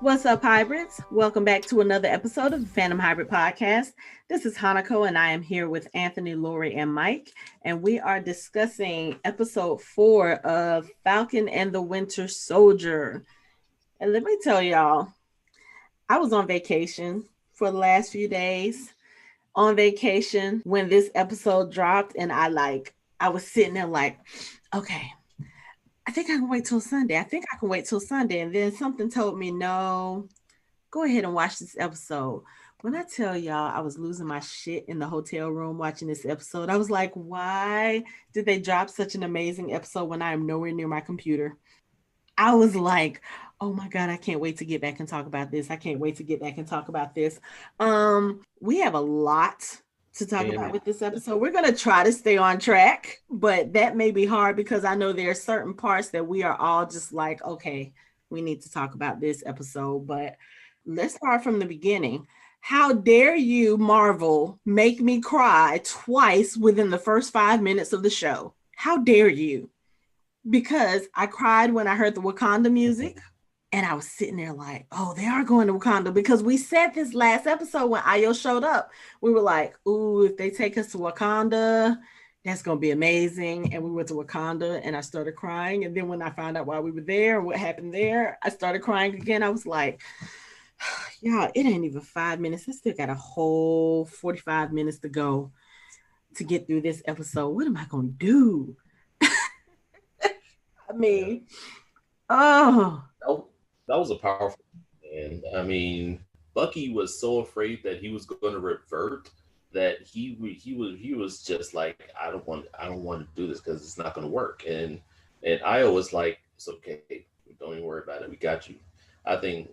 What's up, hybrids? Welcome back to another episode of the Fandom Hybrid Podcast. This is Hanako, and I am here with Anthony, Lori, and Mike, and we are discussing episode 4 of Falcon and the Winter Soldier. And let me tell y'all, I was on vacation for the last few days, on vacation when this episode dropped, and I was sitting there like, okay, I think I can wait till Sunday. And then something told me, no, go ahead and watch this episode. When I tell y'all, I was losing my shit in the hotel room watching this episode. I was like, why did they drop such an amazing episode when I am nowhere near my computer? I was like, oh my God, I can't wait to get back and talk about this. We have a lot to talk about with this episode. We're going to try to stay on track, but that may be hard because I know there are certain parts that we are all just like, okay, we need to talk about this episode. But let's start from the beginning. How dare you, Marvel, make me cry twice within the first 5 minutes of the show? How dare you? Because I cried when I heard the Wakanda music. And I was sitting there like, oh, they are going to Wakanda, because we said this last episode when Ayo showed up. We were like, ooh, if they take us to Wakanda, that's going to be amazing. And we went to Wakanda and I started crying. And then when I found out why we were there and what happened there, I started crying again. I was like, y'all, it ain't even 5 minutes. I still got a whole 45 minutes to go to get through this episode. What am I going to do? I mean, that was a powerful, and I mean, Bucky was so afraid that he was going to revert that he was just like, I don't want to do this because it's not going to work. And Io was like, it's okay, don't even worry about it, we got you. I think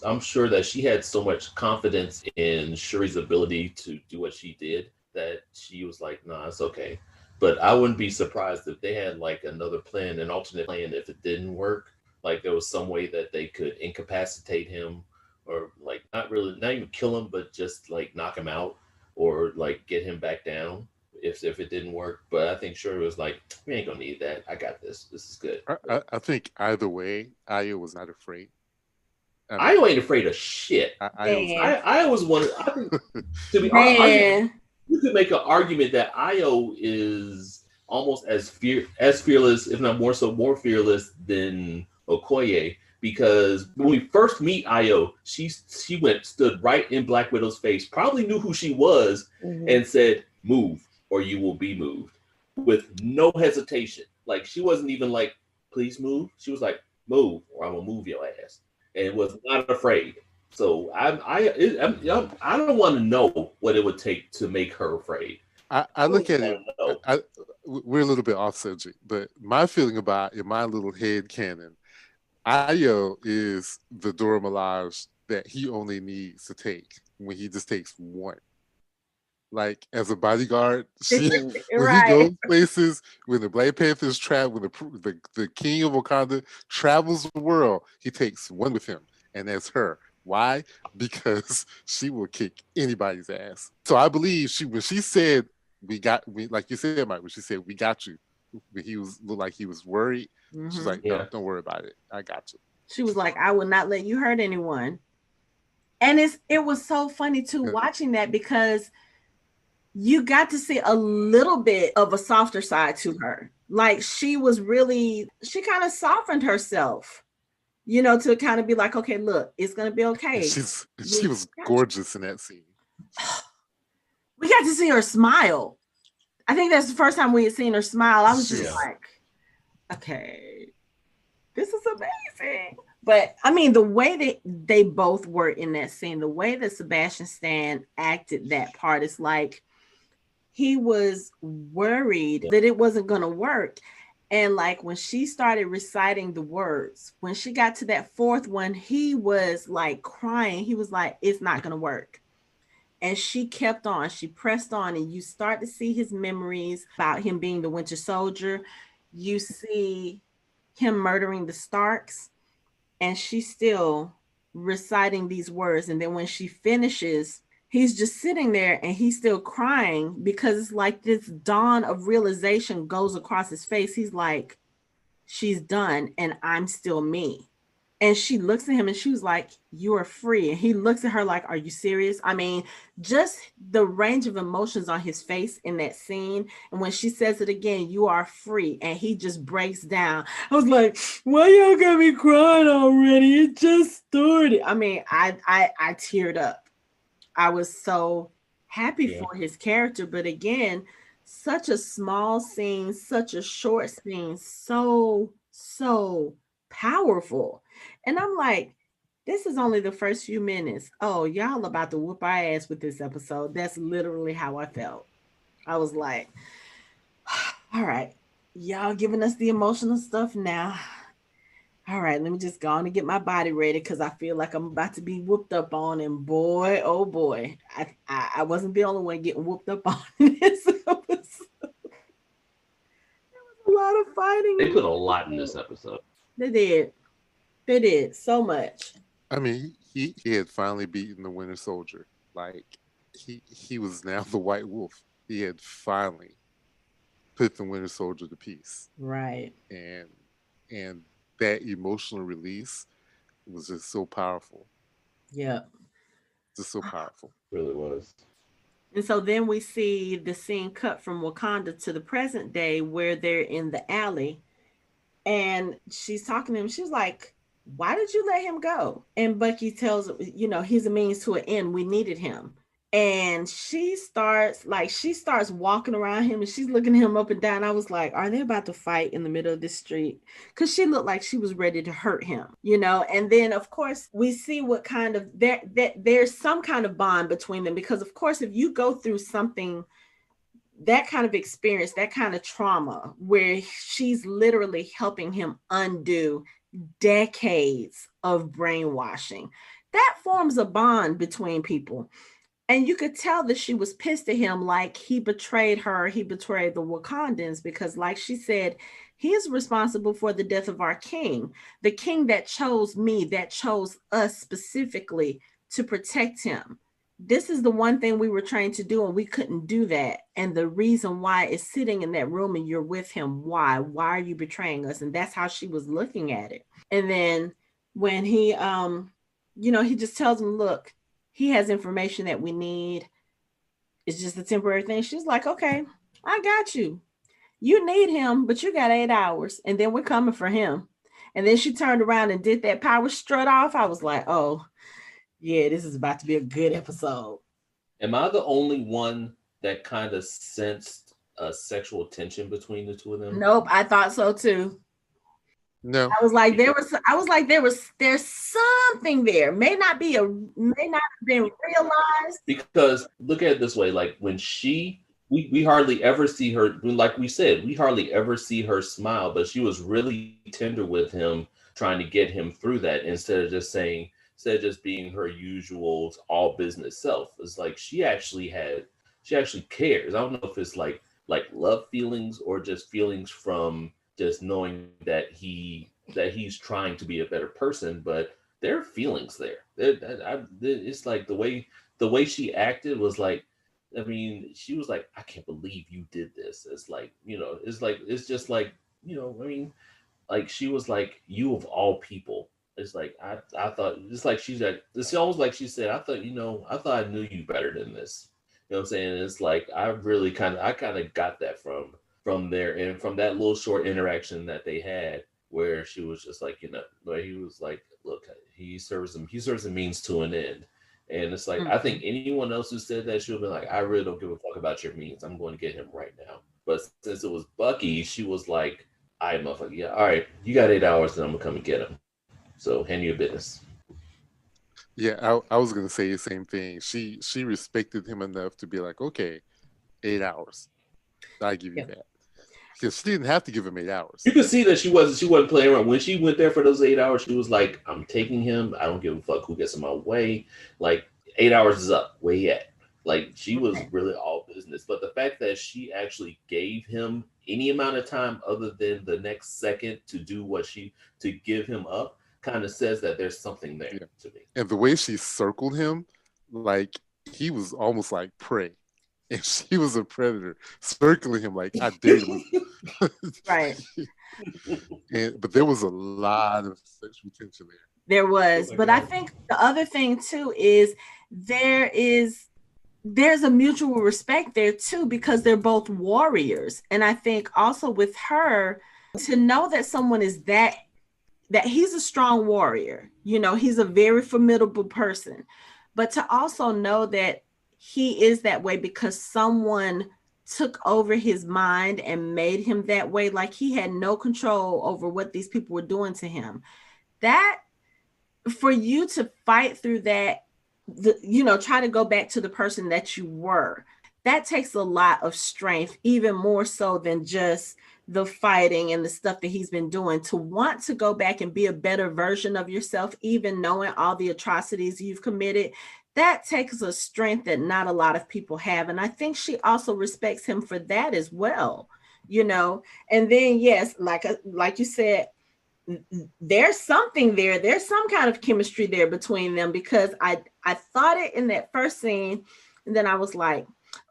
I'm sure that she had so much confidence in Shuri's ability to do what she did that she was like, nah, it's okay. But I wouldn't be surprised if they had like another plan, an alternate plan, if it didn't work. Like there was some way that they could incapacitate him, or like not even kill him, but just like knock him out, or like get him back down if it didn't work. But I think Shuri was like, we ain't gonna need that. I got this. This is good. I think either way, Io was not afraid. Io ain't afraid of shit. I was one. I think to be honest, you could make an argument that Io is almost as fearless, if not more fearless than Okoye, because when we first meet Io, she stood right in Black Widow's face, probably knew who she was, and said, move or you will be moved, with no hesitation. Like she wasn't even like, please move. She was like, move or I'm gonna move your ass, and was not afraid. So I don't want to know what it would take to make her afraid. I look at it, we're a little bit off subject, but my feeling about, in my little head canon, Io is the Dora Milaje that he only needs to take when he just takes one. Like as a bodyguard, when he goes places, when the Black Panthers travel, when the King of Wakanda travels the world, he takes one with him, and that's her. Why? Because she will kick anybody's ass. So I believe when she said, like you said, Mike, when she said, we got you, when he looked like he was worried, she's like, no, don't worry about it. I got you. She was like, I will not let you hurt anyone. And it was so funny too, watching that, because you got to see a little bit of a softer side to her. Like she kind of softened herself, to kind of be like, okay, look, it's going to be okay. She was gorgeous in that scene. We got to see her smile. I think that's the first time we had seen her smile. I was just like, okay, this is amazing. But I mean, the way that they both were in that scene, the way that Sebastian Stan acted that part, is like he was worried that it wasn't going to work. And like when she started reciting the words, when she got to that fourth one, he was like crying. He was like, it's not going to work. And she kept on, she pressed on, and you start to see his memories about him being the Winter Soldier. You see him murdering the Starks, and she's still reciting these words. And then when she finishes, he's just sitting there and he's still crying, because it's like this dawn of realization goes across his face. He's like, she's done and I'm still me. And she looks at him and she was like, you are free. And he looks at her like, are you serious? I mean, just the range of emotions on his face in that scene. And when she says it again, you are free. And he just breaks down. I was like, why y'all got me crying already? It just started. I mean, I teared up. I was so happy for his character. But again, such a small scene, such a short scene, so powerful. And I'm like, this is only the first few minutes. Oh, y'all about to whoop our ass with this episode. That's literally how I felt. I was like, all right, y'all giving us the emotional stuff now. All right, let me just go on and get my body ready because I feel like I'm about to be whooped up on. And boy, oh boy, I wasn't the only one getting whooped up on in this episode. There was a lot of fighting. They put a lot in this episode. They did so much. I mean, he had finally beaten the Winter Soldier. Like he was now the White Wolf. He had finally put the Winter Soldier to peace. Right. And that emotional release was just so powerful. Yeah. Just so powerful. It really was. And so then we see the scene cut from Wakanda to the present day where they're in the alley. And she's talking to him. She's like, why did you let him go? And Bucky tells him, he's a means to an end. We needed him. And she starts walking around him and she's looking him up and down. I was like, are they about to fight in the middle of the street? Because she looked like she was ready to hurt him, And then, of course, we see what kind of there's some kind of bond between them. Because, of course, if you go through something, that kind of experience, that kind of trauma, where she's literally helping him undo decades of brainwashing, that forms a bond between people. And you could tell that she was pissed at him, like he betrayed her, he betrayed the Wakandans, because like she said, he is responsible for the death of our king, the king that chose me, that chose us specifically to protect him. This is the one thing we were trained to do, and we couldn't do that. And the reason why is sitting in that room and you're with him. Why are you betraying us? And that's how she was looking at it. And then when he, he just tells him, look, he has information that we need. It's just a temporary thing. She's like, okay, I got you. You need him, but you got 8 hours. And then we're coming for him. And then she turned around and did that power strut off. I was like, oh, yeah, this is about to be a good episode. Am I the only one that kind of sensed a sexual tension between the two of them? Nope, I thought so too. No, I was like, there's something there. May not have been realized. Because look at it this way, like when we hardly ever see her, like we said, we hardly ever see her smile, but she was really tender with him, trying to get him through that instead of just being her usual all business self. It's like she actually cares. I don't know if it's like love feelings or just feelings from just knowing that he's trying to be a better person, but there are feelings there. It's like the way she acted was like, I mean, she was like, I can't believe you did this. It's like, it's just like, I mean, like she was like, you of all people. It's like I thought, it's like she's like, it's almost like she said, I thought I knew you better than this. You know what I'm saying? It's like I kind of got that from there, and from that little short interaction that they had, where she was just like, where he was like, look, he serves a means to an end. And it's like, I think anyone else who said that, she would be like, I really don't give a fuck about your means. I'm going to get him right now. But since it was Bucky, she was like, all right, motherfucker, yeah, all right, you got 8 hours, then I'm gonna come and get him. So hand your business. Yeah, I was gonna say the same thing. She respected him enough to be like, okay, 8 hours, I give you that. Because she didn't have to give him 8 hours. You could see that she wasn't playing around. When she went there for those 8 hours, she was like, I'm taking him. I don't give a fuck who gets in my way. Like 8 hours is up. Where he at? Like she was really all business. But the fact that she actually gave him any amount of time other than the next second to give him up kind of says that there's something there to me. And the way she circled him, like he was almost like prey. And she was a predator, circling him like, I dare you. Right. But there was a lot of sexual tension there. There was, but I think the other thing too is there's a mutual respect there too, because they're both warriors. And I think also with her, to know that someone is that he's a strong warrior, you know, he's a very formidable person, but to also know that he is that way because someone took over his mind and made him that way, like he had no control over what these people were doing to him. That, for you to fight through that, try to go back to the person that you were, that takes a lot of strength, even more so than just the fighting and the stuff that he's been doing. To want to go back and be a better version of yourself, even knowing all the atrocities you've committed, that takes a strength that not a lot of people have. And I think she also respects him for that as well, and then yes, like you said, there's something there. There's some kind of chemistry there between them, because I thought it in that first scene, and then I was like,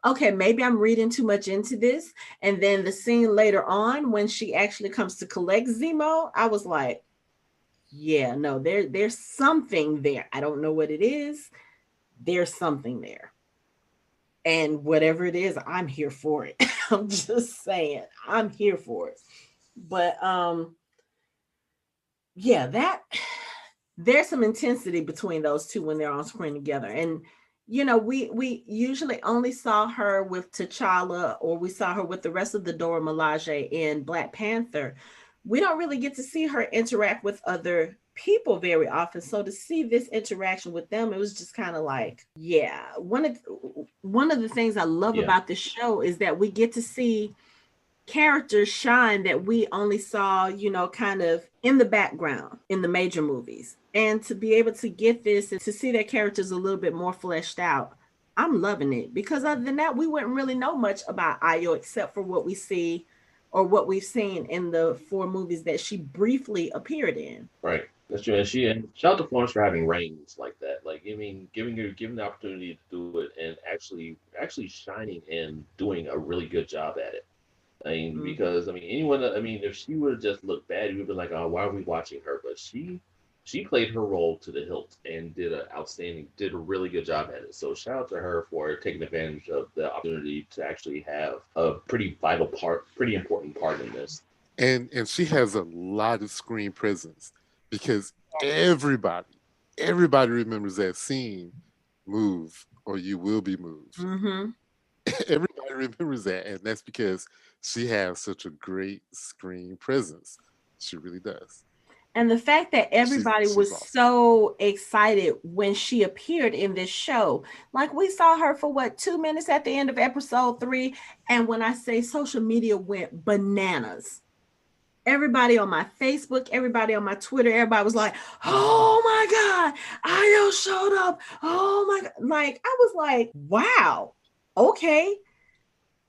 okay, maybe I'm reading too much into this. And then the scene later on when she actually comes to collect Zemo, I was like, yeah, no, there's something there. I don't know what it is. There's something there. And whatever it is, I'm here for it. I'm just saying, I'm here for it. But yeah, there's some intensity between those two when they're on screen together. And we usually only saw her with T'Challa, or we saw her with the rest of the Dora Milaje in Black Panther. We don't really get to see her interact with other people very often. So to see this interaction with them, it was just kind of like, yeah. One of the things I love about this show is that we get to see characters shine that we only saw, kind of in the background in the major movies. And to be able to get this and to see their characters a little bit more fleshed out, I'm loving it. Because other than that, we wouldn't really know much about Ayo except for what we see or what we've seen in the 4 movies that she briefly appeared in. Right. That's true. And shout out to Florence for having reigns like that. Like, I mean, giving the opportunity to do it and actually shining and doing a really good job at it. I mean, because if she would have just looked bad, you would be like, oh, why are we watching her? But she played her role to the hilt and did a really good job at it. So shout out to her for taking advantage of the opportunity to actually have a pretty important part in this. And she has a lot of screen presence, because everybody remembers that scene, "Move or you will be moved." Mm-hmm. Everybody remembers that, and that's because she has such a great screen presence. She really does. And the fact that everybody was awesome. So excited when she appeared in this show. Like, we saw her for 2 minutes at the end of episode 3. And when I say social media went bananas, everybody on my Facebook, everybody on my Twitter, everybody was like, oh my God, Ayo showed up. Oh my God. Like, I was like, wow, okay.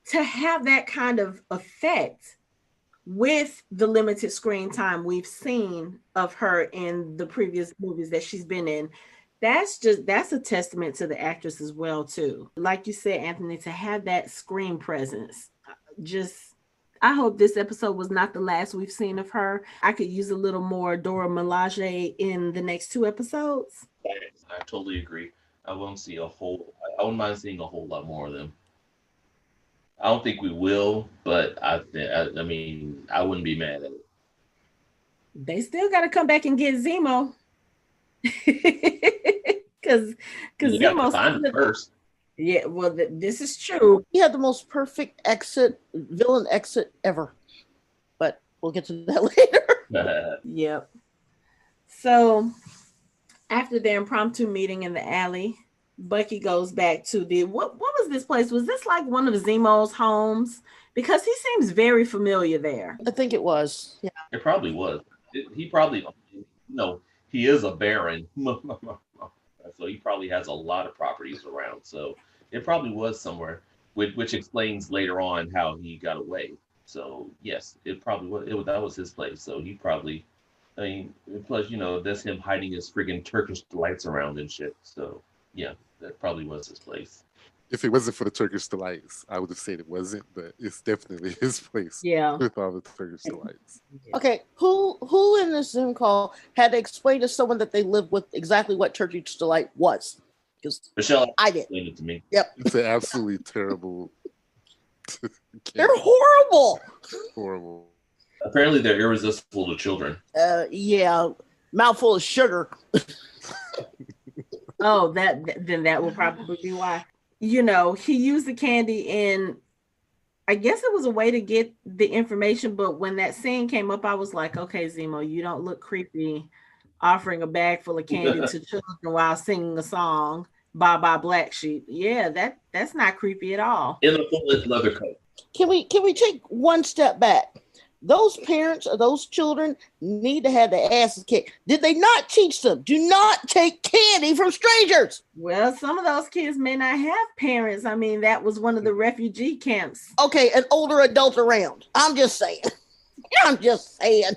To have that kind of effect with the limited screen time we've seen of her in the previous movies that she's been in, that's a testament to the actress as well too. Like you said, Anthony, to have that screen presence, I hope this episode was not the last we've seen of her. I could use a little more Dora Milaje in the next 2 episodes. I totally agree. I wouldn't mind seeing a whole lot more of them. I don't think we will, but I mean, I wouldn't be mad at it. They still got to come back and get Zemo, because Zemo find him first. Yeah, well, this is true. He had the most perfect villain exit ever, but we'll get to that later. Yep. So after their impromptu meeting in the alley, Bucky goes back to what was this place? Was this like one of Zemo's homes? Because he seems very familiar there. I think it was. Yeah. It probably was. He probably, he is a baron. So he probably has a lot of properties around. So it probably was somewhere, which explains later on how he got away. So yes, it probably was. That was his place. So he probably, plus, that's him hiding his friggin' Turkish delights around and shit. So yeah, that probably was his place. If it wasn't for the Turkish delights, I would have said it wasn't, but it's definitely his place. Yeah. With all the Turkish delights. Okay, who in this Zoom call had to explain to someone that they lived with exactly what Turkish delight was? Because Michelle, I did. Explain it to me. Yep. It's an absolutely terrible. They're horrible. Horrible. Apparently, they're irresistible to children. Yeah, mouthful of sugar. Oh, then that will probably be why. You know, he used the candy in, I guess it was a way to get the information, but when that scene came up, I was like, okay, Zemo, you don't look creepy offering a bag full of candy to children while singing a song, Bye Bye Black Sheep. Yeah, that's not creepy at all. In a full leather coat. Can we take one step back? Those parents or those children need to have their asses kicked. Did they not teach them? Do not take candy from strangers. Well, some of those kids may not have parents. I mean, that was one of the refugee camps. Okay, an older adult around. I'm just saying. I'm sitting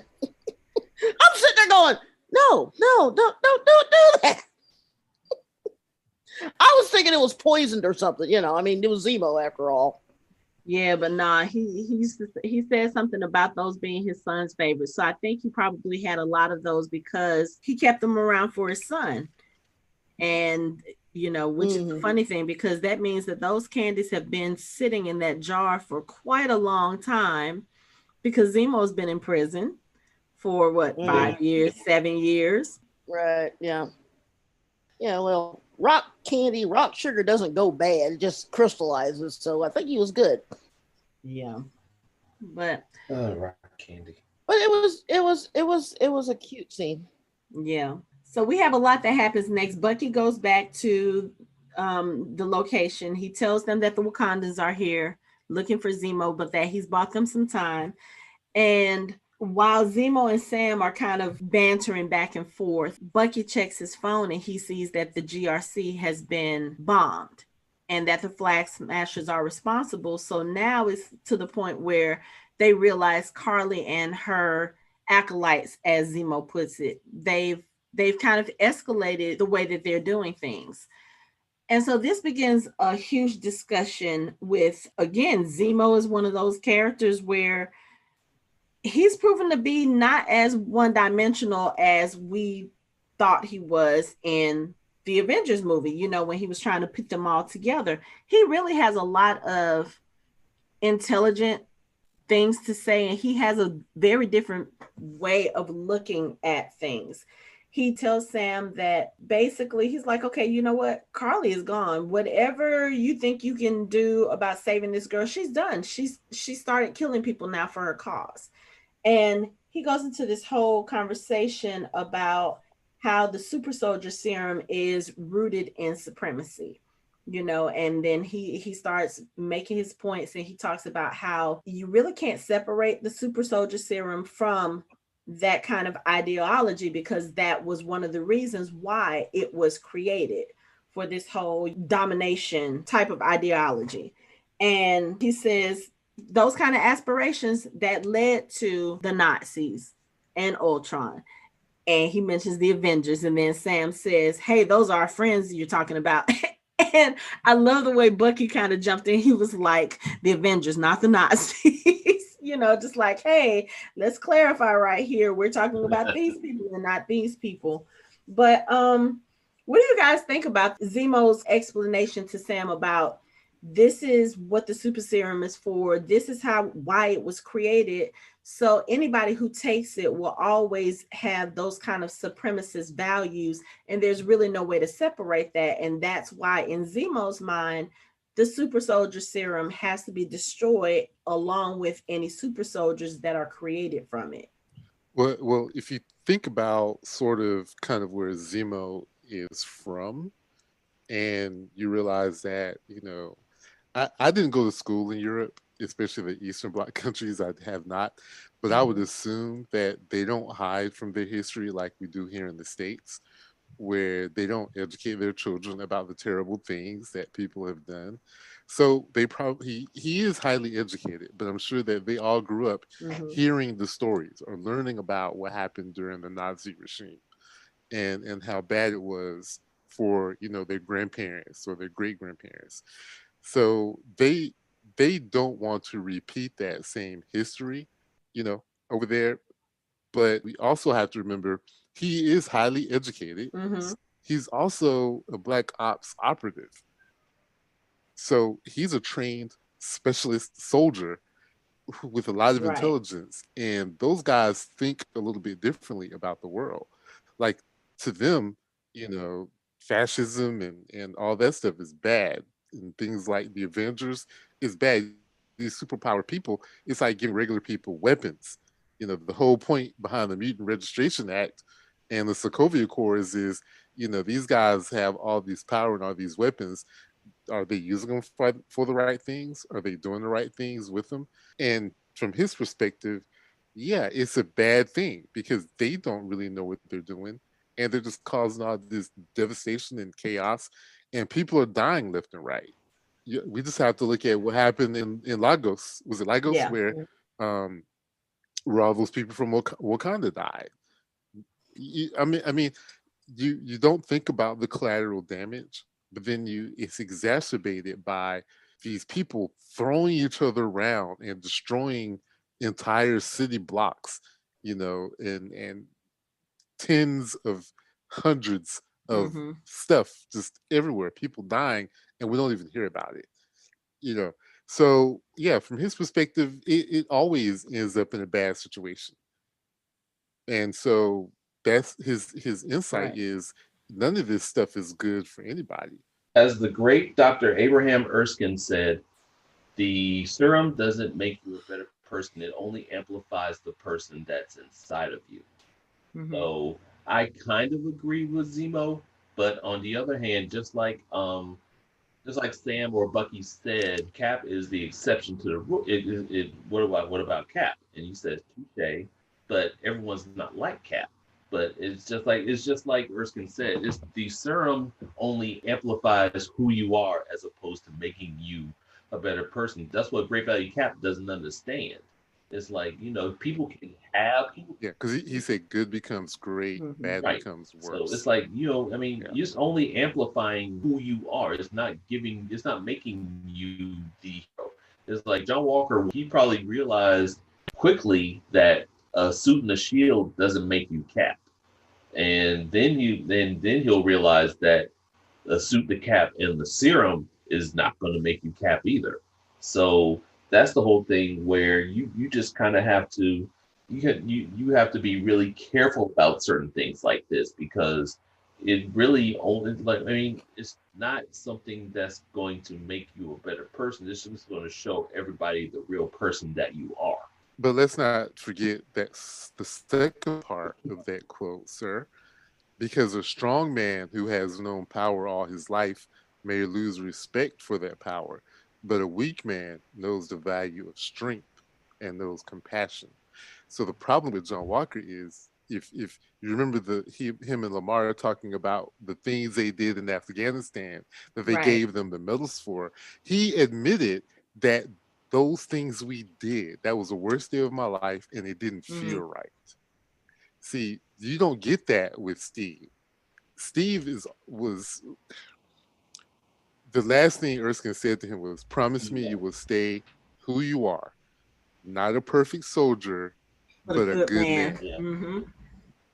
there going, no, don't do that. I was thinking it was poisoned or something. You know, I mean, it was Zemo after all. Yeah, but nah, he said something about those being his son's favorite. So I think he probably had a lot of those because he kept them around for his son. And, you know, which is the funny thing, because that means that those candies have been sitting in that jar for quite a long time, because Zemo's been in prison for what, 5 years, 7 years. Right. Yeah. Yeah. Well, rock sugar doesn't go bad. It just crystallizes. So I think he was good. Yeah. But rock candy. But it was a cute scene. Yeah. So we have a lot that happens next. Bucky goes back to the location. He tells them that the Wakandans are here looking for Zemo, but that he's bought them some time. And while Zemo and Sam are kind of bantering back and forth, Bucky checks his phone and he sees that the GRC has been bombed and that the Flag Smashers are responsible. So now it's to the point where they realize Karli and her acolytes, as Zemo puts it, they've kind of escalated the way that they're doing things. And so this begins a huge discussion with, again, Zemo is one of those characters where he's proven to be not as one-dimensional as we thought he was in the Avengers movie, you know, when he was trying to put them all together. He really has a lot of intelligent things to say, and he has a very different way of looking at things. He tells Sam that basically he's like, okay, you know what? Karli is gone. Whatever you think you can do about saving this girl, she's done. She started killing people now for her cause. And he goes into this whole conversation about how the super soldier serum is rooted in supremacy, you know, and then he starts making his points, and he talks about how you really can't separate the super soldier serum from that kind of ideology, because that was one of the reasons why it was created, for this whole domination type of ideology. And he says those kind of aspirations that led to the Nazis and Ultron. And he mentions the Avengers, and then Sam says, hey, those are our friends you're talking about. And I love the way Bucky kind of jumped in. He was like, the Avengers, not the Nazis. You know, just like, hey, let's clarify right here. We're talking about these people and not these people. But what do you guys think about Zemo's explanation to Sam about this is what the super serum is for? This is why it was created. So anybody who takes it will always have those kind of supremacist values, and there's really no way to separate that. And that's why in Zemo's mind, the super soldier serum has to be destroyed along with any super soldiers that are created from it. Well, if you think about sort of kind of where Zemo is from, and you realize that, you know, I didn't go to school in Europe, especially the Eastern Bloc countries. I have not, but I would assume that they don't hide from their history like we do here in the States, where they don't educate their children about the terrible things that people have done. So he is highly educated, but I'm sure that they all grew up hearing the stories or learning about what happened during the Nazi regime and how bad it was for, you know, their grandparents or their great grandparents. So they don't want to repeat that same history, over there. But we also have to remember he is highly educated. Mm-hmm. He's also a black ops operative. So he's a trained specialist soldier with a lot of Right. intelligence. And those guys think a little bit differently about the world. Like to them, fascism and all that stuff is bad. And things like the Avengers is bad. These superpowered people, it's like giving regular people weapons. The whole point behind the Mutant Registration Act and the Sokovia Accords is, these guys have all these power and all these weapons. Are they using them for the right things? Are they doing the right things with them? And from his perspective, yeah, it's a bad thing because they don't really know what they're doing. And they're just causing all this devastation and chaos. And people are dying left and right. We just have to look at what happened in Lagos. Was it Lagos Yeah. um, where all those people from Wakanda died? I mean, you don't think about the collateral damage, but then it's exacerbated by these people throwing each other around and destroying entire city blocks, and tens of hundreds of Mm-hmm. stuff just everywhere, people dying, and we don't even hear about it, So yeah, from his perspective, it always ends up in a bad situation. And so that's his insight Right. is none of this stuff is good for anybody. As the great Dr. Abraham Erskine said, the serum doesn't make you a better person. It only amplifies the person that's inside of you. Mm-hmm. So I kind of agree with Zemo, but on the other hand, just like Sam or Bucky said, Cap is the exception to the rule. What about Cap? And he says touche, but everyone's not like Cap. But it's just like Erskine said. It's the serum only amplifies who you are as opposed to making you a better person. That's what Great Value Cap doesn't understand. It's like people can have people. Yeah, because he said good becomes great, Mm-hmm. bad Right. becomes worse. So it's like, it's only amplifying who you are. It's not making you the hero. It's like John Walker, he probably realized quickly that a suit and a shield doesn't make you Cap. And then he'll realize that a suit, the Cap, and the serum is not going to make you Cap either. So that's the whole thing where you just kind of have to you have to be really careful about certain things like this because it really only it's not something that's going to make you a better person. It's just going to show everybody the real person that you are. But let's not forget that's the second part of that quote, sir. Because a strong man who has known power all his life may lose respect for that power, but a weak man knows the value of strength and knows compassion. So the problem with John Walker is if you remember him and Lemar talking about the things they did in Afghanistan that they gave them the medals for, he admitted that those things we did, that was the worst day of my life and it didn't feel right. See, you don't get that with Steve. Steve was the last thing Erskine said to him was, "Promise me you will stay who you are, not a perfect soldier, but a good man." Yeah. Mm-hmm.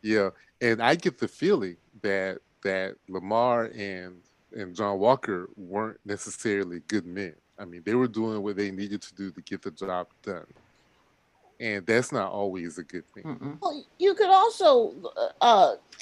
Yeah, and I get the feeling that Lemar and John Walker weren't necessarily good men. I mean, they were doing what they needed to do to get the job done. And that's not always a good thing. Mm-mm. Well, you could also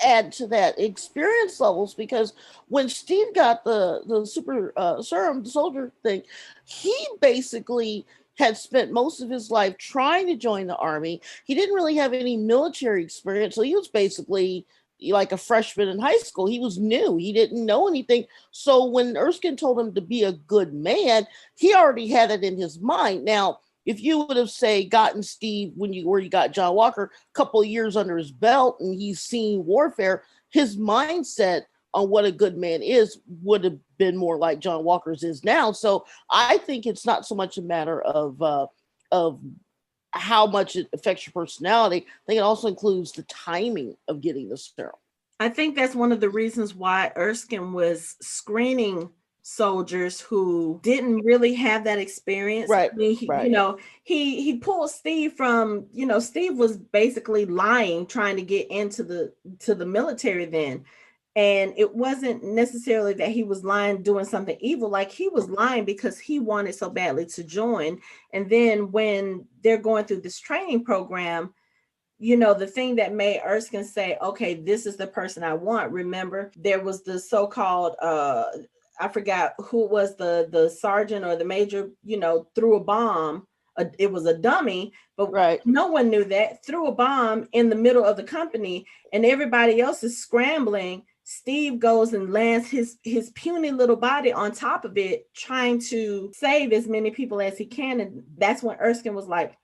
add to that experience levels because when Steve got the super serum, the soldier thing, he basically had spent most of his life trying to join the army. He didn't really have any military experience, so he was basically like a freshman in high school. He was new. He didn't know anything. So when Erskine told him to be a good man, he already had it in his mind. Now, if you would have, say, gotten Steve where you got John Walker a couple of years under his belt and he's seen warfare, his mindset on what a good man is would have been more like John Walker's is now. So I think it's not so much a matter of how much it affects your personality. I think it also includes the timing of getting the serum. I think that's one of the reasons why Erskine was screening soldiers who didn't really have that experience. Right. I mean, he pulled Steve from, Steve was basically lying, trying to get into the military then. And it wasn't necessarily that he was lying, doing something evil. Like, he was lying because he wanted so badly to join. And then when they're going through this training program, the thing that made Erskine say, okay, this is the person I want. Remember, there was the so-called, I forgot who was the sergeant or the major, threw a bomb. It was a dummy, but no one knew that. Threw a bomb in the middle of the company, and everybody else is scrambling. Steve goes and lands his puny little body on top of it, trying to save as many people as he can. And that's when Erskine was like,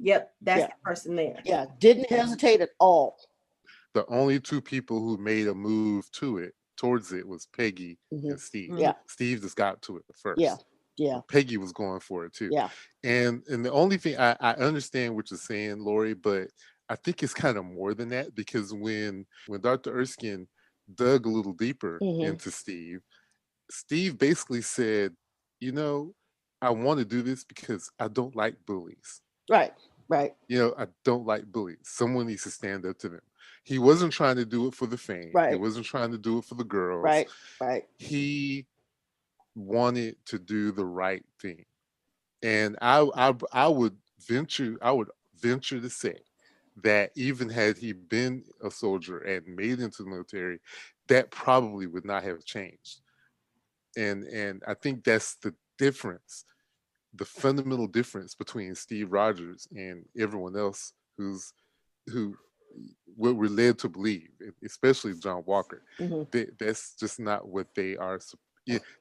yep, that's the person there. Yeah, didn't hesitate at all. The only two people who made a move towards it was Peggy and Steve. Yeah. Steve just got to it first. Yeah. Peggy was going for it too. Yeah. And the only thing I understand what you're saying, Lori, but I think it's kind of more than that, because when Dr. Erskine dug a little deeper into Steve basically said, I want to do this because I don't like bullies. Right. I don't like bullies. Someone needs to stand up to them. He wasn't trying to do it for the fame. Right. He wasn't trying to do it for the girls. Right. He wanted to do the right thing. And I would venture to say that even had he been a soldier and made it into the military, that probably would not have changed. And I think that's the difference, the fundamental difference between Steve Rogers and everyone else who what we're led to believe, especially John Walker. That's just not what they are.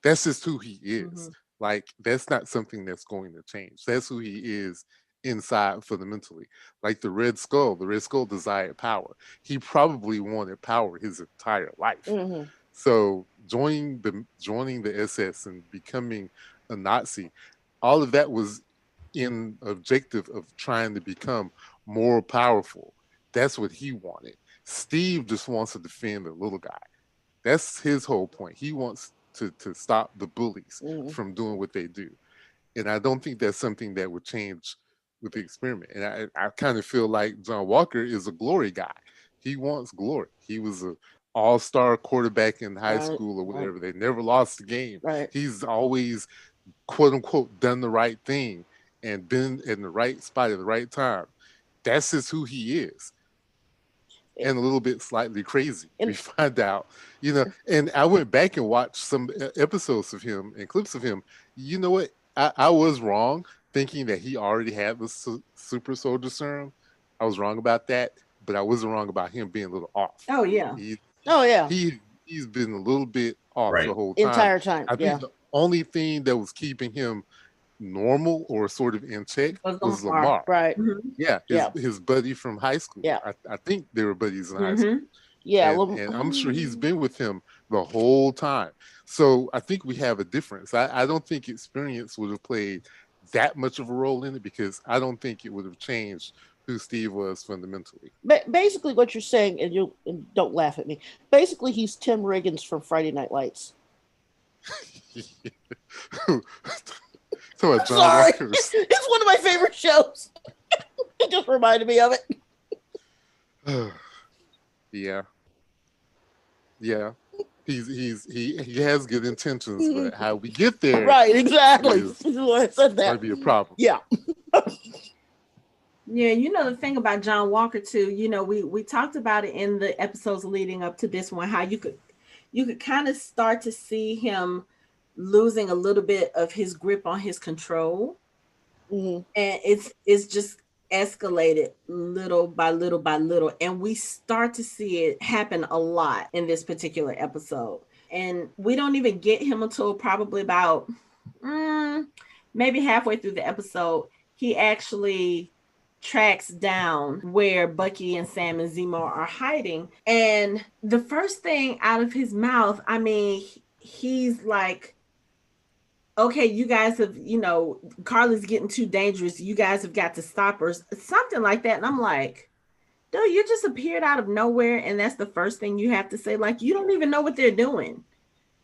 That's just who he is. Like, that's not something that's going to change. That's who he is inside fundamentally. Like the Red Skull desired power. He probably wanted power his entire life. So joining the SS and becoming a Nazi, all of that was in objective of trying to become more powerful. That's what he wanted. Steve just wants to defend the little guy. That's his whole point. He wants to stop the bullies from doing what they do. And I don't think that's something that would change with the experiment. And I kind of feel like John Walker is a glory guy. He wants glory. He was an all-star quarterback in high school or whatever. They never lost a game. He's always, quote unquote, done the right thing and been in the right spot at the right time. That's just who he is. And a little bit slightly crazy. We find out, and I went back and watched some episodes of him and clips of him. You know what? I was wrong thinking that he already had the super soldier serum. I was wrong about that, but I wasn't wrong about him being a little off. Oh, yeah. He's been a little bit off the whole time. Entire time. I think the only thing that was keeping him normal or sort of in check was Lemar. Right. Yeah. His buddy from high school. Yeah. I think they were buddies in high school. Yeah. And I'm sure he's been with him the whole time. So I think we have a difference. I don't think experience would have played that much of a role in it, because I don't think it would have changed who Steve was fundamentally. Basically what you're saying, and don't laugh at me, basically he's Tim Riggins from Friday Night Lights. So I'm sorry. It's one of my favorite shows. It just reminded me of it. Yeah. He has good intentions, but how we get there, right? Exactly. I said that might be a problem. Yeah. Yeah, the thing about John Walker too. We talked about it in the episodes leading up to this one, how you could kind of start to see him losing a little bit of his grip on his control, and it's just escalated little by little by little, and we start to see it happen a lot in this particular episode. And we don't even get him until probably about maybe halfway through the episode. He actually tracks down where Bucky and Sam and Zemo are hiding, and the first thing out of his mouth, I mean, he's like, okay, you guys have, Karli's getting too dangerous. You guys have got to stop her. Something like that. And I'm like, dude, you just appeared out of nowhere. And that's the first thing you have to say. Like, you don't even know what they're doing.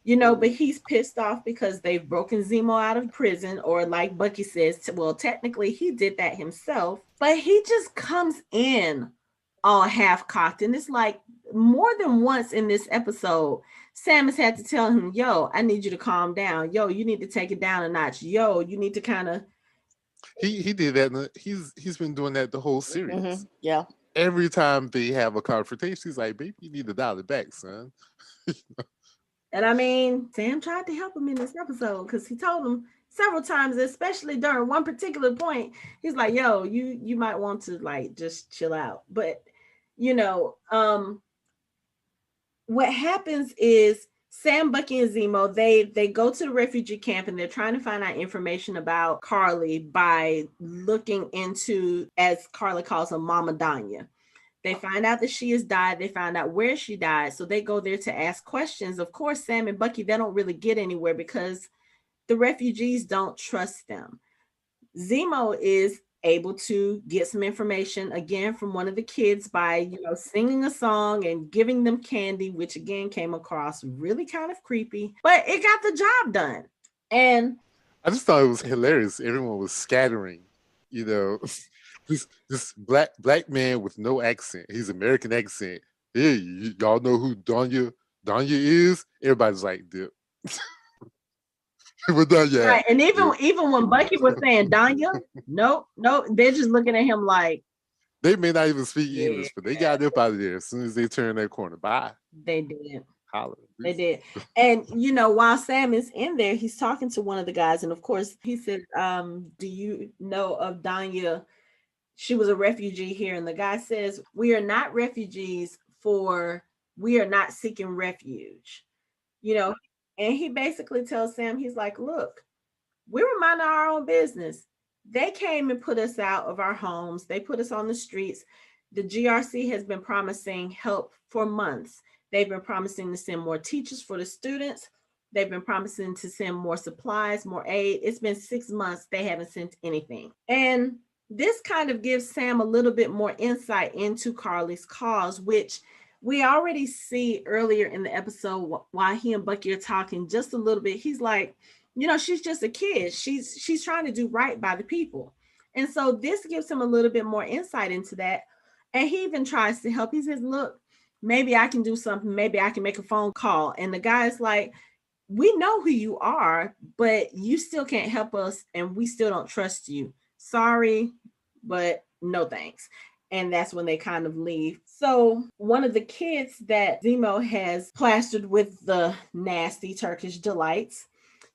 but he's pissed off because they've broken Zemo out of prison, or like Bucky says, well, technically he did that himself, but he just comes in all half-cocked. And it's like more than once in this episode, Sam has had to tell him, yo, I need you to calm down. Yo, you need to take it down a notch. Yo, you need to kind of... He did that. He's been doing that the whole series. Mm-hmm. Yeah. Every time they have a confrontation, he's like, baby, you need to dial it back, son. And I mean, Sam tried to help him in this episode because he told him several times, especially during one particular point, he's like, yo, you might want to like just chill out. But what happens is Sam, Bucky, and Zemo, they go to the refugee camp and they're trying to find out information about Karli by looking into, as Karli calls her, Mama Danya. They find out that she has died. They find out where she died. So they go there to ask questions. Of course, Sam and Bucky, they don't really get anywhere because the refugees don't trust them. Zemo is able to get some information again from one of the kids by, singing a song and giving them candy, which again came across really kind of creepy, but it got the job done. And I just thought it was hilarious. Everyone was scattering, this black man with no accent. He's American accent. Hey, y'all know who Danya is? Everybody's like, dip. We're done yet. Right. And even when Bucky was saying Danya, nope, they're just looking at him like, they may not even speak English, but they got up out of there as soon as they turned that corner. Bye. They did. Holler. They did. And while Sam is in there, he's talking to one of the guys, and of course he said, do you know of Danya? She was a refugee here. And the guy says, we are not refugees, we are not seeking refuge. And he basically tells Sam, he's like, look, we were minding our own business. They came and put us out of our homes. They put us on the streets. The GRC has been promising help for months. They've been promising to send more teachers for the students. They've been promising to send more supplies, more aid. It's been 6 months. They haven't sent anything. And this kind of gives Sam a little bit more insight into Karli's cause, which we already see earlier in the episode while he and Bucky are talking just a little bit. He's like, she's just a kid. She's trying to do right by the people. And so this gives him a little bit more insight into that. And he even tries to help. He says, look, maybe I can do something. Maybe I can make a phone call. And the guy's like, we know who you are, but you still can't help us. And we still don't trust you. Sorry, but no thanks. And that's when they kind of leave. So one of the kids that Zemo has plastered with the nasty Turkish delights,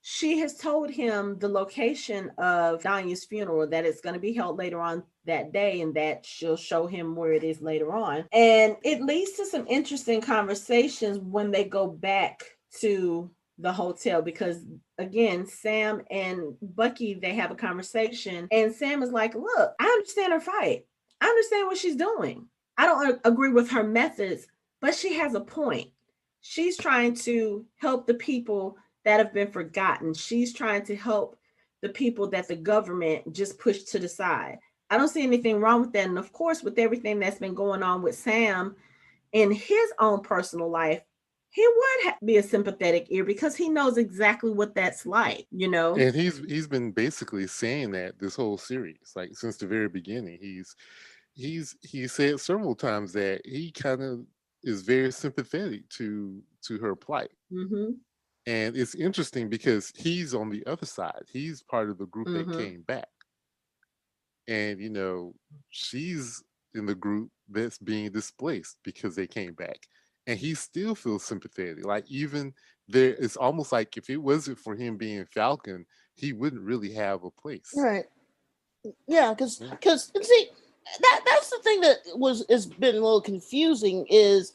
she has told him the location of Danya's funeral, that it's going to be held later on that day, and that she'll show him where it is later on. And it leads to some interesting conversations when they go back to the hotel, because again, Sam and Bucky, they have a conversation, and Sam is like, look, I understand her fight. I understand what she's doing. I don't agree with her methods, but she has a point. She's trying to help the people that have been forgotten. She's trying to help the people that the government just pushed to the side. I don't see anything wrong with that. And of course, with everything that's been going on with Sam in his own personal life, he would be a sympathetic ear because he knows exactly what that's like, And he's been basically saying that this whole series, like since the very beginning. He said several times that he kind of is very sympathetic to her plight. Mm-hmm. And it's interesting because he's on the other side. He's part of the group that came back. And, she's in the group that's being displaced because they came back. And he still feels sympathetic. Like even there, it's almost like if it wasn't for him being Falcon, he wouldn't really have a place. Right. Yeah, because see, that's the thing that has been a little confusing is,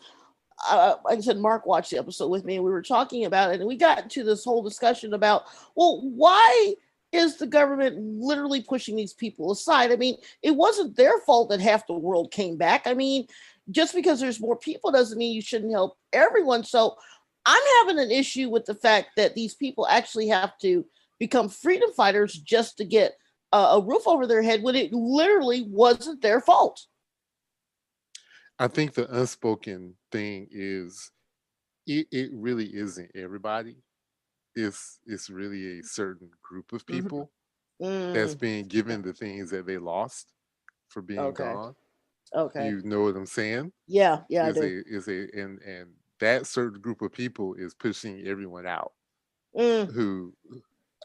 like I said, Mark watched the episode with me and we were talking about it, and we got into this whole discussion about, well, why is the government literally pushing these people aside? I mean, it wasn't their fault that half the world came back. I mean, just because there's more people doesn't mean you shouldn't help everyone. So I'm having an issue with the fact that these people actually have to become freedom fighters just to get a roof over their head when it literally wasn't their fault. I think the unspoken thing is it really isn't everybody. it's really a certain group of Mhm. people that's being given the things that they lost for being Okay. gone. Okay. You know what I'm saying? Yeah, I Is do. and that certain group of people is pushing everyone out Mm, who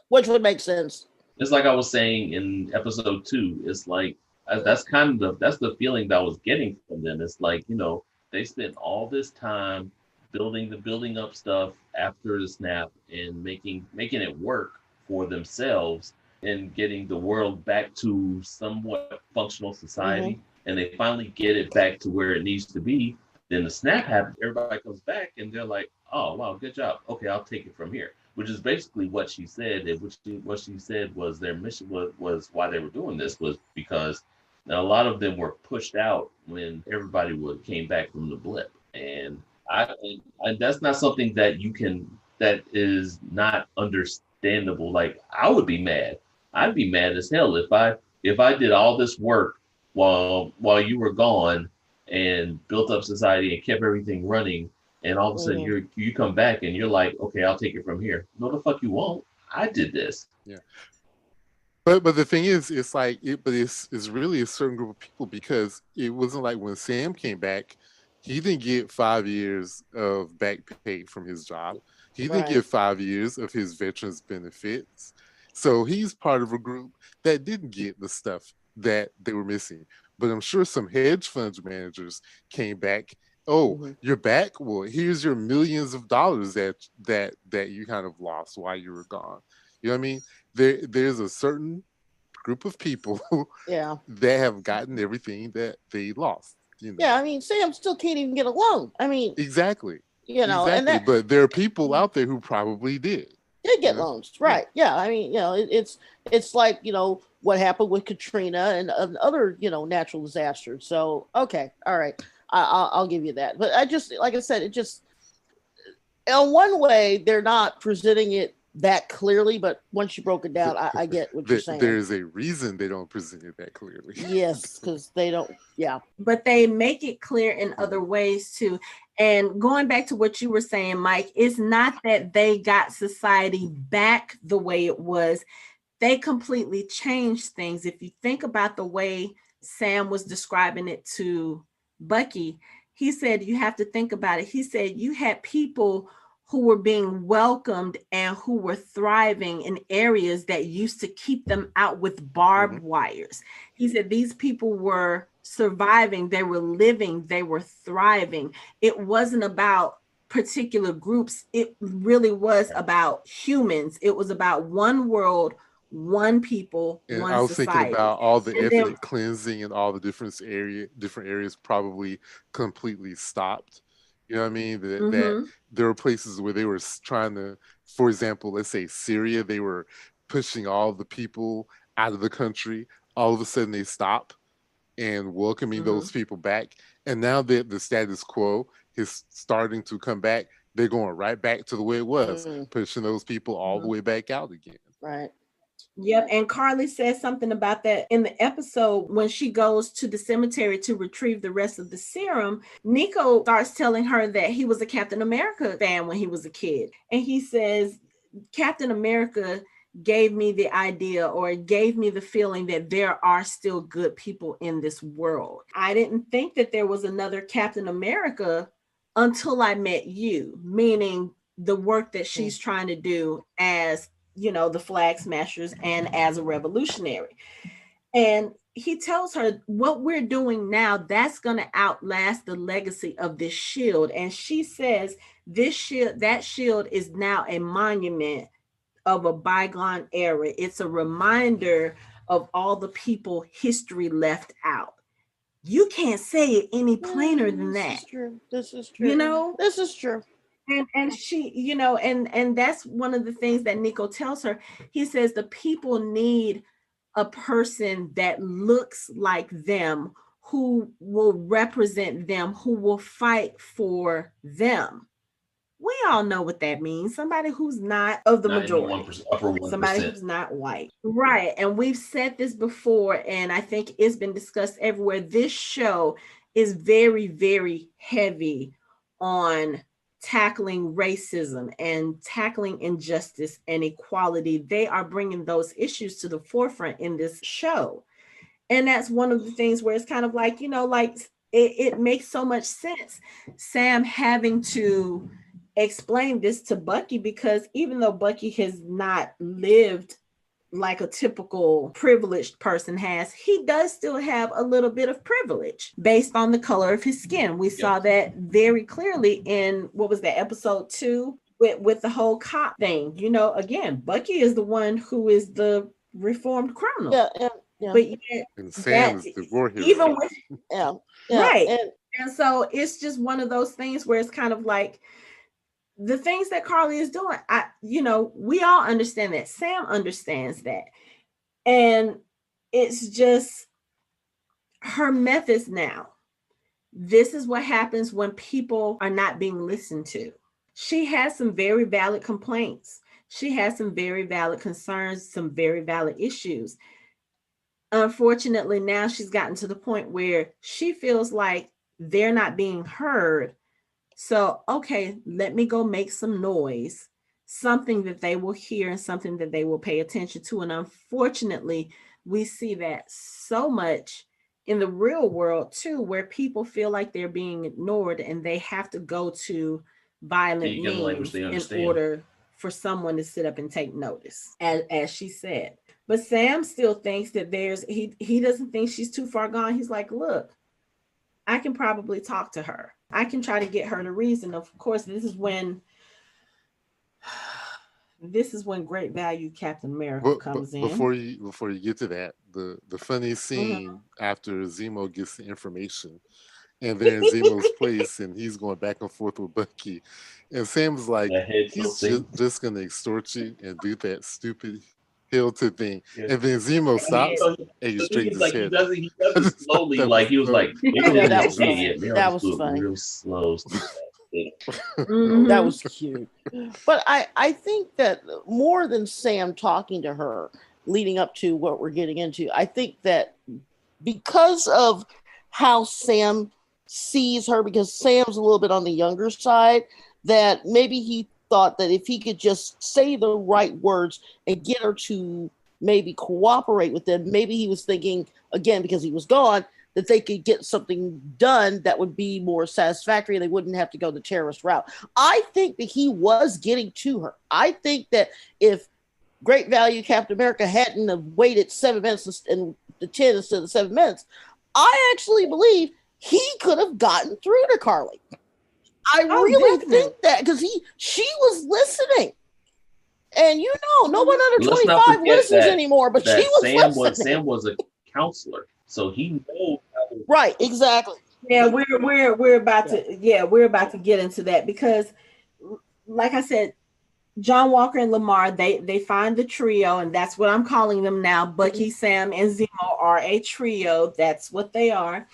which would make sense. It's like I was saying in episode 2. It's like that's kind of that's the feeling that I was getting from them. It's like, they spent all this time building up stuff after the snap and making it work for themselves and getting the world back to somewhat functional society. And they finally get it back to where it needs to be. Then the snap happens, everybody comes back, and they're like, "Oh wow, good job. Okay, I'll take it from here." Which is basically what she said. And what she said was their mission was why they were doing this was because a lot of them were pushed out when everybody came back from the blip, and and that's not something that is not understandable. Like I would be mad. I'd be mad as hell if I did all this work while you were gone and built up society and kept everything running, and all of a sudden you come back and you're like, okay, I'll take it from here. No, the fuck you won't. I did this. yeah. But the thing is, it's like it's really a certain group of people because it wasn't like when Sam came back, he didn't get 5 years of back pay from his job. He didn't get 5 years of his veterans benefits. So he's part of a group that didn't get the stuff that they were missing. But I'm sure some hedge funds managers came back. Oh, you're back? Well, here's your millions of dollars that you kind of lost while you were gone. You know what I mean? There's a certain group of people Yeah. that have gotten everything that they lost. Yeah, I mean, Sam still can't even get a loan. I mean, exactly. And that, but there are people out there who probably did get loans, right? Yeah, I mean, it's like what happened with Katrina and other natural disasters. So okay, all right, I'll give you that. But I just, like I said, it just in one way they're not presenting it that clearly, but once you broke it down, I get what you're saying. There's a reason they don't present it that clearly. Yes, because they don't. Yeah, but they make it clear in other ways too. And going back to what you were saying, Mike, it's not that they got society back the way it was. They completely changed things. If you think about the way Sam was describing it to Bucky, he said, you have to think about it. He said, you had people who were being welcomed and who were thriving in areas that used to keep them out with barbed wires. He said these people were surviving, they were living, they were thriving. It wasn't about particular groups. It really was about humans. It was about one world, one people, and one I was society. Thinking about all the ethnic cleansing and all the different areas probably completely stopped. You know what I mean? That there were places where they were trying to, for example, let's say Syria, they were pushing all the people out of the country. All of a sudden they stop and welcoming those people back. And now that the status quo is starting to come back, they're going right back to the way it was, pushing those people all the way back out again. Right. Yep. And Karli says something about that in the episode when she goes to the cemetery to retrieve the rest of the serum. Nico starts telling her that he was a Captain America fan when he was a kid. And he says, Captain America gave me the idea, or it gave me the feeling that there are still good people in this world. I didn't think that there was another Captain America until I met you, meaning the work that she's trying to do as the Flag Smashers and as a revolutionary. And he tells her what we're doing now, that's going to outlast the legacy of this shield. And she says that shield is now a monument of a bygone era. It's a reminder of all the people history left out. You can't say it any plainer than that. This is true. This is true. And she, and that's one of the things that Nico tells her. He says the people need a person that looks like them, who will represent them, who will fight for them. We all know what that means. Somebody who's not of the majority. Upper 1%. Somebody who's not white. Right. And we've said this before, and I think it's been discussed everywhere. This show is very, very heavy on tackling racism and tackling injustice and equality. They are bringing those issues to the forefront in this show. And that's one of the things where it's kind of like, like it makes so much sense. Sam having to explain this to Bucky, because even though Bucky has not lived like a typical privileged person has, he does still have a little bit of privilege based on the color of his skin. We saw that very clearly in, what was that, episode 2 with the whole cop thing. Again, Bucky is the one who is the reformed criminal. Yeah. But yet, and Sam is the war hero. Even with, right. And so it's just one of those things where it's kind of like, the things that Karli is doing, we all understand that. Sam understands that. And it's just her methods now. This is what happens when people are not being listened to. She has some very valid complaints. She has some very valid concerns, some very valid issues. Unfortunately, now she's gotten to the point where she feels like they're not being heard. So, okay, let me go make some noise, something that they will hear and something that they will pay attention to. And unfortunately, we see that so much in the real world too, where people feel like they're being ignored and they have to go to violent means in order for someone to sit up and take notice, as she said. But Sam still thinks that he doesn't think she's too far gone. He's like, look, I can probably talk to her. I can try to get her to reason. Of course, this is when Great Value Captain America comes in. Before you get to that, the funny scene after Zemo gets the information, and they're in Zemo's place, and he's going back and forth with Bucky, and Sam's like, he's just going to extort you and do that stupid Hilton thing, and then Zemo stops and he straightens his head. He does it slowly, like he was like, that was funny. Real slow. That was cute. But I think that more than Sam talking to her leading up to what we're getting into, I think that because of how Sam sees her, because Sam's a little bit on the younger side, that maybe he thought that if he could just say the right words and get her to maybe cooperate with them, maybe he was thinking, again, because he was gone, that they could get something done that would be more satisfactory and they wouldn't have to go the terrorist route. I think that he was getting to her. I think that if Great Value Captain America hadn't have waited 7 minutes and the 10 instead of 7 minutes, I actually believe he could have gotten through to Karli. I really think that, because she was listening. And no one under 25 listens anymore, but she was listening. Sam was a counselor, so he knows how to... Right, exactly. Yeah, we're about to get into that, because like I said, John Walker and Lemar, they find the trio, and that's what I'm calling them now. Bucky, Sam, and Zemo are a trio. That's what they are.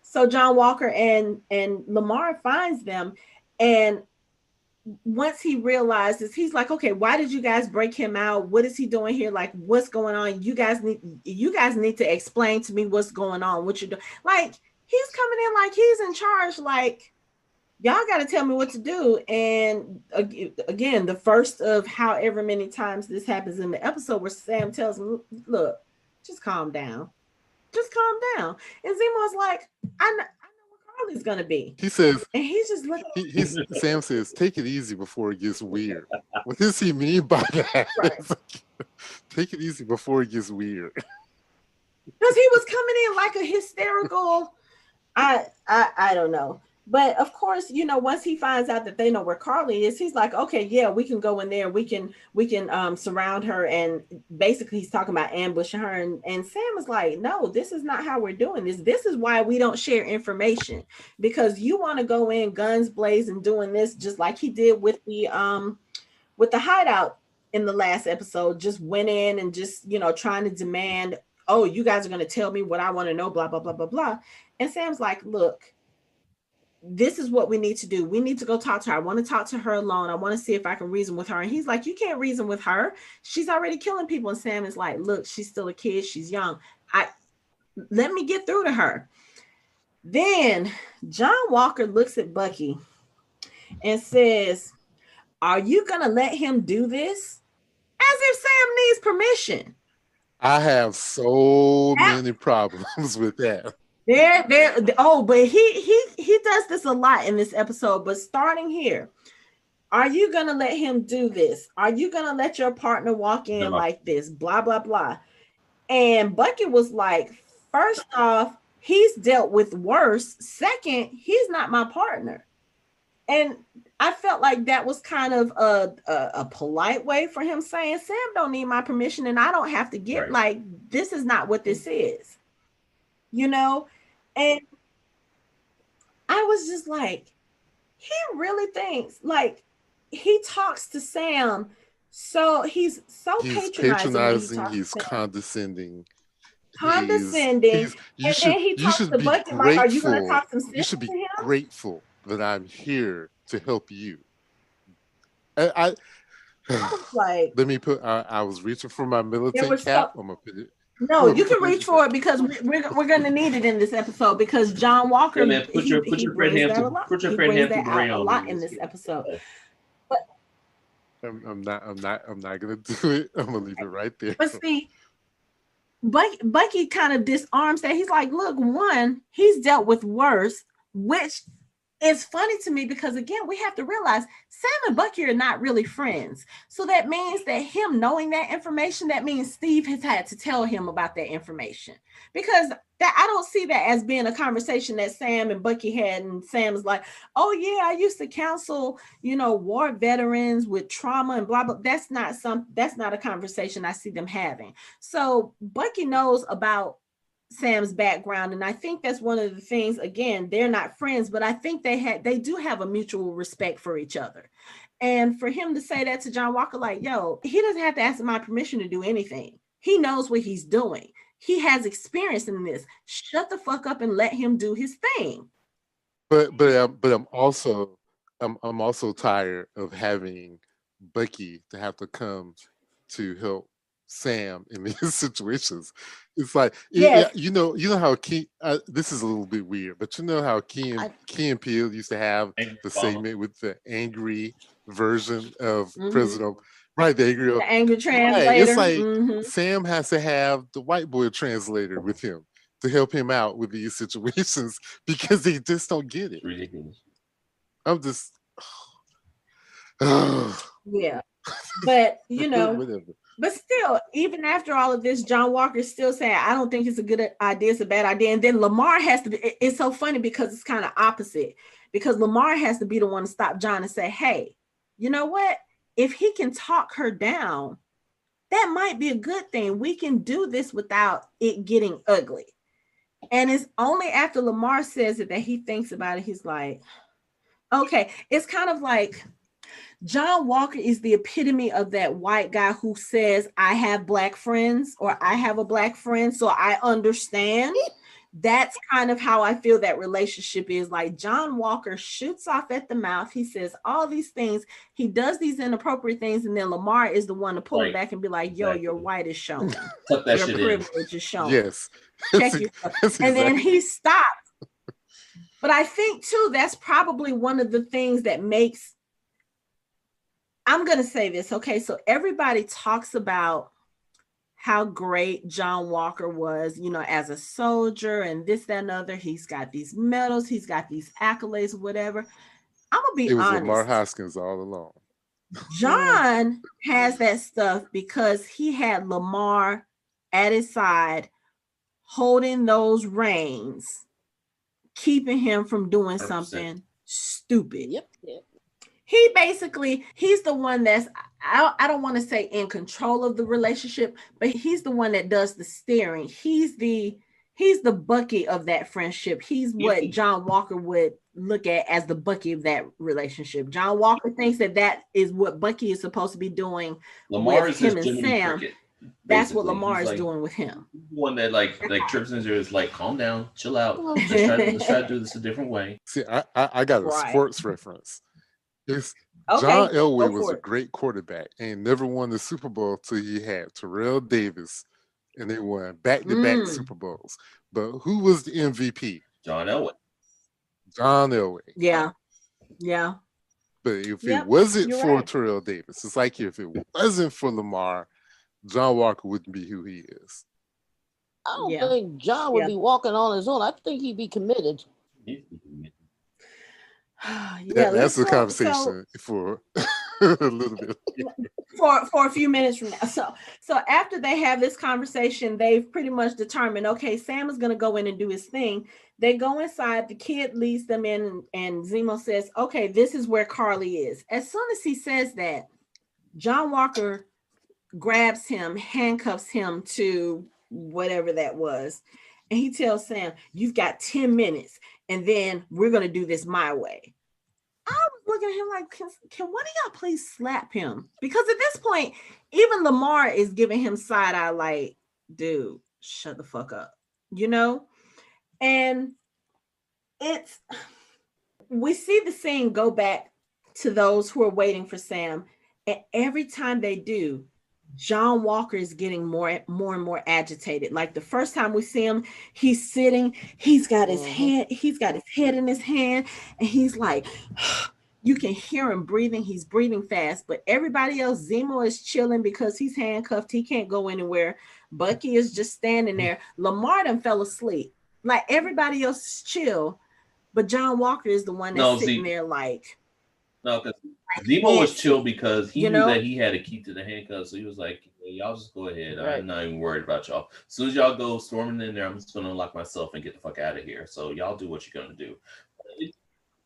So John Walker and Lemar finds them, and once he realizes, he's like, okay, why did you guys break him out? What is he doing here? Like, what's going on? You guys need to explain to me what's going on, what you're doing. Like, he's coming in like he's in charge. Like, y'all got to tell me what to do. And again, the first of however many times this happens in the episode, where Sam tells him, look, just calm down. Just calm down. And Zemo's like, I know what Karli's gonna be. He says, and he's just looking. Sam says, take it easy before it gets weird. What does he mean by that? Right. Like, take it easy before it gets weird. Because he was coming in like a hysterical. I don't know. But of course, once he finds out that they know where Karli is, he's like, okay, yeah, we can go in there. We can surround her. And basically he's talking about ambushing her. And Sam is like, no, this is not how we're doing this. This is why we don't share information, because you want to go in guns blazing doing this, just like he did with the hideout in the last episode. Just went in and just, trying to demand, oh, you guys are going to tell me what I want to know, blah, blah, blah, blah, blah. And Sam's like, look, this is what we need to do. We need to go talk to her. I want to talk to her alone. I want to see if I can reason with her. And he's like, you can't reason with her. She's already killing people. And Sam is like, look, she's still a kid. She's young. Let me get through to her. Then John Walker looks at Bucky and says, "Are you gonna let him do this?" As if Sam needs permission. I have so many problems with that. But he does this a lot in this episode. But starting here, are you gonna let him do this? Are you gonna let your partner walk in like this? Blah blah blah. And Bucky was like, first off, he's dealt with worse. Second, he's not my partner. And I felt like that was kind of a polite way for him saying, Sam don't need my permission and I don't have to get like, this is not what this is, you know? And I was just like, he really thinks like he talks to Sam. So he's patronizing, he's condescending. And then he talks to Bucky like, are you going to talk some sense to him? You should be grateful that I'm here to help you. I was like, let me put. I was reaching for my militant cap. I'm gonna put it. No, you can reach for it because we're going to need it in this episode because John Walker. Put your friend hand to the a lot in this episode. But I'm not gonna do it. I'm gonna leave it right there. But see, Bucky kind of disarms that. He's like, look, one, he's dealt with worse, which is funny to me because, again, we have to realize Sam and Bucky are not really friends. So that means that him knowing that information, that means Steve has had to tell him about that information. Because that I don't see that as being a conversation that Sam and Bucky had. And Sam's like, oh, yeah, I used to counsel, war veterans with trauma and blah, blah. That's not a conversation I see them having. So Bucky knows about Sam's background, and I think that's one of the things. Again, they're not friends, but I think they do have a mutual respect for each other. And for him to say that to John Walker, like, yo, he doesn't have to ask my permission to do anything. He knows what he's doing. He has experience in this. Shut the fuck up and let him do his thing. But I'm also tired of having Bucky to have to come to help Sam in these situations. It's like, yes. you know how Key. This is a little bit weird, but you know how Key and Peele used to have the segment with the angry version of President, right? The angry translator. Right. It's like Sam has to have the white boy translator with him to help him out with these situations because they just don't get it. Ridiculous. I'm just. Yeah, but whatever. But still, even after all of this, John Walker's still saying, I don't think it's a good idea, it's a bad idea. And then Lemar has to be, it's so funny because it's kind of opposite. Because Lemar has to be the one to stop John and say, hey, you know what? If he can talk her down, that might be a good thing. We can do this without it getting ugly. And it's only after Lemar says it that he thinks about it. He's like, okay, it's kind of like, John Walker is the epitome of that white guy who says, I have black friends or I have a black friend, so I understand. That's kind of how I feel that relationship is. Like John Walker shoots off at the mouth. He says all these things. He does these inappropriate things. And then Lemar is the one to pull it back and be like, yo, your white is shown. Your privilege is shown. Yes. Check yourself. And then he stops. But I think, too, that's probably one of the things that makes, I'm going to say this. Okay, so everybody talks about how great John Walker was, as a soldier and this, that, and other. He's got these medals. He's got these accolades, whatever. I'm going to be honest. It was Lemar Hoskins all along. John has that stuff because he had Lemar at his side holding those reins, keeping him from doing 100%. Something stupid. Yep. He's the one that's, I don't want to say in control of the relationship, but he's the one that does the steering. He's the Bucky of that friendship. He's what John Walker would look at as the Bucky of that relationship. John Walker thinks that is what Bucky is supposed to be doing with him and Sam. That's what Lemar is doing with him. One that like trips into is like, calm down, chill out. Let's try to do this a different way. See, I got a sports reference. John Elway was a great quarterback and never won the Super Bowl till he had Terrell Davis, and they won back-to-back Super Bowls. But who was the MVP? John Elway. John Elway. Yeah. But if it wasn't for right. Terrell Davis, it's like if it wasn't for Lemar, John Walker wouldn't be who he is. I don't think John would be walking on his own. I think he'd be committed. That's a conversation for a little bit. For a few minutes from now. So after they have this conversation, they've pretty much determined, okay, Sam is going to go in and do his thing. They go inside, the kid leads them in, and Zemo says, okay, this is where Karli is. As soon as he says that, John Walker grabs him, handcuffs him to whatever that was, and he tells Sam, you've got 10 minutes, and then we're going to do this my way. I was looking at him like, can one of y'all please slap him? Because at this point, even Lemar is giving him side eye like, dude, shut the fuck up, you know? And we see the scene go back to those who are waiting for Sam. And every time they do, John Walker is getting more and more agitated. Like the first time we see him, he's sitting, he's got his head in his hand, and he's like, you can hear him breathing. He's breathing fast, but everybody else, Zemo is chilling because he's handcuffed. He can't go anywhere. Bucky is just standing there. Lemar done fell asleep. Like everybody else is chill, but John Walker is the one that's sitting there like. No, because Zemo was chill because he knew that he had a key to the handcuffs. So he was like, hey, y'all just go ahead. Right. I'm not even worried about y'all. As soon as y'all go storming in there, I'm just going to unlock myself and get the fuck out of here. So y'all do what you're going to do.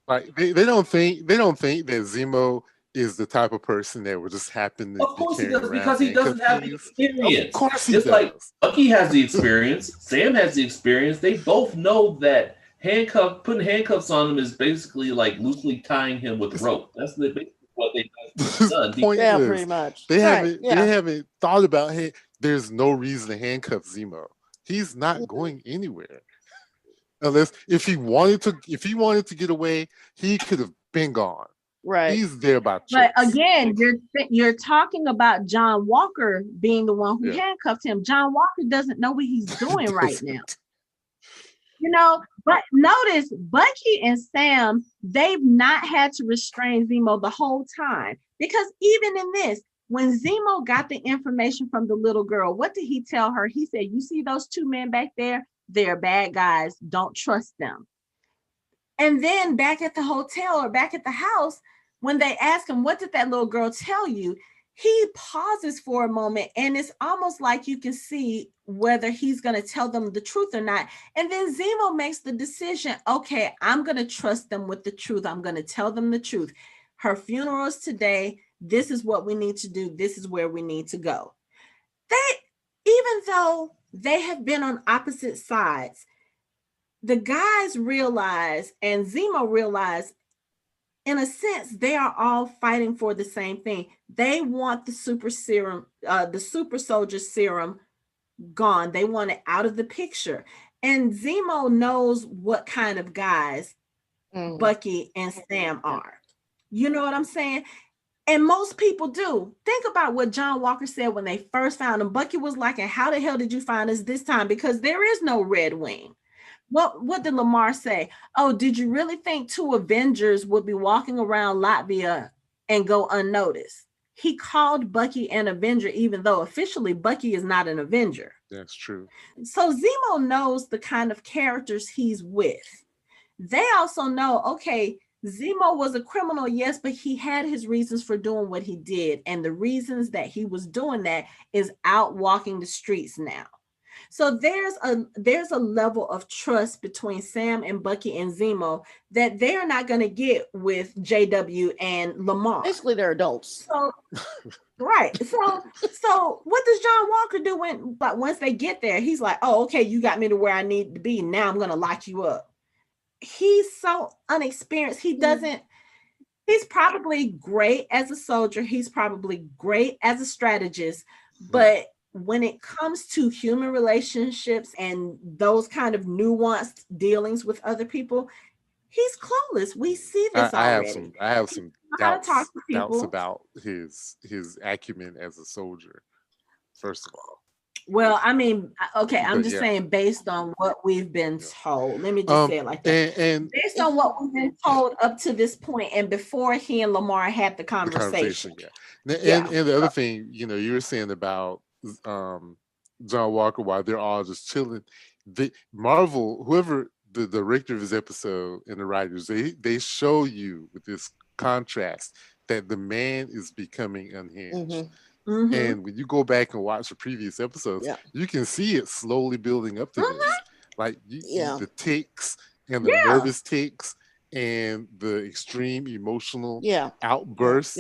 Like they don't think that Zemo is the type of person that would just happen to. Of course he does, because he doesn't have the experience. Of course he does. Like Bucky has the experience, Sam has the experience. They both know that putting handcuffs on him is basically like loosely tying him with rope. That's basically what they've done. Pretty much. They haven't thought about it. There's no reason to handcuff Zemo. He's not going anywhere. Unless if he wanted to get away, he could have been gone. Right. He's there by choice. But again, you're talking about John Walker being the one who handcuffed him. John Walker doesn't know what he's doing right now. You know, but notice Bucky and Sam, they've not had to restrain Zemo the whole time. Because even in this, when Zemo got the information from the little girl, what did he tell her? He said, you see those two men back there? They're bad guys. Don't trust them. And then back at the hotel or back at the house, when they ask him, what did that little girl tell you? He pauses for a moment, and it's almost like you can see whether he's going to tell them the truth or not. And then Zemo makes the decision, okay, I'm going to trust them with the truth. I'm going to tell them the truth. Her funeral is today. This is what we need to do. This is where we need to go. Even though they have been on opposite sides, the guys realize, and Zemo realized, in a sense, they are all fighting for the same thing. They want the super soldier serum gone. They want it out of the picture. And Zemo knows what kind of guys Bucky and Sam are. You know what I'm saying? And most people do. Think about what John Walker said when they first found him. Bucky was like, and how the hell did you find us this time? Because there is no Red Wing. What did Lemar say? Oh, did you really think two Avengers would be walking around Latvia and go unnoticed? He called Bucky an Avenger, even though officially Bucky is not an Avenger. That's true. So Zemo knows the kind of characters he's with. They also know, okay, Zemo was a criminal, yes, but he had his reasons for doing what he did. And the reasons that he was doing that is out walking the streets now. So there's a level of trust between Sam and Bucky and Zemo that they're not going to get with JW and Lemar. Basically, they're adults. So, right. So what does John Walker do once they get there? He's like, oh, okay, you got me to where I need to be. Now I'm going to lock you up. He's so unexperienced. He's probably great as a soldier. He's probably great as a strategist, but when it comes to human relationships and those kind of nuanced dealings with other people, he's clueless. We see this already. I have some doubts about his acumen as a soldier, first of all. Well, I mean, okay, I'm But just yeah, saying based on what we've been yeah. told. Let me just say it like that. And Based on what we've been told up to this point and before he and Lamar had the the conversation. conversation, yeah. Yeah. And the other thing, you were saying about John Walker while they're all just chilling. Marvel, whoever the director of his episode and the writers, they show you with this contrast that the man is becoming unhinged. And when you go back and watch the previous episodes, you can see it slowly building up to this. Like the ticks and the nervous ticks and the extreme emotional outbursts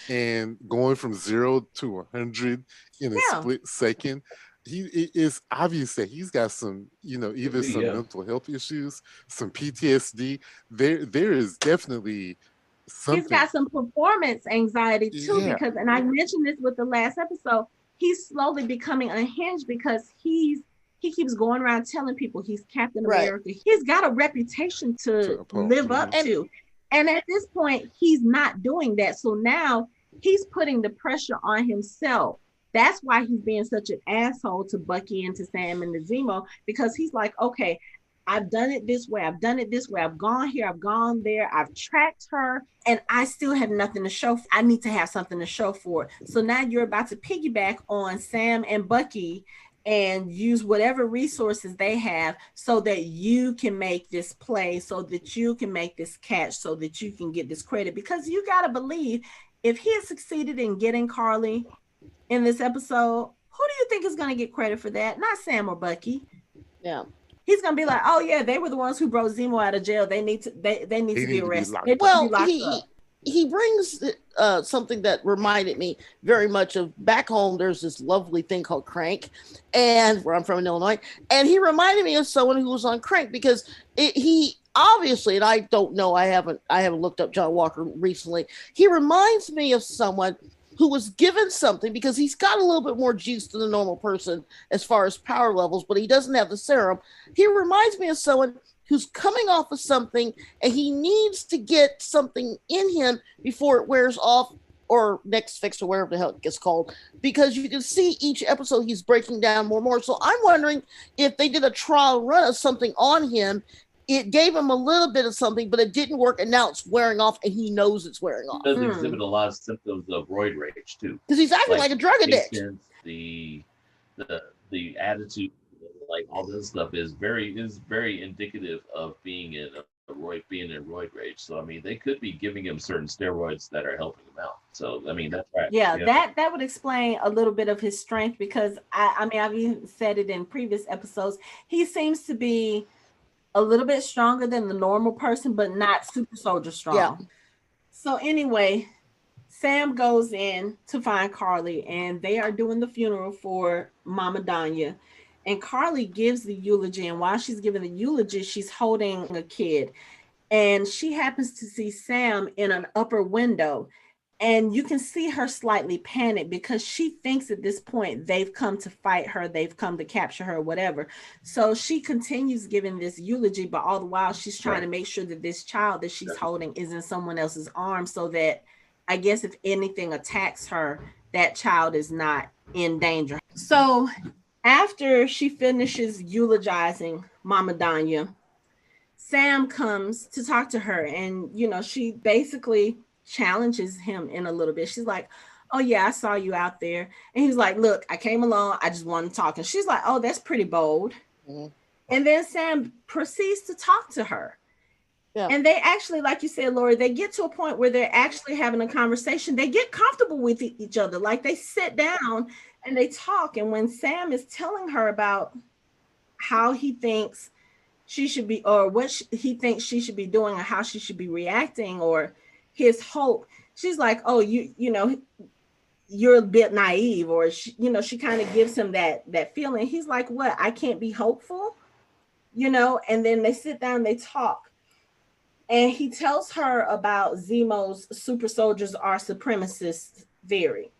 and going from 0 to 100 in a split second. It is obvious that he's got some, either some mental health issues, some PTSD. There is definitely something. He's got some performance anxiety too, because, and I mentioned this with the last episode, he's slowly becoming unhinged because he keeps going around telling people he's Captain America. He's got a reputation to live up to. And at this point, he's not doing that. So now he's putting the pressure on himself. That's why he's being such an asshole to Bucky and to Sam and to Zemo, because he's like, okay, I've done it this way. I've done it this way. I've gone here. I've gone there. I've tracked her and I still have nothing to show. I need to have something to show for it. So now you're about to piggyback on Sam and Bucky and use whatever resources they have so that you can make this play, so that you can make this catch, so that you can get this credit. Because you got to believe if he had succeeded in getting Karli in this episode, who do you think is going to get credit for that? Not Sam or Bucky. Yeah. He's gonna be like, oh yeah, they were the ones who brought Zemo out of jail. They need to be arrested. He brings something that reminded me very much of back home. There's this lovely thing called Crank, and where I'm from in Illinois, and he reminded me of someone who was on Crank because he obviously, and I don't know, I haven't looked up John Walker recently. He reminds me of someone who was given something because he's got a little bit more juice than a normal person as far as power levels, but he doesn't have the serum. He reminds me of someone who's coming off of something and he needs to get something in him before it wears off or next fix or whatever the hell it gets called, because you can see each episode he's breaking down more and more. So I'm wondering if they did a trial run of something on him. It gave him a little bit of something, but it didn't work, and now it's wearing off, and he knows it's wearing off. He does exhibit a lot of symptoms of roid rage too, because he's acting like a drug addict. The attitude, like all this stuff, is very indicative of being in roid rage. So I mean, they could be giving him certain steroids that are helping him out. So I mean, that's right. Yeah, that would explain a little bit of his strength, because I mean, I've even said it in previous episodes. He seems to be a little bit stronger than the normal person, but not super soldier strong. Yeah. So anyway, Sam goes in to find Karli, and they are doing the funeral for Mama Danya. And Karli gives the eulogy, and while she's giving the eulogy, she's holding a kid. And she happens to see Sam in an upper window. And you can see her slightly panicked because she thinks at this point they've come to fight her, they've come to capture her, whatever. So she continues giving this eulogy, but all the while she's trying to make sure that this child that she's holding is in someone else's arms, so that I guess if anything attacks her, that child is not in danger. So after she finishes eulogizing Mama Danya, Sam comes to talk to her, and she basically challenges him in a little bit. She's like, oh yeah, I saw you out there. And he's like, look, I came along, I just wanted to talk. And she's like, oh, that's pretty bold. Mm-hmm. And then Sam proceeds to talk to her. Yeah. And they actually, like you said, Lori, they get to a point where they're actually having a conversation. They get comfortable with each other. Like they sit down and they talk. And when Sam is telling her about how he thinks she should be, or what he thinks she should be doing, or how she should be reacting, or his hope, she's like, oh, you're a bit naive, or she kind of gives him that feeling. He's like, what, I can't be hopeful, and then they sit down, they talk, and he tells her about Zemo's super soldiers are supremacist theory.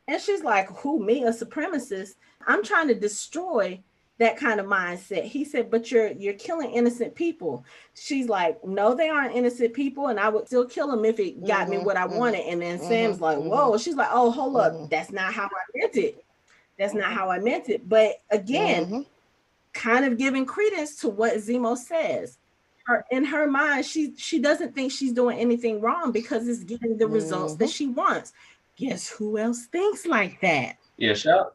And she's like, who, me, a supremacist? I'm trying to destroy that kind of mindset. He said, but you're killing innocent people. She's like, no, they aren't innocent people, and I would still kill them if it got me what I wanted. And then Sam's like, whoa. She's like, oh, hold up, that's not how I meant it. That's not how I meant it. But again, kind of giving credence to what Zemo says. In her mind, she doesn't think she's doing anything wrong because it's getting the results that she wants. Guess who else thinks like that? Yeah, shout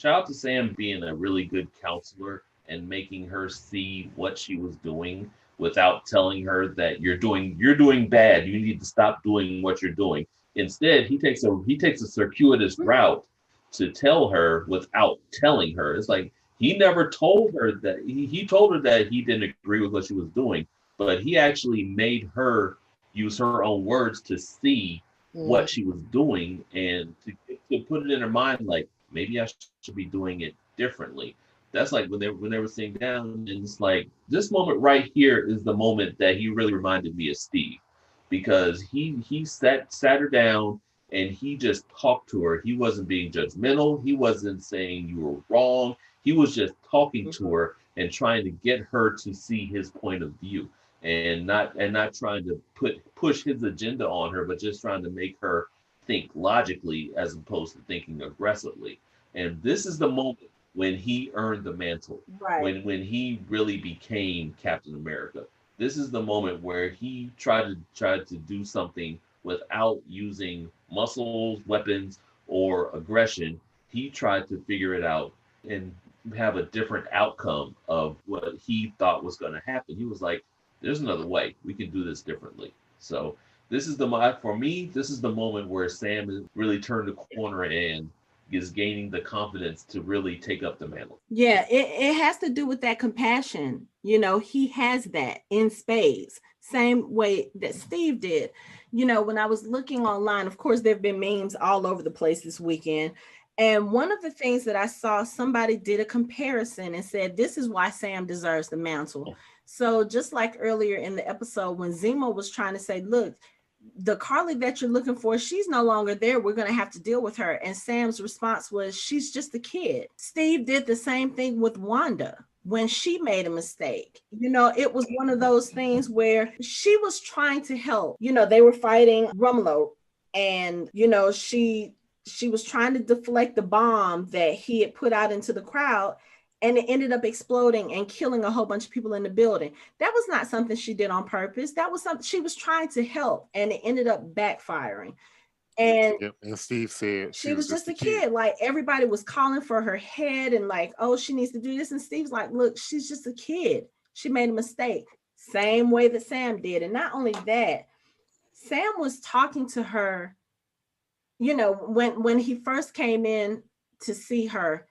out to Sam being a really good counselor and making her see what she was doing without telling her that you're doing bad. You need to stop doing what you're doing. Instead, he takes a circuitous route to tell her without telling her. It's like he never told her that he told her that he didn't agree with what she was doing, but he actually made her use her own words to see what she was doing and to put it in her mind like maybe I should be doing it differently. That's like when they were sitting down, and it's like this moment right here is the moment that he really reminded me of Steve, because he sat her down and he just talked to her. He wasn't being judgmental. He wasn't saying you were wrong. He was just talking to her and trying to get her to see his point of view, and not trying to push his agenda on her, but just trying to make her think logically as opposed to thinking aggressively. And this is the moment when he earned the mantle, Right. when he really became Captain America. This is the moment where he tried to do something without using muscles, weapons, or aggression. He tried to figure it out and have a different outcome of what he thought was going to happen. He was like, "There's another way. We can do this differently." So for me, this is the moment where Sam has really turned the corner and is gaining the confidence to really take up the mantle. Yeah, it has to do with that compassion. He has that in spades, same way that Steve did. When I was looking online, of course, there have been memes all over the place this weekend. And one of the things that I saw, somebody did a comparison and said, this is why Sam deserves the mantle. So just like earlier in the episode, when Zemo was trying to say, look, the Karli that you're looking for, she's no longer there. We're going to have to deal with her. And Sam's response was, she's just a kid. Steve did the same thing with Wanda when she made a mistake. It was one of those things where she was trying to help. They were fighting Rumlow, and, she was trying to deflect the bomb that he had put out into the crowd, and it ended up exploding and killing a whole bunch of people in the building. That was not something she did on purpose. That was something she was trying to help, and it ended up backfiring. And and Steve said she was just a kid. Like, everybody was calling for her head and like, oh, she needs to do this. And Steve's like, look, she's just a kid. She made a mistake. Same way that Sam did. And not only that, Sam was talking to her, when he first came in to see her,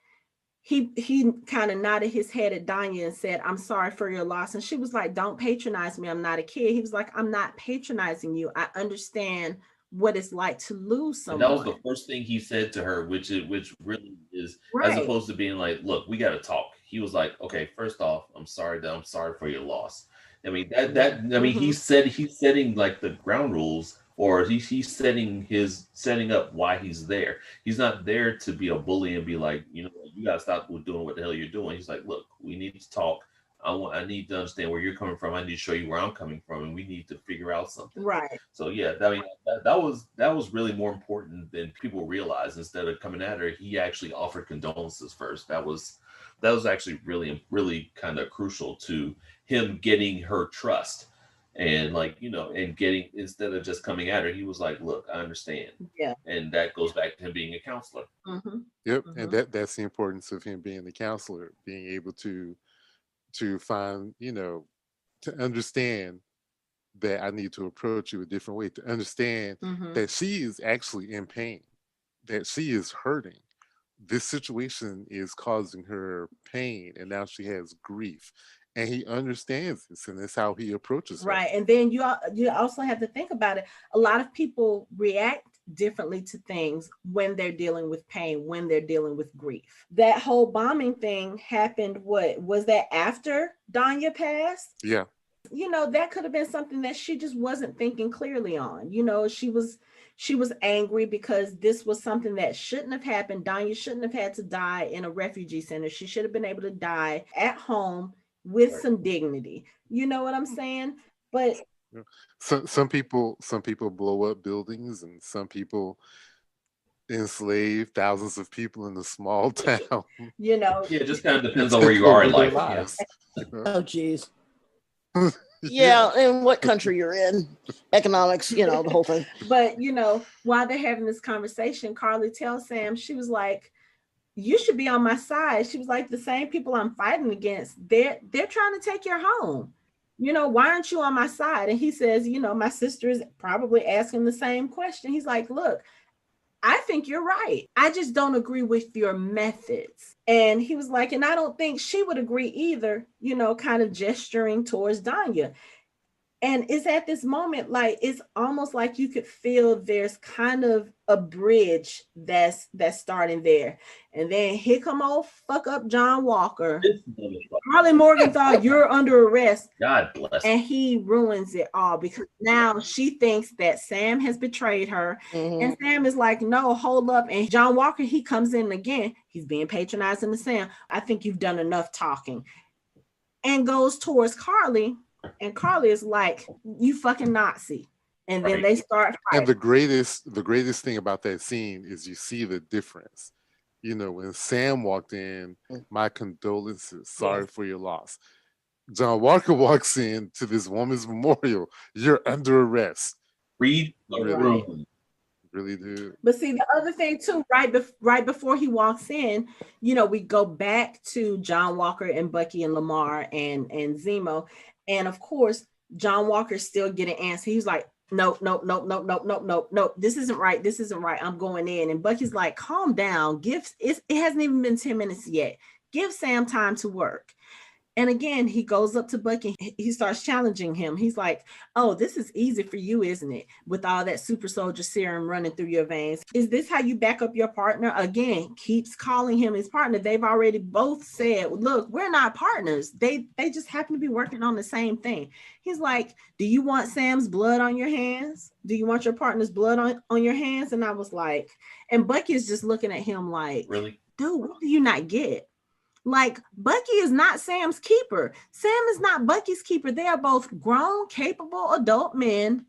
he kind of nodded his head at Danya and said, I'm sorry for your loss. And she was like, don't patronize me. I'm not a kid. He was like, I'm not patronizing you. I understand what it's like to lose someone. And that was the first thing he said to her, which really is, right, as opposed to being like, look, we got to talk. He was like, okay, first off, I'm sorry for your loss. I mean, he's setting like the ground rules, or he's setting up why he's there. He's not there to be a bully and be like, you gotta stop doing what the hell you're doing. He's like, look, we need to talk. I need to understand where you're coming from. I need to show you where I'm coming from, and we need to figure out something. Right. So yeah, that was really more important than people realize. Instead of coming at her, he actually offered condolences first. That was actually really, really kind of crucial to him getting her trust. And and getting, instead of just coming at her, he was like, look, I understand. Yeah. And that goes back to him being a counselor. Mm-hmm. Yep. Mm-hmm. And that's the importance of him being the counselor, being able to find, to understand that I need to approach you a different way, to understand that she is actually in pain, that she is hurting. This situation is causing her pain, and now she has grief. And he understands this, and that's how he approaches her. Right. And then you also have to think about it. A lot of people react differently to things when they're dealing with pain, when they're dealing with grief. That whole bombing thing happened, what was that, after Danya passed? Yeah. That could have been something that she just wasn't thinking clearly on. She was angry because this was something that shouldn't have happened. Danya shouldn't have had to die in a refugee center. She should have been able to die at home with some dignity. You know what I'm saying? But some people blow up buildings, and some people enslave thousands of people in a small town. You know, Yeah, it just kind of depends on where you are in life. Lives, Yeah. you know? Oh, geez. Yeah, and what country you're in, economics, the whole thing. But while they're having this conversation, Karli tells Sam, she was like, you should be on my side. She was like, the same people I'm fighting against, they're trying to take your home. Why aren't you on my side? And he says, my sister is probably asking the same question. He's like, look, I think you're right. I just don't agree with your methods. And he was like, and I don't think she would agree either, kind of gesturing towards Danya. And it's at this moment, like, it's almost like you could feel there's kind of a bridge that's starting there. And then here come old fuck up John Walker. Harley Morgenthau, you're under arrest. God bless. And he ruins it all because now she thinks that Sam has betrayed her. Mm-hmm. And Sam is like, no, hold up. And John Walker, he comes in again. He's being patronizing to Sam. I think you've done enough talking. And goes towards Karli. And Karli is like, you fucking Nazi. And then they start fighting. And the greatest thing about that scene is you see the difference. When Sam walked in, my condolences, sorry for your loss. John Walker walks in to this woman's memorial. You're under arrest. Read the room. Really do. But see, the other thing too, right before he walks in, we go back to John Walker and Bucky and Lemar and Zemo. And of course, John Walker's still getting answers. He's like, nope. This isn't right. I'm going in. And Bucky's like, calm down. It hasn't even been 10 minutes yet. Give Sam time to work. And again, he goes up to Bucky. He starts challenging him. He's like, oh, this is easy for you, isn't it? With all that super soldier serum running through your veins. Is this how you back up your partner? Again, keeps calling him his partner. They've already both said, look, we're not partners. They just happen to be working on the same thing. He's like, do you want Sam's blood on your hands? Do you want your partner's blood on your hands? And I was like, and Bucky's just looking at him like, really? Dude, what do you not get? Like, Bucky is not Sam's keeper. Sam is not Bucky's keeper. They are both grown, capable adult men.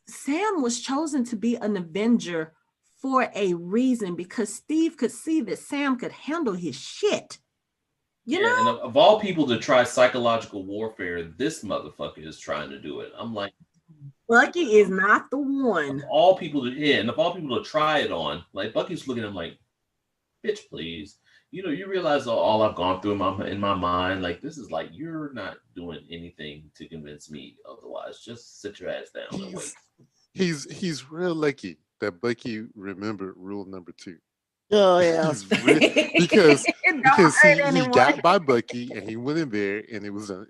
Sam was chosen to be an Avenger for a reason because Steve could see that Sam could handle his shit. You know? And of all people to try psychological warfare, this motherfucker is trying to do it. I'm like, Bucky is not the one. Of all people to try it on, like Bucky's looking at him like, bitch, please. You realize all I've gone through in my mind. Like, this is like, you're not doing anything to convince me otherwise. Just sit your ass down and wait. He's real lucky that Bucky remembered rule number 2. Oh yeah, because he got by Bucky and he went in there and it was done.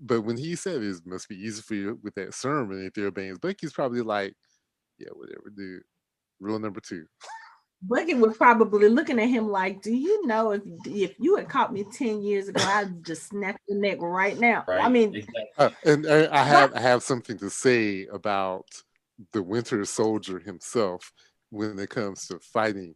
But when he said it must be easy for you with that serum and their veins, Bucky's probably like, yeah, whatever, dude. Rule number 2. Bucky was probably looking at him like, do you know if you had caught me 10 years ago, I'd just snap your neck right now. Right. I mean, and I have something to say about the Winter Soldier himself when it comes to fighting,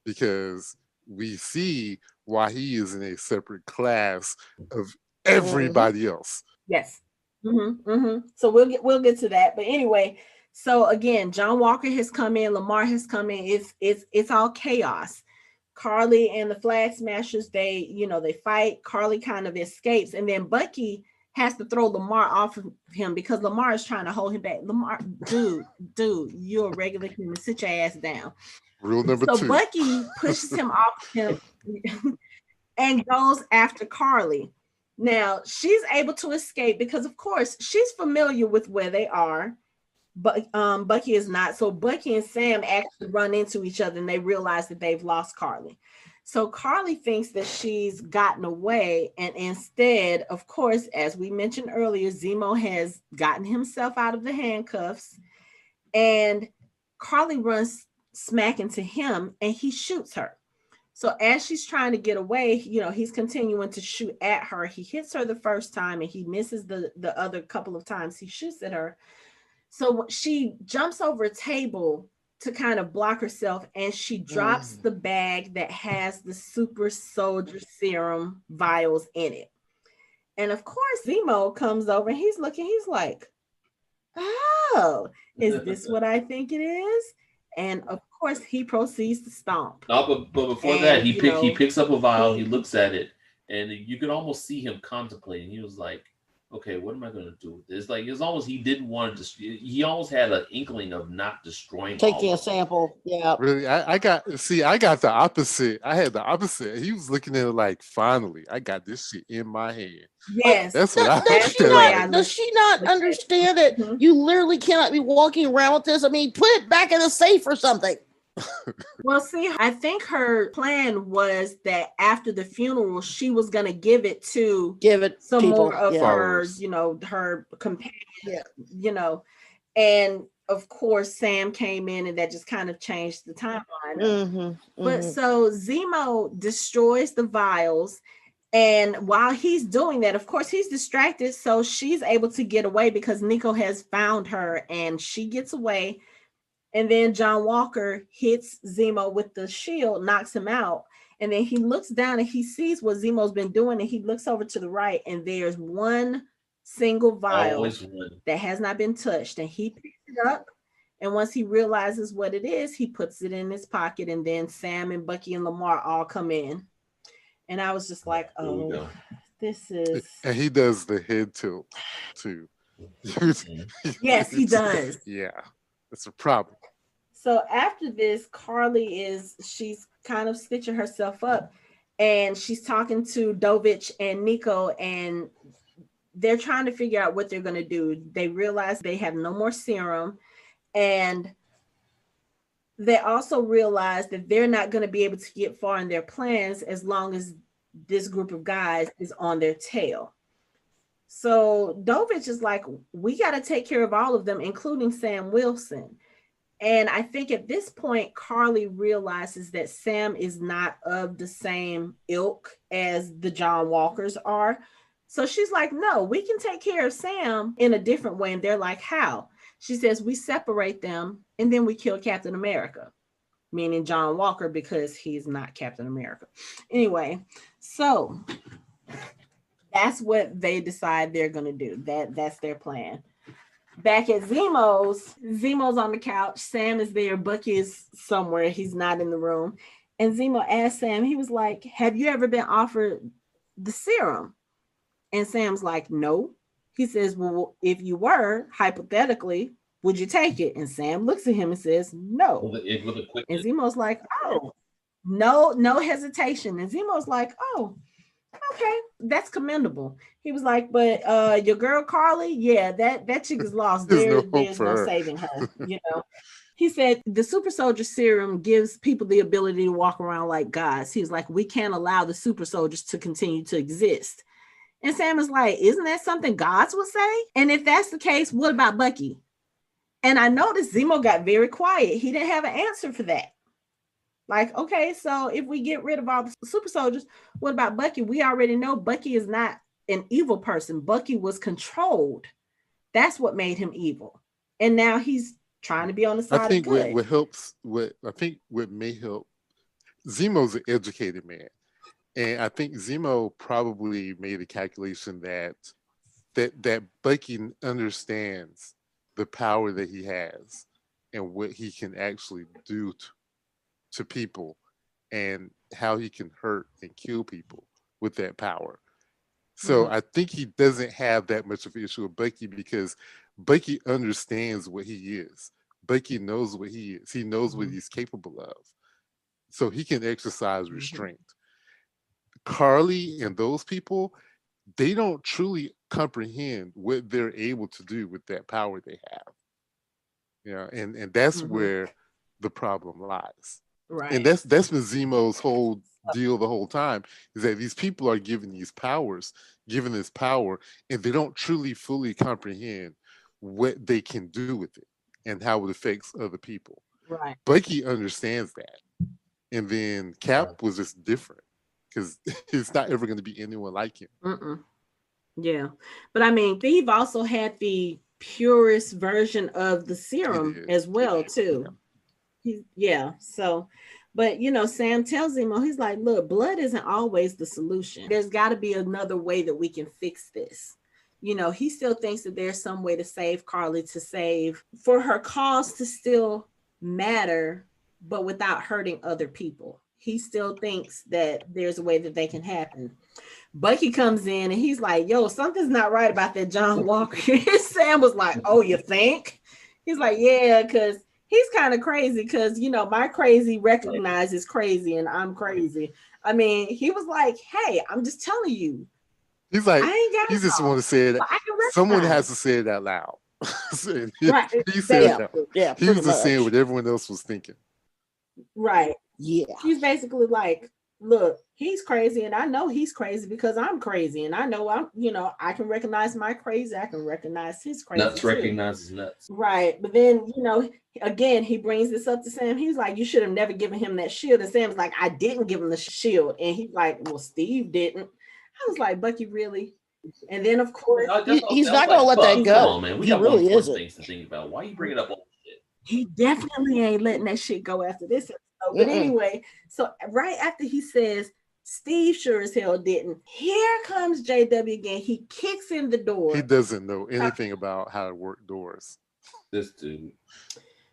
because we see why he is in a separate class of everybody else. Yes. Mm-hmm, mm-hmm. So we'll get to that. But anyway. So again, John Walker has come in, Lemar has come in. It's all chaos. Karli and the Flag Smashers, they fight. Karli kind of escapes, and then Bucky has to throw Lemar off of him because Lemar is trying to hold him back. Lemar, dude, you're a regular human. Sit your ass down. Rule number 2. So Bucky pushes him off him and goes after Karli. Now she's able to escape because, of course, she's familiar with where they are. But Bucky is not. So Bucky and Sam actually run into each other and they realize that they've lost Karli. So Karli thinks that she's gotten away. And instead, of course, as we mentioned earlier, Zemo has gotten himself out of the handcuffs. And Karli runs smack into him and he shoots her. So as she's trying to get away, he's continuing to shoot at her. He hits her the first time and he misses the other couple of times he shoots at her. So she jumps over a table to kind of block herself and she drops the bag that has the super soldier serum vials in it. And of course, Zemo comes over and he's like, oh, is this what I think it is? And of course, he proceeds to stomp. No, but before that, he picks up a vial. He looks at it, and you could almost see him contemplating. He was like, "Okay, what am I going to do with this?" Like it's almost he didn't want to. He almost had an inkling of not destroying. Taking a sample. Yeah. Really, I got the opposite. I had the opposite. He was looking at it like, finally, I got this shit in my hand. Yes, that's what I does she not understand that you literally cannot be walking around with this? I mean, put it back in a safe or something. Well, see, I think her plan was that after the funeral, she was going to give it some people, more of her, her companion, and of course, Sam came in and that just kind of changed the timeline. But so Zemo destroys the vials. And while he's doing that, of course, he's distracted. So she's able to get away because Nico has found her and she gets away. And then John Walker hits Zemo with the shield, knocks him out. And then he looks down and he sees what Zemo's been doing. And he looks over to the right and there's one single vial that has not been touched. And he picks it up. And once he realizes what it is, he puts it in his pocket. And then Sam and Bucky and Lemar all come in. And I was just like, oh, this is... And he does the head tilt, too. Yes, he does. Yeah, that's a problem. So after this, Karli she's kind of stitching herself up. And she's talking to Dovich and Nico. And they're trying to figure out what they're going to do. They realize they have no more serum. And they also realize that they're not going to be able to get far in their plans as long as this group of guys is on their tail. So Dovich is like, we got to take care of all of them, including Sam Wilson. And I think at this point, Karli realizes that Sam is not of the same ilk as the John Walkers are. So she's like, no, we can take care of Sam in a different way. And they're like, how? She says, we separate them and then we kill Captain America, meaning John Walker, because he's not Captain America. Anyway, so that's what they decide they're going to do. That's their plan. Back at Zemo's on the couch. Sam is there. Bucky is somewhere. He's not in the room. And Zemo asked Sam, he was like, have you ever been offered the serum? And Sam's like, no. He says, well, if you were, hypothetically, would you take it? And Sam looks at him and says, no. And Zemo's like, oh, no hesitation. And Zemo's like, oh, okay, that's commendable. He was like, but your girl Karli, yeah, that chick is lost. There's no saving her, He said the super soldier serum gives people the ability to walk around like gods. He was like, we can't allow the super soldiers to continue to exist. And Sam is like, isn't that something gods would say? And if that's the case, what about Bucky? And I noticed Zemo got very quiet. He didn't have an answer for that. Like, okay, so if we get rid of all the super soldiers, what about Bucky? We already know Bucky is not an evil person. Bucky was controlled. That's what made him evil. And now he's trying to be on the side of good. What may help, Zemo's an educated man. And I think Zemo probably made a calculation that Bucky understands the power that he has and what he can actually do to people and how he can hurt and kill people with that power. So I think he doesn't have that much of an issue with Bucky because Bucky understands what he is. Bucky knows what he is. He knows what he's capable of. So he can exercise restraint. Karli and those people, they don't truly comprehend what they're able to do with that power they have. And that's where the problem lies. Right. And that's been Zemo's whole deal the whole time, is that these people are given this power, and they don't truly fully comprehend what they can do with it and how it affects other people. Right. Bucky understands that. And then Cap was just different because it's not ever going to be anyone like him. Yeah. But I mean, Steve also had the purest version of the serum as well, too. So, but Sam tells him, he's like, look, blood isn't always the solution. There's got to be another way that we can fix this. He still thinks that there's some way to save Karli, for her cause to still matter but without hurting other people. He still thinks that there's a way that they can happen. Bucky comes in and he's like, yo, something's not right about that John Walker. Sam was like, oh, you think? He's like, yeah, because he's kind of crazy because, you know, my crazy recognizes crazy and I'm crazy. I mean, he was like, hey, I'm just telling you. He's like, he just want to say it. Someone has to say it out loud. Right. He said that. Yeah, he was just saying what everyone else was thinking. Right. Yeah. He's basically like, look, he's crazy and I know he's crazy because I'm crazy and I know I can recognize my crazy. I can recognize his crazy. Nuts recognizes nuts. Right. But then, again, he brings this up to Sam. He's like, you should have never given him that shield. And Sam's like, I didn't give him the shield. And he's like, well, Steve didn't. I was like, Bucky, really? And then, of course, he's not going to let that go. On, man. We he got really isn't. Things to think about. Why are you bringing up all this shit? He definitely ain't letting that shit go after this episode. But anyway, so right after he says, Steve sure as hell didn't. Here comes JW again. He kicks in the door. He doesn't know anything about how to work doors. This dude.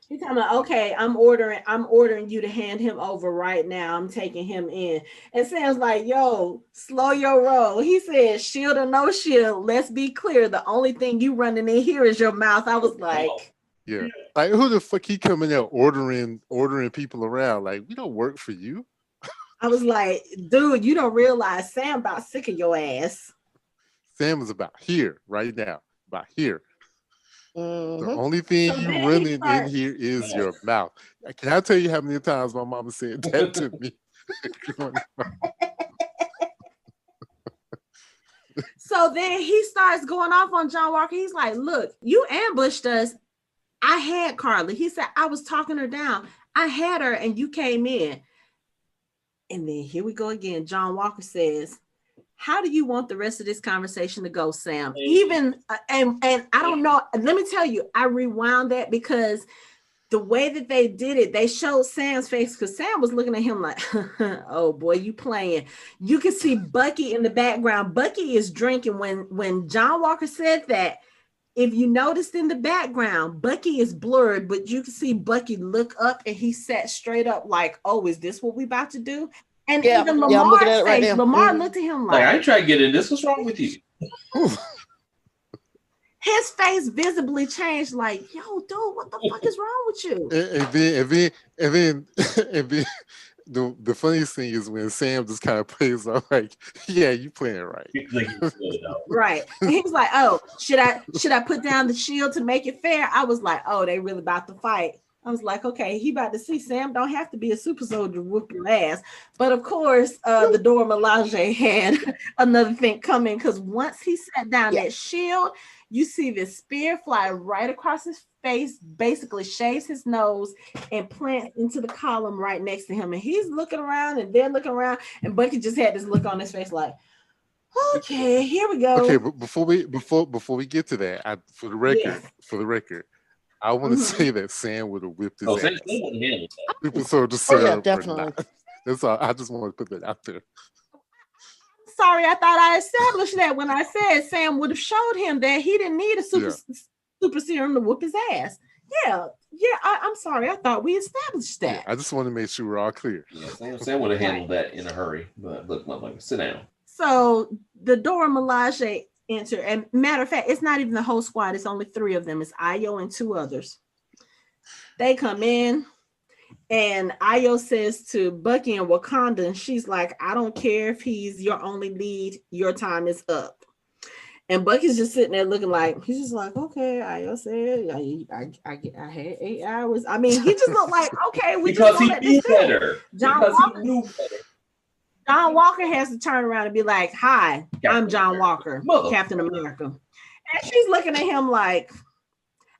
He's talking about, okay, I'm ordering you to hand him over right now. I'm taking him in. And Sam's like, yo, slow your roll. He said, shield or no shield, let's be clear. The only thing you running in here is your mouth. I was like, yeah. Like, who the fuck he coming out ordering people around? Like, we don't work for you. I was like, dude, you don't realize Sam about sick of your ass. Sam is about here right now. About here. Mm-hmm. The only thing you running in here is your mouth. Can I tell you how many times my mama said that to me? So then he starts going off on John Walker. He's like, look, you ambushed us. I had Karli. He said, I was talking her down. I had her and you came in. And then here we go again. John Walker says, how do you want the rest of this conversation to go, Sam? Even, and I don't know, let me tell you, I rewound that because the way that they did it, they showed Sam's face because Sam was looking at him like, oh boy, you playing. You can see Bucky in the background. Bucky is drinking. When John Walker said that, if you noticed in the background, Bucky is blurred, but you can see Bucky look up and he sat straight up like, oh, is this what we about to do? And even Lamar's face, Lemar looked at him like, I ain't trying to get in this. What's wrong with you? His face visibly changed like, yo, dude, what the fuck is wrong with you? And then the funniest thing is when Sam just kind of plays off like, yeah, you playing right. Right. And he was like, oh, should I put down the shield to make it fair? I was like, oh, they really about to fight. I was like, okay, he about to see Sam don't have to be a super soldier to whoop your ass. But of course, the Dora Milaje had another thing coming because once he sat down that shield, you see this spear fly right across his face, basically shaves his nose and plants into the column right next to him. And he's looking around and they're looking around, and Bucky just had this look on his face like, okay, here we go. Okay, but before we get to that, for the record, I want to say that Sam would have whipped his ass. People sort of say, definitely. That's all. I just want to put that out there. Sorry, I thought I established that when I said Sam would have showed him that he didn't need a super serum to whoop his ass. Yeah, I'm sorry. I thought we established that. Yeah, I just want to make sure we're all clear. Yeah, Sam would have handled that in a hurry. But look, motherfucker, sit down. So the Dora Milaje enter, and matter of fact, it's not even the whole squad. It's only 3 of them. It's Ayo and 2 others. They come in. And Ayo says to Bucky and Wakanda, and she's like, I don't care if he's your only lead, your time is up. And Bucky's just sitting there looking like, he's just like, okay, Ayo said, I had 8 hours. I mean, he just looked like, okay, we because just he knew better. John Walker has to turn around and be like, hi, I'm John Walker, Captain America. And she's looking at him like,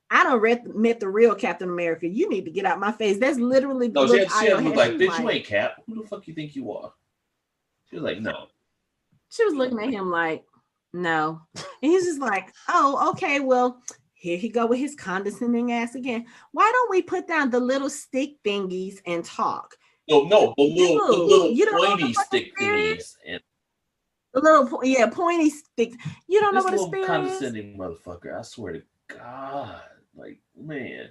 I done met the real Captain America. You need to get out my face. That's literally no. She was like, bitch, you ain't Cap. Who the fuck you think you are? She was like, no. She was looking at him like, no. And he's just like, oh, okay, well, here he go with his condescending ass again. Why don't we put down the little stick thingies and talk? No, the little pointy stick thingies. And the little, pointy sticks. You don't know what a spear is? Condescending motherfucker, I swear to God. Like, man,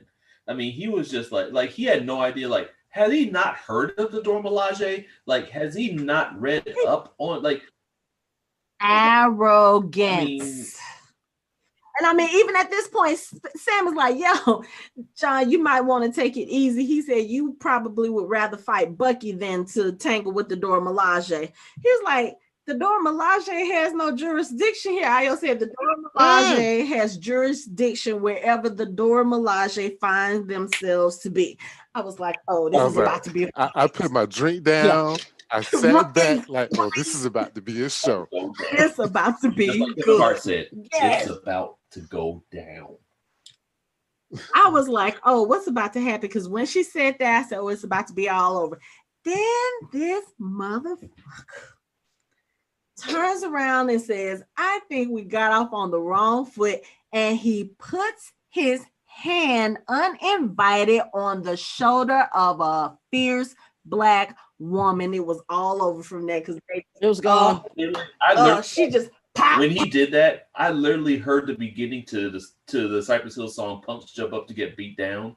I mean, he was just like he had no idea, like, has he not heard of the Dora Milaje? Like, has he not read up on like arrogance? And I mean, even at this point, Sam is like, yo, John, you might want to take it easy. He said, you probably would rather fight Bucky than to tangle with the Dora Milaje. He's like, the Dora Milaje has no jurisdiction here. Io said the Dora Milaje has jurisdiction wherever the Dora Milaje find themselves to be. I was like, oh, this is about to be. I put my drink down. Yeah. I sat back like, oh, this is about to be a show. It's about to be good. The heart said, yes. It's about to go down. I was like, oh, what's about to happen? Because when she said that, I said, oh, it's about to be all over. Then this motherfucker turns around and says, I think we got off on the wrong foot. And he puts his hand uninvited on the shoulder of a fierce Black woman. It was all over from there because it was gone. She just popped. When he did that, I literally heard the beginning to the Cypress Hill song "Punks Jump Up to Get Beat Down."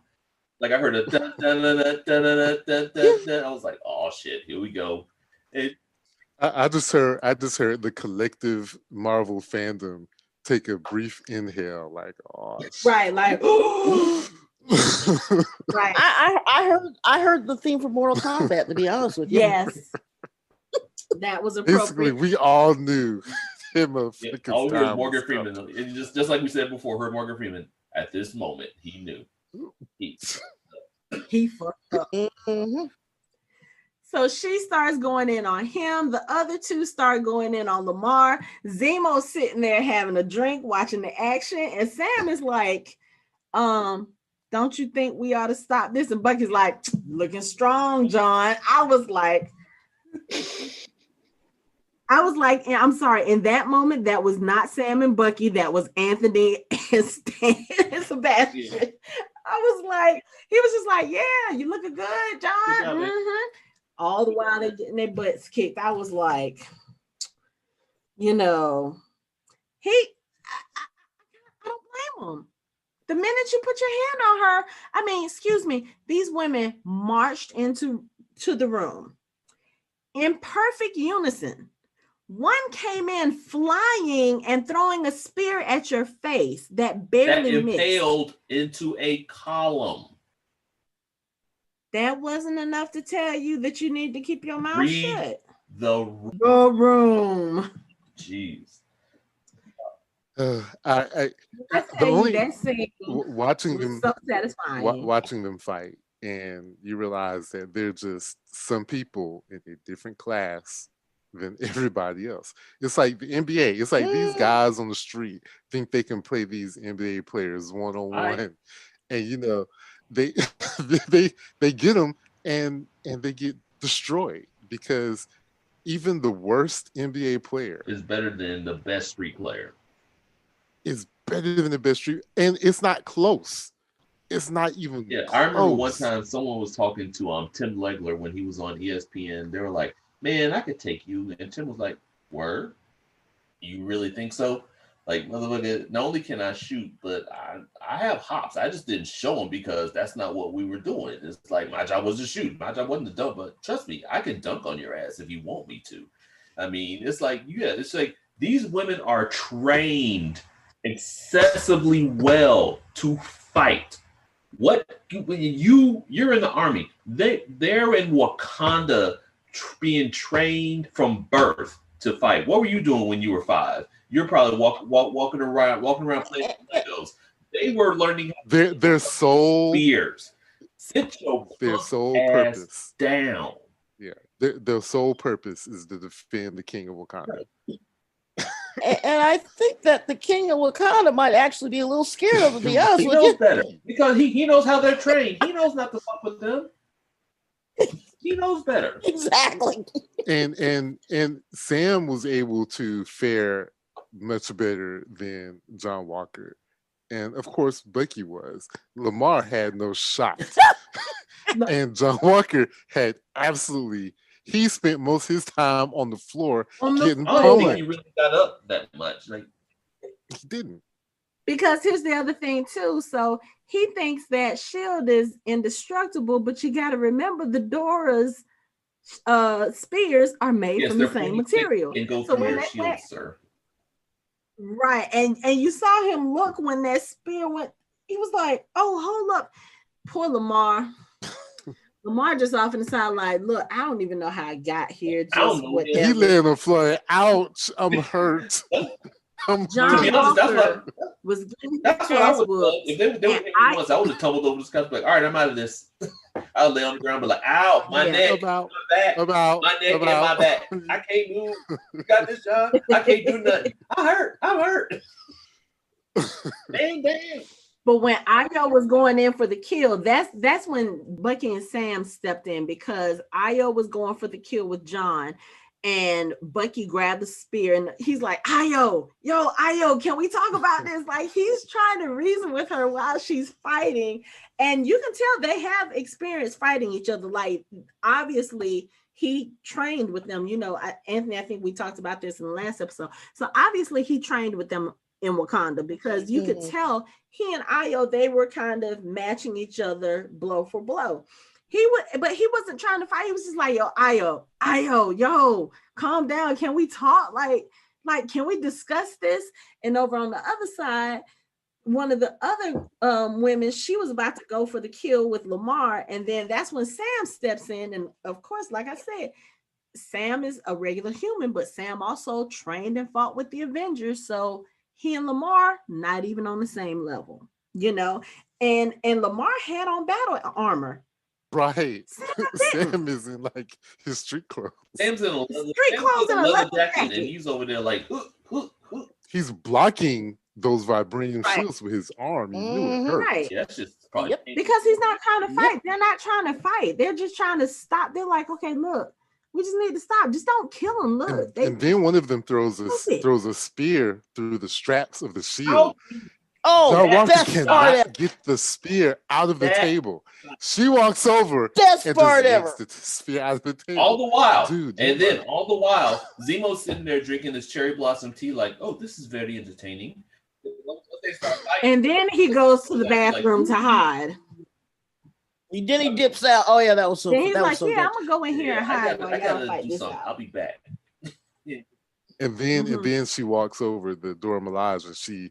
Like I heard a dun, dun, dun, dun, dun, dun, dun, dun, dun. I was like, "Oh shit, here we go." I just heard the collective Marvel fandom take a brief inhale, like, oh shit. Right, like. Right. I heard the theme for Mortal Kombat, to be honest with you. Yes. That was appropriate. Basically, we all knew him of all we heard Morgan Freeman. It just like we said before, heard Morgan Freeman. At this moment, he knew. He fucked up. Mm-hmm. So she starts going in on him. The other two start going in on Lemar. Zemo's sitting there having a drink, watching the action, and Sam is like, don't you think we ought to stop this? And Bucky's like, looking strong, John. I was like, I'm sorry, in that moment, that was not Sam and Bucky, that was Anthony and Stan and Sebastian. Yeah. I was like, he was just like, yeah, you looking good, John. Good job, all the while they're getting their butts kicked. I was like, I don't blame him. The minute you put your hand on her, I mean, excuse me, these women marched into the room in perfect unison. One came in flying and throwing a spear at your face that barely impaled into a column. That wasn't enough to tell you that you need to keep your mouth shut. The room. Jeez. Watching them so satisfying. Watching them fight, and you realize that they're just some people in a different class than everybody else. It's like the NBA. It's like these guys on the street think they can play these NBA players one-on-one, and they they get them and they get destroyed because even the worst NBA player is better than the best street player. Is better than the best street, and it's not close. It's not even close. I remember one time someone was talking to Tim Legler when he was on ESPN. They were like, man, I could take you. And Tim was like, word? You really think so? Like, motherfucker, not only can I shoot, but I have hops. I just didn't show them because that's not what we were doing. It's like, my job was to shoot. My job wasn't to dunk, but trust me, I can dunk on your ass if you want me to. I mean, it's like, it's like these women are trained excessively well to fight. What you're in the army, they're in Wakanda being trained from birth to fight. What were you doing when you were 5? You're probably walking around playing Legos. They were learning their sole spears. Sit your purpose down. Yeah, their sole purpose is to defend the king of Wakanda. And I think that the king of Wakanda might actually be a little scared of it, to be honest with you. He knows better because he knows how they're trained. He knows not to fuck with them. He knows better. Exactly. And Sam was able to fare much better than John Walker. And of course, Bucky was. Lemar had no shot. And John Walker had absolutely. He spent most of his time on the floor getting I don't think he really got up that much. Like he didn't. Because here's the other thing too. So he thinks that shield is indestructible, but you got to remember the Dora's spears are made from the same material. And go through your shield, sir. Right, and you saw him look when that spear went. He was like, "Oh, hold up, poor Lemar." Lemar just off in the side, like, "Look, I don't even know how I got here." Just whatever. He lay on the floor. Ouch! I'm hurt. John Walker was getting that's what I would have. If they were once, I would have tumbled over the couch, like, all right, I'm out of this. I'll lay on the ground, be like, ow, my neck, my back, my neck, and my back. I can't move. You got this, John? I can't do nothing. I'm hurt. Dang. But when Ayo was going in for the kill, that's when Bucky and Sam stepped in, because Ayo was going for the kill with John. And Bucky grabbed the spear and he's like, Ayo, can we talk about this? Like, he's trying to reason with her while she's fighting. And you can tell they have experience fighting each other. Like, obviously, he trained with them. You know, Anthony, I think we talked about this in the last episode. So obviously he trained with them in Wakanda, because you could tell he and Ayo, they were kind of matching each other blow for blow. But he wasn't trying to fight. He was just like, yo, Ayo, calm down. Can we talk? Like, can we discuss this? And over on the other side, one of the other women, she was about to go for the kill with Lemar. And then that's when Sam steps in. And of course, like I said, Sam is a regular human, but Sam also trained and fought with the Avengers. So he and Lemar, not even on the same level, you know? And Lemar had on battle armor. Right. Sam is in like his street clothes. Sam's in a leather jacket, and he's over there like, he's blocking those vibranium shields with his arm. You knew it hurt. Right. Yeah, that's just probably because he's not trying to fight. They're not trying to fight. They're just trying to stop. They're like, okay, look, we just need to stop. Just don't kill him. Look. And then one of them throws a spear through the straps of the shield. John Walker cannot get the spear out of the table. She walks over and just takes the spear out of the table. All the while, Zemo's sitting there drinking this cherry blossom tea, like, oh, this is very entertaining. And then he goes to the bathroom to hide. Then he dips out. Oh yeah, that was so. He's like, I'm gonna go in here and hide. I gotta do something. I'll be back. And then she walks over the Dora Milaje and she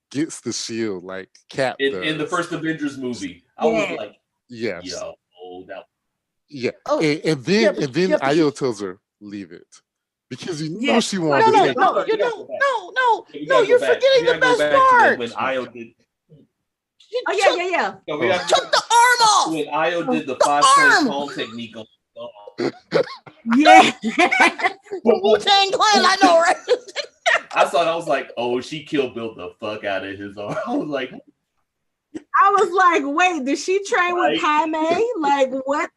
gets the shield like Cap in the first Avengers movie. I was like, yes, yo, and then Ayo tells her, leave it, because you know she wanted to take it. No, you're forgetting the best part. When Ayo did. Took the arm off. When Ayo did the 5-point palm technique on. Yeah. Wu-Tang Clan, I know, right? I thought, I was like, oh, she Kill Bill the fuck out of his arm. I was like, wait, did she train with Jaime? Like, what?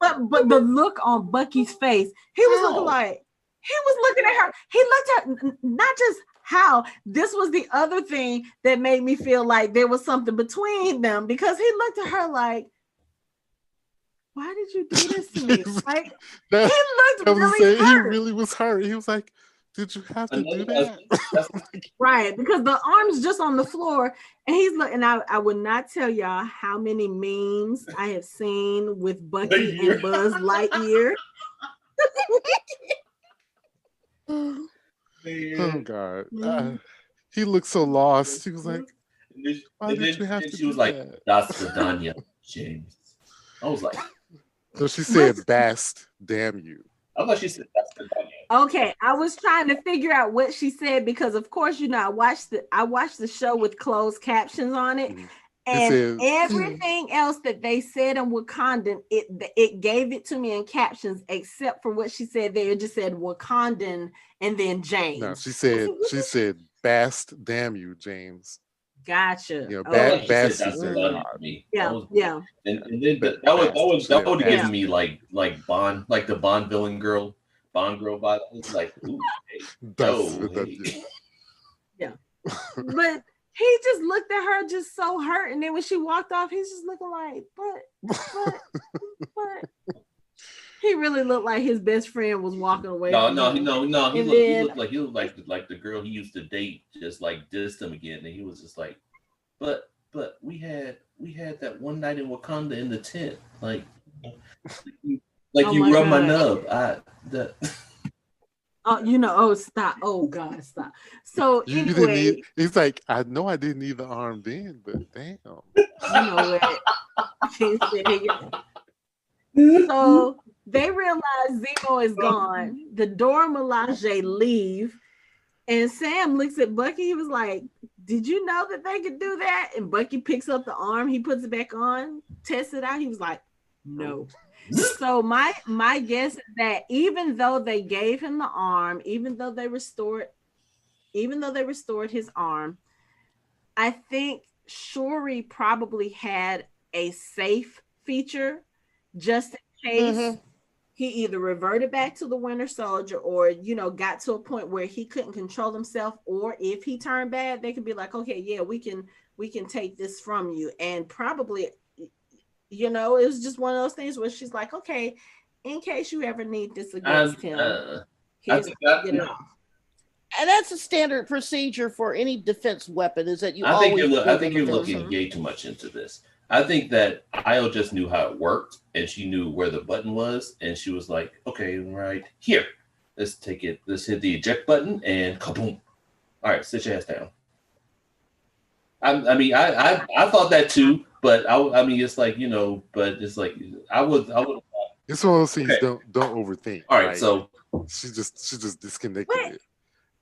but the look on Bucky's face, he was looking at her. He looked at not just how, this was the other thing that made me feel like there was something between them, because he looked at her like, why did you do this to me? Like, he looked really hurt. He really was hurt. He was like, did you have to do that? Right, because the arm's just on the floor, and he's looking. I would not tell y'all how many memes I have seen with Bucky and Buzz Lightyear. Oh God, he looked so lost. He was like, why did you have to? She was like, that's Danya James. I was like, so she said, "Bast, damn you." I thought she said, "That's the Danya." Okay, I was trying to figure out what she said, because of course, you know, I watched the show with closed captions on it, and everything else that they said in Wakandan, it gave it to me in captions, except for what she said there. It just said Wakandan and then James. No, she said, "Bast, damn you, James." Gotcha. You know, Bast is me. Yeah. And then that would have given me like Bond, like the Bond villain girl, Bond girl vibe. It's like, ooh, hey, yeah. But he just looked at her just so hurt, and then when she walked off, he's just looking like, but. He really looked like his best friend was walking away. No. And He looked like the girl he used to date just like dissed him again, and he was just like, but we had that one night in Wakanda in the tent, like you rub my nub. Stop. Oh God, stop. So anyway, he's like, I know I didn't need the arm then, but damn. You know what? So they realize Zemo is gone. The Dora Milaje leave, and Sam looks at Bucky. He was like, "Did you know that they could do that?" And Bucky picks up the arm. He puts it back on, tests it out. He was like, "No." So my guess is that even though they gave him the arm, even though they restored his arm, I think Shuri probably had a safe feature just in case he either reverted back to the Winter Soldier or got to a point where he couldn't control himself, or if he turned bad, they could be like, okay, yeah, we can take this from you. And probably it was just one of those things where she's like, okay, in case you ever need this against him, get it off. And that's a standard procedure for any defense weapon, is that I think you're looking way too much into this. I think that Io just knew how it worked, and she knew where the button was, and she was like, okay, right here, let's take it, let's hit the eject button, and kaboom. All right, sit your ass down. I thought that too, but it's like, but it's like I would. It's one of those things. Okay. Don't overthink. All right, so she just disconnected it.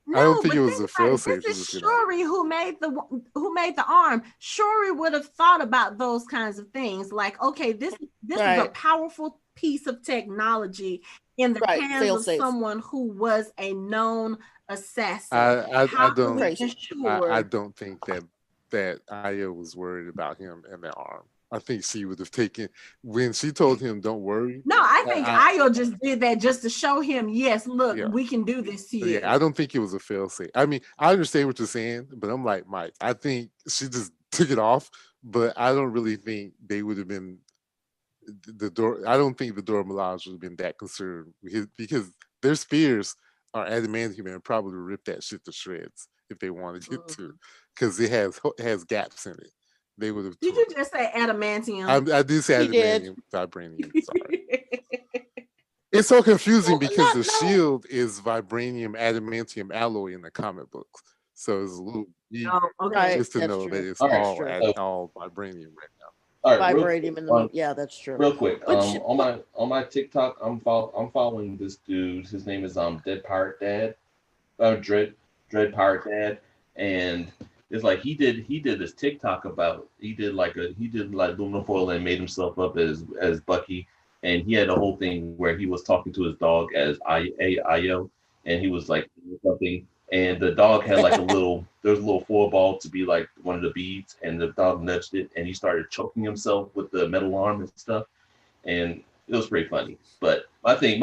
No, I don't think it was a failsafe. This is Shuri who made the arm. Shuri would have thought about those kinds of things. Like, okay, this is a powerful piece of technology in the hands of someone who was a known assassin. I don't think that Aya was worried about him and the arm. I think she would have taken when she told him, "Don't worry." No, I think Io just did that just to show him, yes, look, we can do this to you. Yeah, I don't think it was a fail-safe. I mean, I understand what you're saying, but I'm like, Mike, I think she just took it off, but I don't really think they would have been I don't think the Dora Milaje would have been that concerned because their spears are adamantium and probably rip that shit to shreds if they wanted it to, because it has gaps in it. They would have. Did you just say adamantium? I did say adamantium, vibranium. Sorry. It's so confusing because the shield is vibranium adamantium alloy in the comic books, so it's a little just to know that it's all vibranium right now. All right, vibranium that's true. Real quick, on my TikTok, I'm following this dude. His name is Dead Pirate Dad, Dread Pirate Dad, and it's like he did this TikTok about he did like aluminum foil and made himself up as Bucky, and he had a whole thing where he was talking to his dog as Io, and he was like something, and the dog had like there was a little foil ball to be like one of the beads, and the dog nudged it, and he started choking himself with the metal arm and stuff, and it was pretty funny. But my thing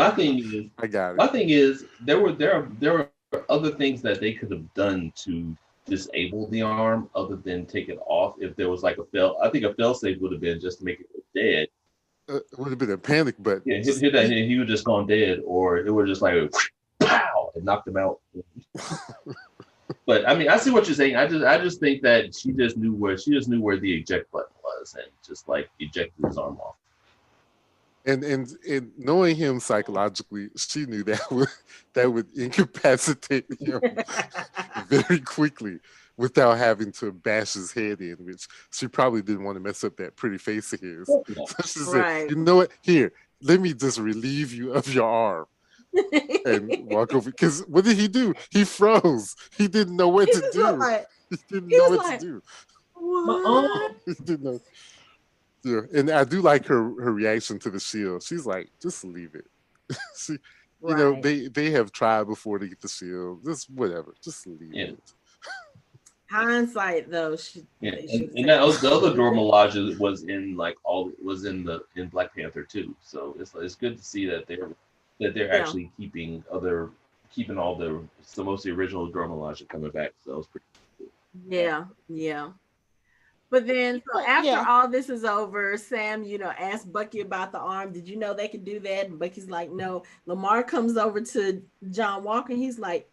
is there were other things that they could have done to disable the arm other than take it off. If there was like I think a failsafe would have been just to make it dead. It would have been a panic, but he would just gone dead, or it would just like pow and knocked him out. But I mean, I see what you're saying. I just think that she just knew where the eject button was and just like ejected his arm off. And knowing him psychologically, she knew that would incapacitate him very quickly without having to bash his head in, which she probably didn't want to mess up that pretty face of his. So she said, you know what? Here, let me just relieve you of your arm and walk over. Because what did he do? He froze. He didn't know what to do. He didn't know what to do. What? He didn't know. Yeah, and I do like her reaction to the shield. She's like, just leave it. You know, they have tried before to get the shield. Just whatever, just leave it. Hindsight, though, and that the other Dora Milaje was in Black Panther too. So it's good to see that they're actually keeping all the most of the original Dora Milaje coming back. So it's pretty cool. Yeah. But then, so after Yeah. all this is over, Sam, asked Bucky about the arm. Did you know they could do that? And Bucky's like, no. Lemar comes over to John Walker. And he's like,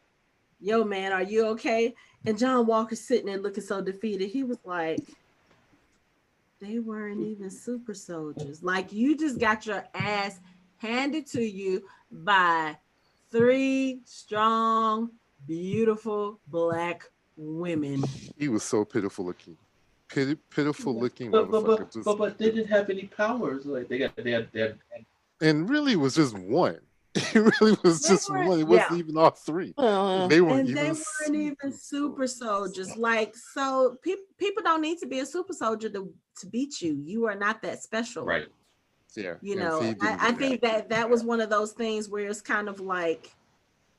yo, man, are you okay? And John Walker's sitting there looking so defeated. He was like, they weren't even super soldiers. Like, you just got your ass handed to you by 3 strong, beautiful black women. He was so pitiful looking. Pitiful looking but motherfucker. they didn't have any powers. Like they had and really was just one. It really was just one. It wasn't even all 3. They weren't even super soldiers. Like, so people don't need to be a super soldier to beat you. You are not that special. Right. Yeah. I think that was one of those things where it's kind of like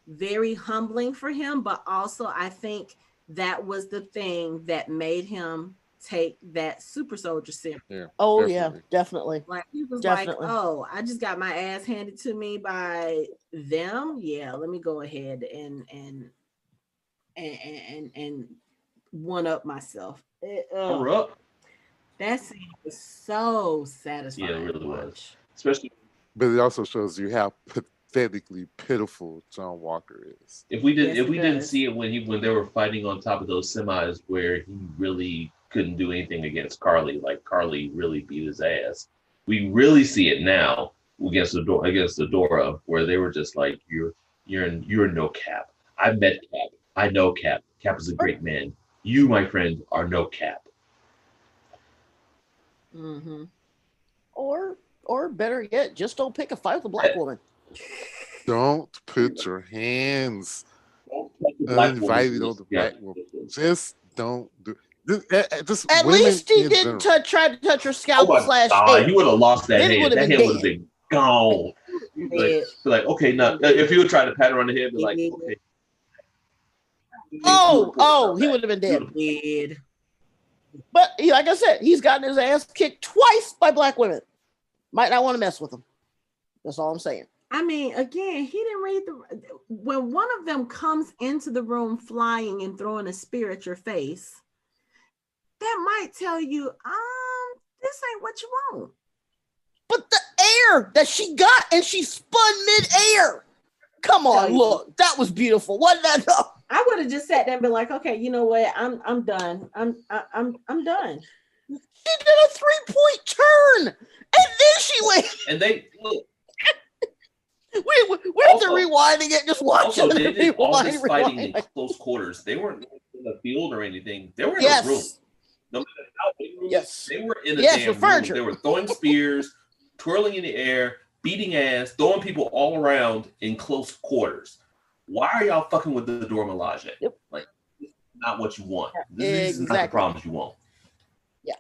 very humbling for him, but also I think that was the thing that made him take that super soldier serum. Yeah. Oh, definitely. Yeah, definitely. Like, he was like, oh, I just got my ass handed to me by them. Yeah, let me go ahead and one up myself. That scene was so satisfying. Yeah, it really was. Especially, but it also shows you how pathetically pitiful John Walker is. If we didn't see it when they were fighting on top of those semis where he really couldn't do anything against Karli, like Karli really beat his ass. We really see it now against the Dora, where they were just like, you're no Cap. I've met Cap. I know Cap. Cap is a great man. You, my friend, are no Cap. Mm-hmm. Or better yet, just don't pick a fight with a black woman. Don't put your hands uninvited on the black woman. Just don't do. At least he didn't try to touch her scalp /head. You would have lost that head. That head would have been gone. Like, okay, now if you would try to pat her on the head, be like, okay. He would have been dead. But like I said, he's gotten his ass kicked twice by black women. Might not want to mess with him. That's all I'm saying. I mean, again, he didn't read when one of them comes into the room flying and throwing a spear at your face. That might tell you, this ain't what you want. But the air that she got, and she spun mid-air. Come on, look, that was beautiful. Wasn't that enough? I would have just sat there and been like, okay, you know what? I'm done. I'm done. She did a 3-point turn, and then she went. And they look. We have to rewinding it, just watch it. They did all this fighting in close quarters. They weren't in the field or anything. They were in a room. No matter how big room, they were in a damn room. They were throwing spears, twirling in the air, beating ass, throwing people all around in close quarters. Why are y'all fucking with the Dora Milaje? Yep. Like, this is not what you want. This is not the problems you want. Yeah.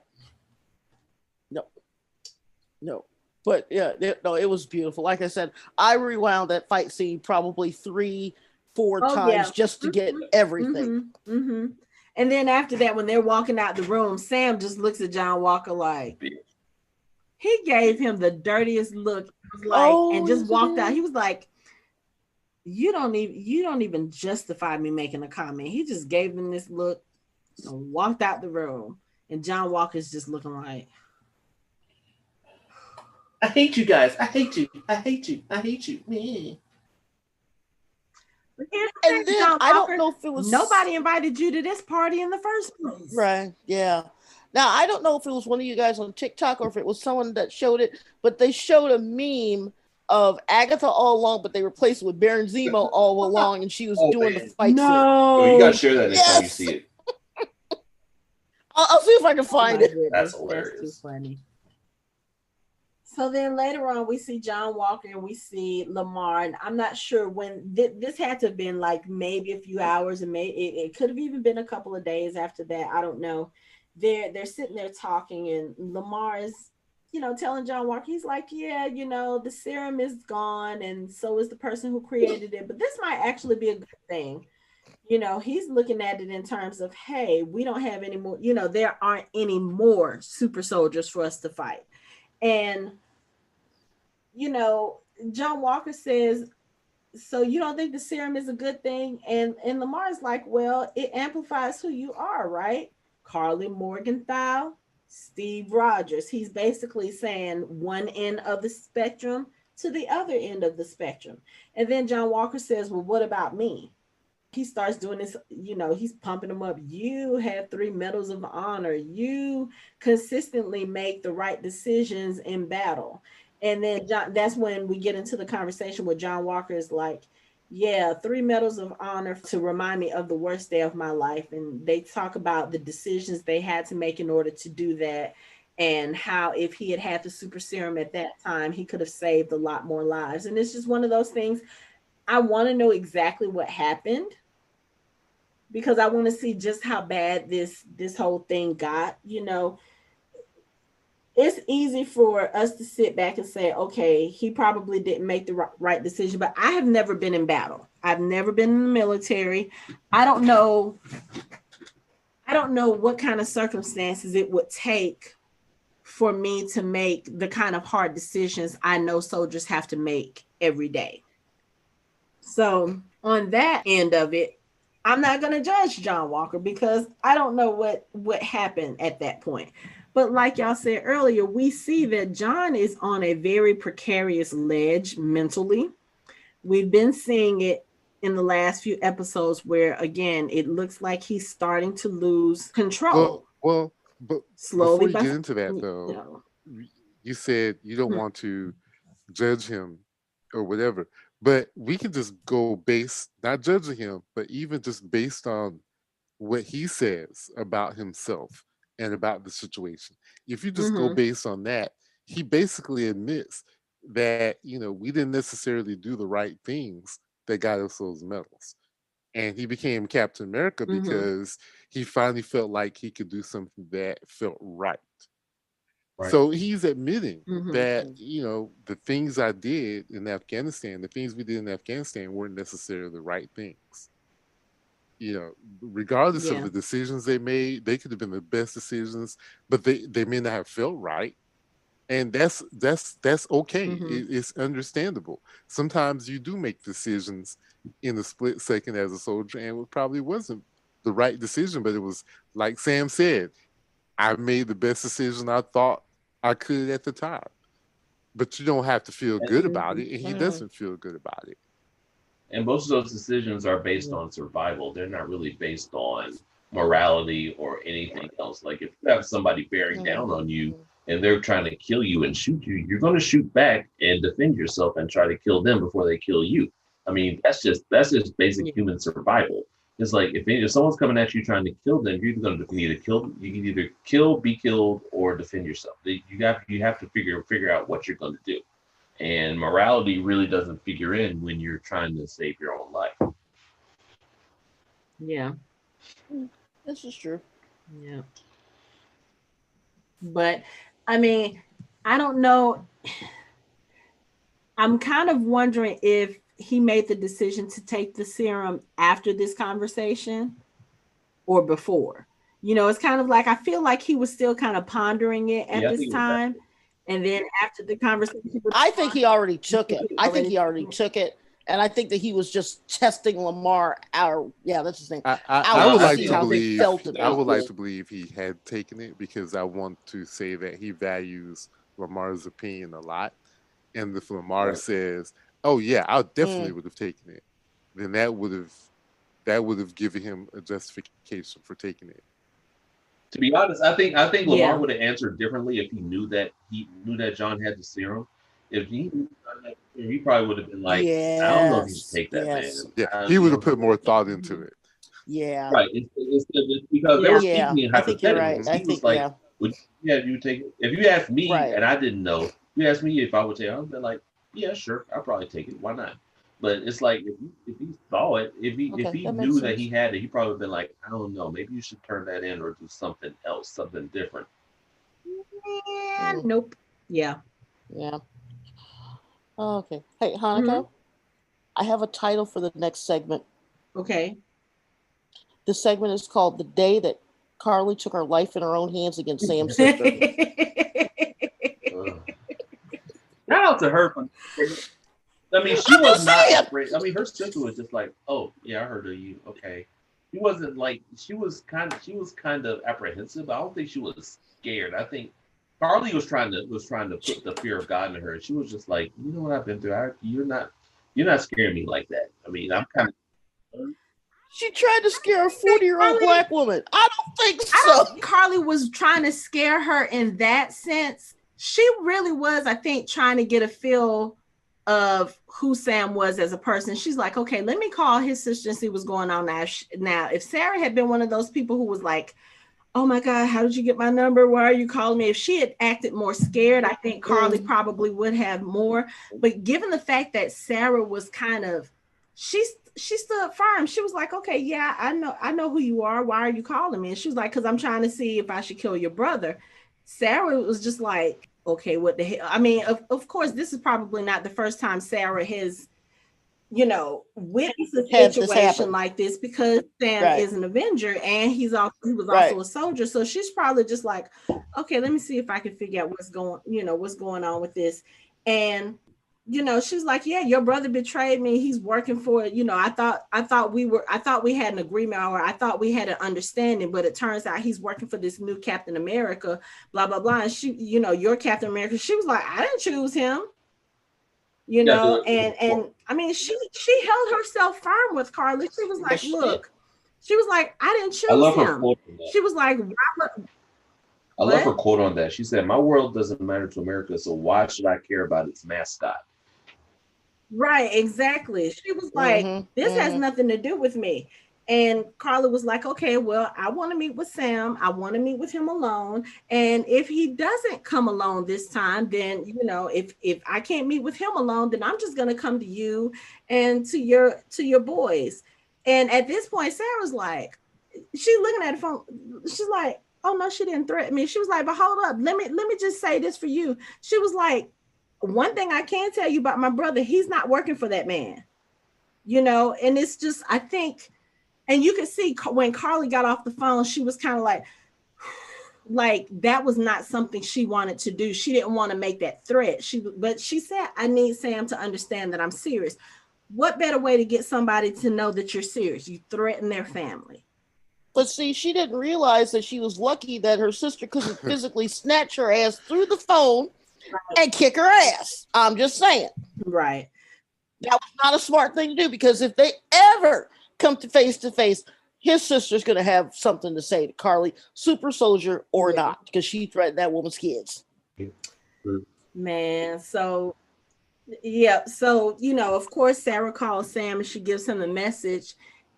No. But yeah, it was beautiful. Like I said, I rewound that fight scene probably 3-4 times just to get everything. Mm-hmm. And then after that, when they're walking out the room, Sam just looks at John Walker like, he gave him the dirtiest look, and just walked out. He was like, you don't even justify me making a comment. He just gave him this look and walked out the room. And John Walker's just looking like, I hate you guys. I hate you. I hate you. I hate you. Man. And then I don't know if it was nobody invited you to this party in the first place. Right. Yeah. Now I don't know if it was one of you guys on TikTok or if it was someone that showed it, but they showed a meme of Agatha all along, but they replaced it with Baron Zemo all along, and she was doing the fight scene. Oh, you gotta share that next time you see it. I'll see if I can find it. That's hilarious. That's too funny. So then later on, we see John Walker and we see Lemar, and I'm not sure when this had to have been, like maybe a few hours, and it could have even been a couple of days after that. I don't know. They're sitting there talking, and Lemar is, telling John Walker, he's like, yeah, the serum is gone, and so is the person who created it. But this might actually be a good thing. He's looking at it in terms of, hey, we don't have any more, there aren't any more super soldiers for us to fight. And John Walker says, so you don't think the serum is a good thing? And Lamar's like, well, it amplifies who you are, right? Karli Morgenthau, Steve Rogers. He's basically saying one end of the spectrum to the other end of the spectrum. And then John Walker says, well, what about me? He starts doing this, he's pumping them up. You have 3 medals of honor. You consistently make the right decisions in battle. And then that's when we get into the conversation where John Walker is like, yeah, 3 medals of honor to remind me of the worst day of my life. And they talk about the decisions they had to make in order to do that, and how if he had had the super serum at that time, he could have saved a lot more lives. And it's just one of those things. I want to know exactly what happened, because I want to see just how bad this whole thing got. It's easy for us to sit back and say, okay, he probably didn't make the right decision, but I have never been in battle. I've never been in the military. I don't know what kind of circumstances it would take for me to make the kind of hard decisions I know soldiers have to make every day. So on that end of it, I'm not going to judge John Walker, because I don't know what happened at that point. But like y'all said earlier, we see that John is on a very precarious ledge mentally. We've been seeing it in the last few episodes where, again, it looks like he's starting to lose control. Well, but slowly. Before you get into that, though, you said you don't want to judge him or whatever, but we can just go not judging him, but even just based on what he says about himself and about the situation. If you just go based on that, he basically admits that, we didn't necessarily do the right things that got us those medals. And he became Captain America because he finally felt like he could do something that felt right. So he's admitting that, the things I did in Afghanistan, the things we did in Afghanistan weren't necessarily the right things. Regardless of the decisions they made, they could have been the best decisions, but they may not have felt right. And that's okay. It's understandable. Sometimes you do make decisions in a split second as a soldier, and it probably wasn't the right decision, but it was, like Sam said, I made the best decision I thought I could at the time. But you don't have to feel good about it, and he doesn't feel good about it. And most of those decisions are based on survival. They're not really based on morality or anything else. Like if you have somebody bearing down on you and they're trying to kill you and shoot you, you're going to shoot back and defend yourself and try to kill them before they kill you. I mean, that's just basic human survival. It's like if someone's coming at you trying to kill them, you're going to either kill, be killed, or defend yourself. You have to figure out what you're going to do. And morality really doesn't figure in when you're trying to save your own life. Yeah. This is true. Yeah. But, I mean, I don't know. I'm kind of wondering if he made the decision to take the serum after this conversation or before. It's kind of like, I feel like he was still kind of pondering it at this time. And then after the conversation, I think he already took it. I think he already took it. And I think that he was just testing Lemar out. Yeah, that's his thing. I would like to believe he had taken it, because I want to say that he values Lamar's opinion a lot. And if Lemar says, "Oh yeah, I definitely would have taken it," then that would have given him a justification for taking it. To be honest, I think Lemar would have answered differently if he knew that John had the serum. If he probably would have been like, I don't know if you should take that, man. Yeah, he would have put more thought into it. Yeah. Right. It's because they were speaking in hypotheticals. I think you're right. I think, like, you take it? If you asked me and I didn't know, you asked me if I would take it, I would be like, yeah, sure, I'll probably take it. Why not? But it's like if he saw it, if he knew that he had it, he probably would have been like, I don't know, maybe you should turn that in or do something else, something different. Nope. Yeah. Yeah. Okay. Hey, Hanukkah, I have a title for the next segment. Okay. The segment is called "The Day That Karli Took Her Life in Her Own Hands Against Sam's Sister." Shout out to her. I mean, she was not afraid. I mean, her sister was just like, "Oh, yeah, I heard of you. Okay." she wasn't like she was kind of apprehensive. I don't think she was scared. I think Karli was trying to put the fear of God in her. She was just like, you know what I've been through. You're not scaring me like that. I mean, I'm kind of. She tried to scare a 40-year-old black woman. I don't think so. I don't think Karli was trying to scare her in that sense. She really was, I think, trying to get a feel of who Sam was as a person. She's like, okay, let me call his sister and see what's going on now. If Sarah had been one of those people who was like, oh my God, how did you get my number? Why are you calling me? If she had acted more scared, I think Karli probably would have more. But given the fact that Sarah was kind of, she stood firm. She was like, okay, yeah, I know who you are. Why are you calling me? And she was like, because I'm trying to see if I should kill your brother. Sarah was just like, okay, what the hell? I mean, of course, this is probably not the first time Sarah has, witnessed a situation like this, because Sam is an Avenger and he was also a soldier. So she's probably just like, okay, let me see if I can figure out what's going on with this. And she's like, yeah, your brother betrayed me. He's working for it. I thought we had an agreement, or I thought we had an understanding, but it turns out he's working for this new Captain America, blah, blah, blah. And she, your Captain America, she was like, I didn't choose him, and I mean, she held herself firm with Karli. She was like, look, she was like, I didn't choose him. She was like, I love her quote on that. She said, my world doesn't matter to America, so why should I care about its mascot? Right, exactly. She was like, this has nothing to do with me. And Karli was like, okay, well, I want to meet with Sam. I want to meet with him alone. And if he doesn't come alone this time, then, if I can't meet with him alone, then I'm just going to come to you and to your boys. And at this point, Sarah's like, she's looking at the phone. She's like, oh no, she didn't threaten me. She was like, but hold up. Let me just say this for you. She was like, one thing I can tell you about my brother, he's not working for that man, and it's just, I think, and you can see when Karli got off the phone, she was kind of like that was not something she wanted to do. She didn't want to make that threat. But she said, I need Sam to understand that I'm serious. What better way to get somebody to know that you're serious? You threaten their family. But see, she didn't realize that she was lucky that her sister couldn't physically snatch her ass through the phone and kick her ass. I'm just saying. Right. That was not a smart thing to do, because if they ever come to face, his sister's going to have something to say to Karli, super soldier or not, because she threatened that woman's kids. Man, so, yeah. So, of course, Sarah calls Sam and she gives him the message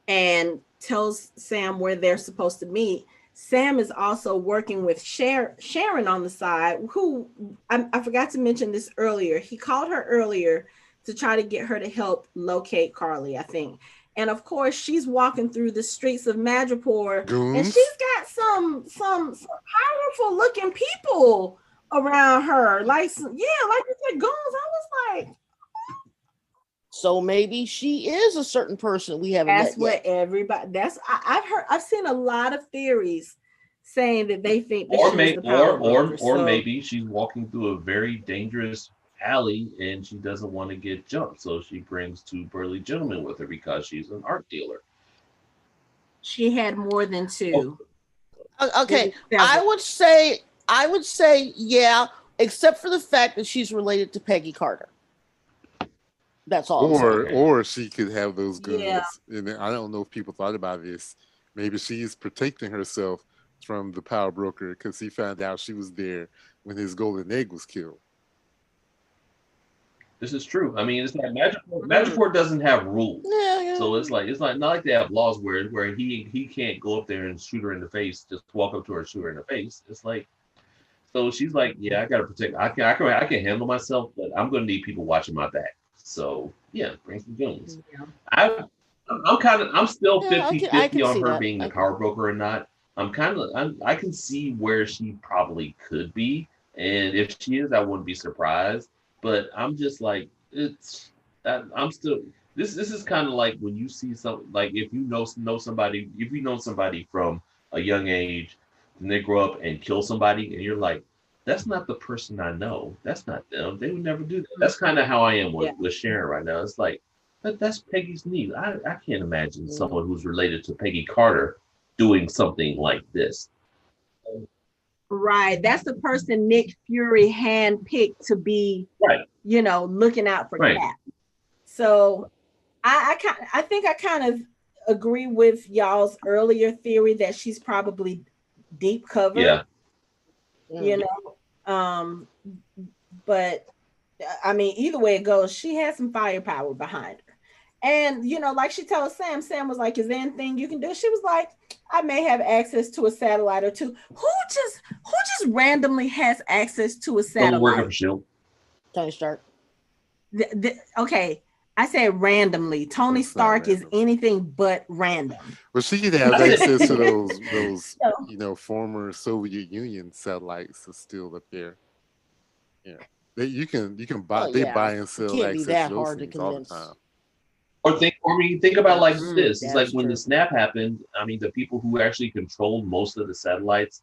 and tells Sam where they're supposed to meet. Sam is also working with Sharon on the side, who I forgot to mention this earlier. He called her earlier to try to get her to help locate Karli, I think. And of course, she's walking through the streets of Madripoor, and she's got some powerful looking people around her. Like you said, goons. I was like, so maybe she is a certain person we haven't met yet. Everybody. I've seen a lot of theories saying that they think that maybe she's walking through a very dangerous alley and she doesn't want to get jumped, so she brings two burly gentlemen with her because she's an art dealer. She had more than two. Okay, I would say yeah, except for the fact that she's related to Peggy Carter. That's all. Or she could have those guns. Yeah. And I don't know if people thought about this. Maybe she's protecting herself from the power broker because he found out she was there when his golden egg was killed. This is true. I mean, it's like Madripoor doesn't have rules. Yeah. So it's like not like they have laws where he can't go up there and shoot her in the face, just walk up to her and shoot her in the face. It's like, so she's like, yeah, I gotta protect. I can handle myself, but I'm gonna need people watching my back. So yeah, bring some guns. Yeah. I'm still 50-50 on her being the power broker or not. I can see where she probably could be, and if she is, I wouldn't be surprised. But I'm just like, this is kind of like when you see like if you know somebody from a young age and they grow up and kill somebody and you're like, that's not the person I know. That's not them. They would never do that. That's kind of how I am with Sharon right now. It's like, But that's Peggy's niece. I can't imagine someone who's related to Peggy Carter doing something like this. Right. That's the person Nick Fury handpicked to be, right, looking out for Cap. So I think I kind of agree with y'all's earlier theory that she's probably deep cover. Yeah. But I mean, either way it goes, she has some firepower behind her. And like she told Sam was like, is there anything you can do? She was like, I may have access to a satellite or two. Who just randomly has access to a satellite? Tony Stark. Okay, I said randomly. Tony Stark is anything but random. Well, she could have access to those former Soviet Union satellites that's still up there. Yeah, you can buy. They buy and sell access to those things all the time. Or think about like this. It's like when the snap happened. I mean, the people who actually controlled most of the satellites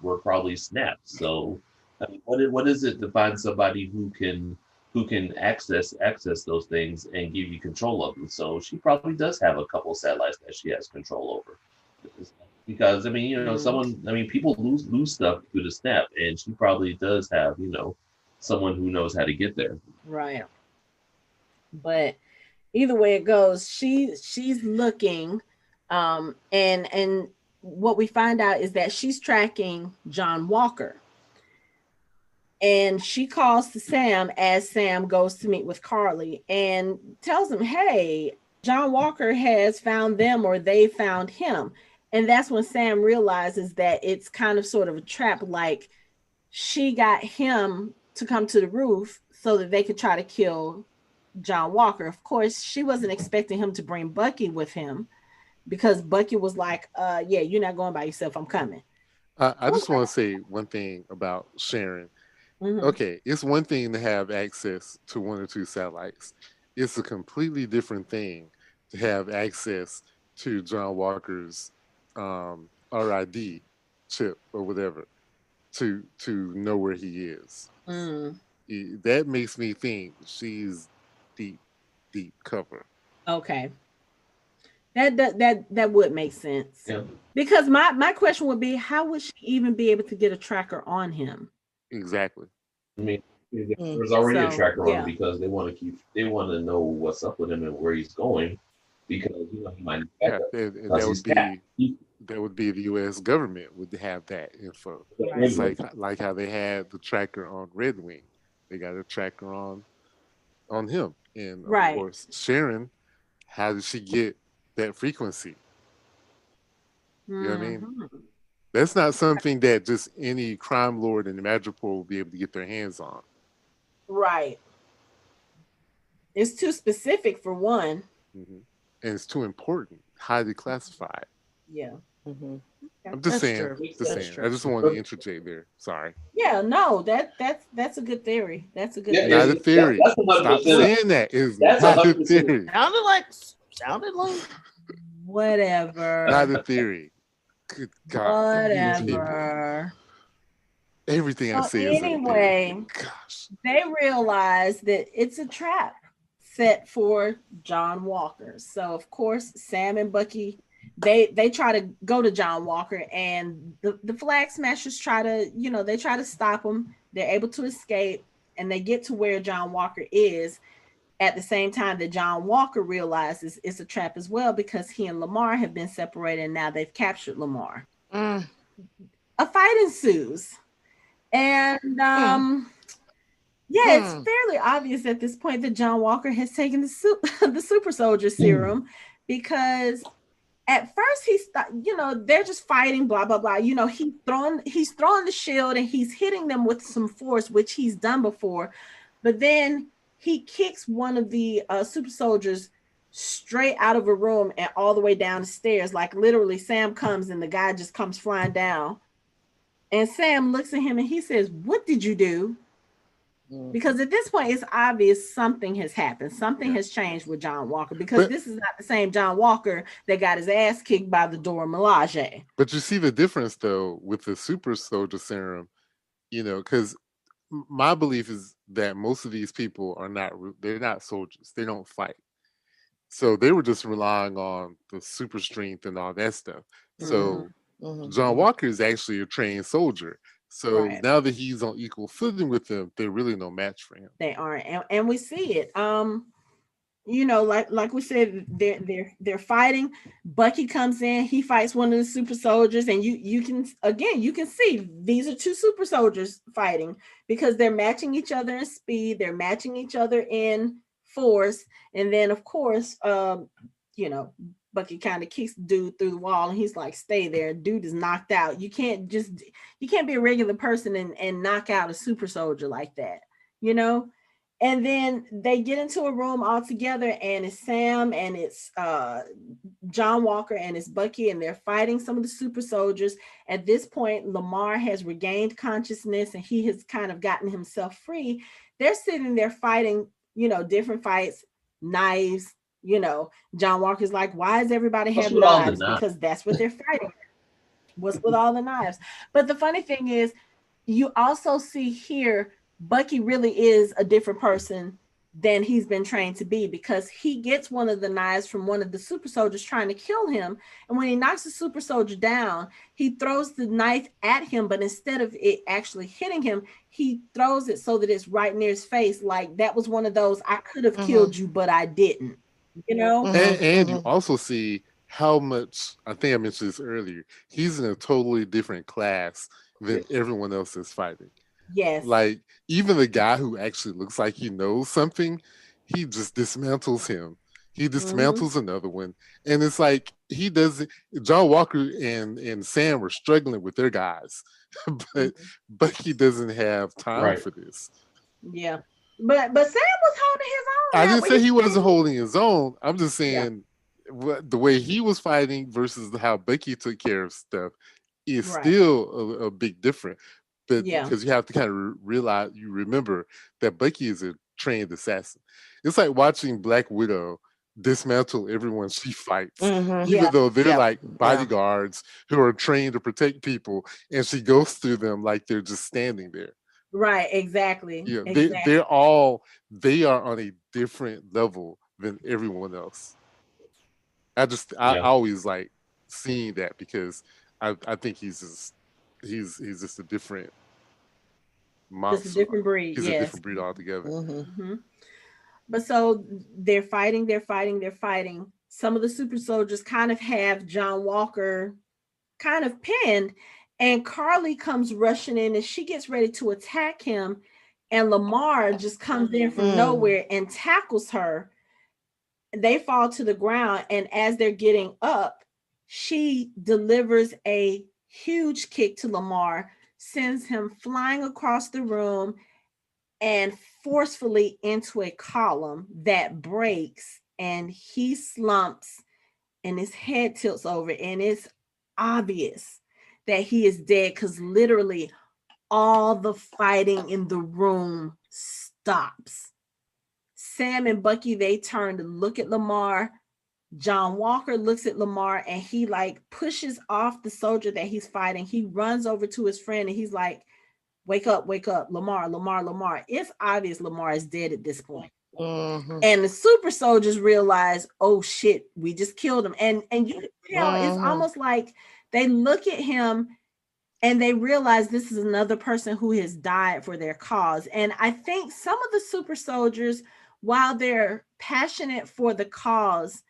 were probably snapped. So, I mean, what is it to find somebody who can access those things and give you control of them? So she probably does have a couple of satellites that she has control over. Because I mean, people lose stuff through the snap, and she probably does have someone who knows how to get there. Right. But either way it goes, she's looking, and what we find out is that she's tracking John Walker, and she calls to Sam as Sam goes to meet with Karli and tells him, hey, John Walker has found them, or they found him. And that's when Sam realizes that it's kind of sort of a trap, like she got him to come to the roof so that they could try to kill John Walker. Of course, she wasn't expecting him to bring Bucky with him, because Bucky was like, yeah, you're not going by yourself, I'm coming. I just want to say one thing about Sharon. Okay, it's one thing to have access to one or two satellites. It's a completely different thing to have access to John Walker's RID chip or whatever, to know where he is. That makes me think she's deep cover. Okay, that would make sense. Yeah. Because my question would be, how would she even be able to get a tracker on him? Exactly. I mean, there's already a tracker on him because they want to know what's up with him and where he's going, because he might. Yeah, that would be the U.S. government would have that info. Right. It's like how they had the tracker on Red Wing. They got a tracker on him, and of course Sharon. How did she get that frequency? You know what I mean? That's not something that just any crime lord in the Madripoor will be able to get their hands on. Right. It's too specific for one. And it's too important, highly classified. Yeah. I'm just saying. I just wanted to interject there. Sorry. Yeah, no, that's a good theory. That's a good theory. Not a theory. Stop saying that. It's not a theory. Sounded like whatever. Not a theory. Good God. Whatever. Everything I say anyway, they realize that it's a trap set for John Walker. So of course, Sam and Bucky, they try to go to John Walker, and the Flag Smashers try to stop them. They're able to escape, and they get to where John Walker is. At the same time that John Walker realizes it's a trap as well, because he and Lemar have been separated, and now they've captured Lemar. A fight ensues. And it's fairly obvious at this point that John Walker has taken the super soldier serum, because at first they're just fighting, blah, blah, blah. He's throwing the shield and he's hitting them with some force, which he's done before. But then he kicks one of the super soldiers straight out of a room and all the way down the stairs. Like literally, Sam comes and the guy just comes flying down. And Sam looks at him and he says, "What did you do?" Because at this point, it's obvious something has happened. Something has changed with John Walker, because this is not the same John Walker that got his ass kicked by the Dora Milaje. But you see the difference, though, with the super soldier serum, because my belief is that most of these people they're not soldiers. They don't fight. So they were just relying on the super strength and all that stuff. So John Walker is actually a trained soldier. So now that he's on equal footing with them, they're really no match for him. They aren't, and we see it. Like we said, they're fighting. Bucky comes in, he fights one of the super soldiers, and you can see these are two super soldiers fighting because they're matching each other in speed, they're matching each other in force, and then of course, Bucky kind of kicks the dude through the wall, and he's like, "Stay there." Dude is knocked out. You can't be a regular person and knock out a super soldier like that, you know. And then they get into a room all together, and it's Sam and it's John Walker and it's Bucky, and they're fighting some of the super soldiers. At this point, Lemar has regained consciousness and he has kind of gotten himself free. They're sitting there fighting, different fights, knives. John Walker's like, "Why does everybody have knives?" Because that's what they're fighting. What's with all the knives? But the funny thing is, you also see here, Bucky really is a different person than he's been trained to be, because he gets one of the knives from one of the super soldiers trying to kill him. And when he knocks the super soldier down, he throws the knife at him, but instead of it actually hitting him, he throws it so that it's right near his face. Like that was one of those, I could have killed you, but I didn't, And you also see how much, I think I mentioned this earlier, he's in a totally different class than everyone else is fighting. Yes. Like even the guy who actually looks like he knows something, he just dismantles him. He dismantles another one. And it's like he doesn't. John Walker and Sam were struggling with their guys, but Bucky doesn't have time for this. Yeah. But Sam was holding his own. I didn't say he wasn't holding his own. I'm just saying the way he was fighting versus how Bucky took care of stuff is still a big difference. But because you have to kind of remember that Bucky is a trained assassin. It's like watching Black Widow dismantle everyone she fights, even though they're like bodyguards who are trained to protect people, and she goes through them like they're just standing there. Right, exactly. Yeah, exactly. they are on a different level than everyone else. I always like seeing that because I think he's just a different monster. Just a different breed. He's a different breed altogether. But so they're fighting. Some of the super soldiers kind of have John Walker kind of pinned, and Karli comes rushing in and she gets ready to attack him, and Lemar just comes in from nowhere and tackles her. They fall to the ground, and as they're getting up, she delivers a huge kick to Lemar, sends him flying across the room and forcefully into a column that breaks, and he slumps and his head tilts over, and it's obvious that he is dead because literally all the fighting in the room stops. Sam and Bucky, they turn to look at Lemar. John Walker looks at Lemar and he like pushes off the soldier that he's fighting. He runs over to his friend and he's like, wake up, Lemar. It's obvious Lemar is dead at this point. And the super soldiers realize, oh shit, we just killed him. And you can tell it's almost like they look at him and they realize this is another person who has died for their cause. And I think some of the super soldiers, while they're passionate for the cause,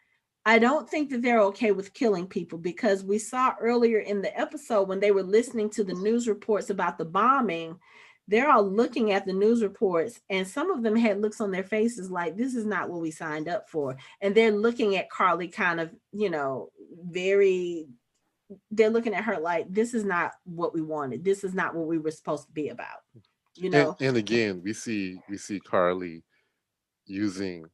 I don't think that they're okay with killing people, because we saw earlier in the episode when they were listening to the news reports about the bombing, they're all looking at the news reports and some of them had looks on their faces like, this is not what we signed up for. And they're looking at Karli kind of, they're looking at her like, this is not what we wanted. This is not what we were supposed to be about. And again, we see Karli using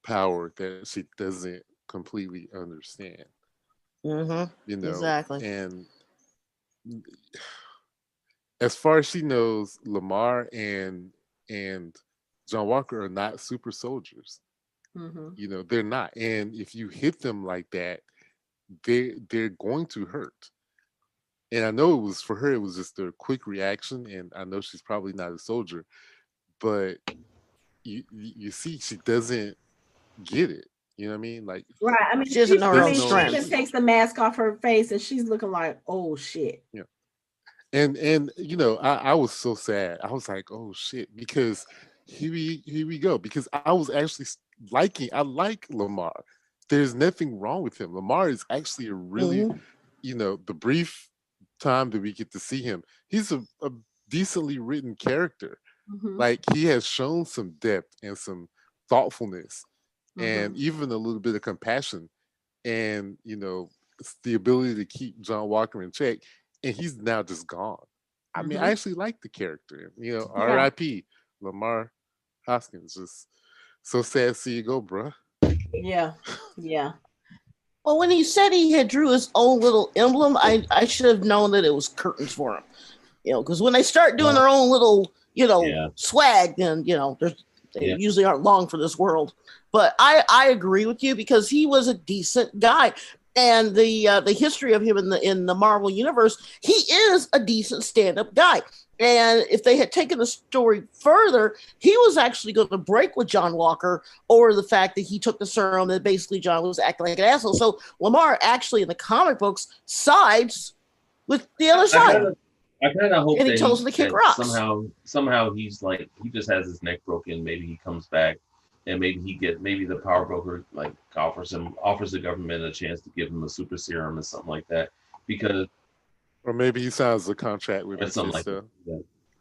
power that she doesn't completely understand. Exactly. And as far as she knows, Lemar and John Walker are not super soldiers. They're not. And if you hit them like that, they're going to hurt. And I know it was for her, it was just a quick reaction, and I know she's probably not a soldier, but you see she doesn't get it. You know what I mean? Like, right. I mean, she doesn't know her own she strength. even takes the mask off her face, and she's looking like, oh shit. Yeah. And you know, I was so sad. I was like, oh shit, because here we go. Because I was actually I like Lemar. There's nothing wrong with him. Lemar is actually a really, you know, the brief time that we get to see him, he's a decently written character. Like, he has shown some depth and some thoughtfulness and even a little bit of compassion, and you know, it's the ability to keep John Walker in check, and he's now just gone. I mean, I actually like the character. You know, R.I.P. Lemar Hoskins. Just so sad to see you go, bruh. Yeah. Well, when he said he had drew his own little emblem, I should have known that it was curtains for him. You know, because when they start doing their own little, you know, swag, then, you know, they usually aren't long for this world. But I agree with you, because he was a decent guy. And the history of him in the Marvel universe, he is a decent stand-up guy. And if they had taken the story further, he was actually going to break with John Walker over the fact that he took the serum that basically John was acting like an asshole. So Lemar actually in the comic books sides with the other side. I kind of hope and he tells him to kick rocks. Somehow he's like, he just has his neck broken. Maybe he comes back, and maybe the power broker like offers the government a chance to give him a super serum or something like that, because. Or maybe he signs a contract with something like that.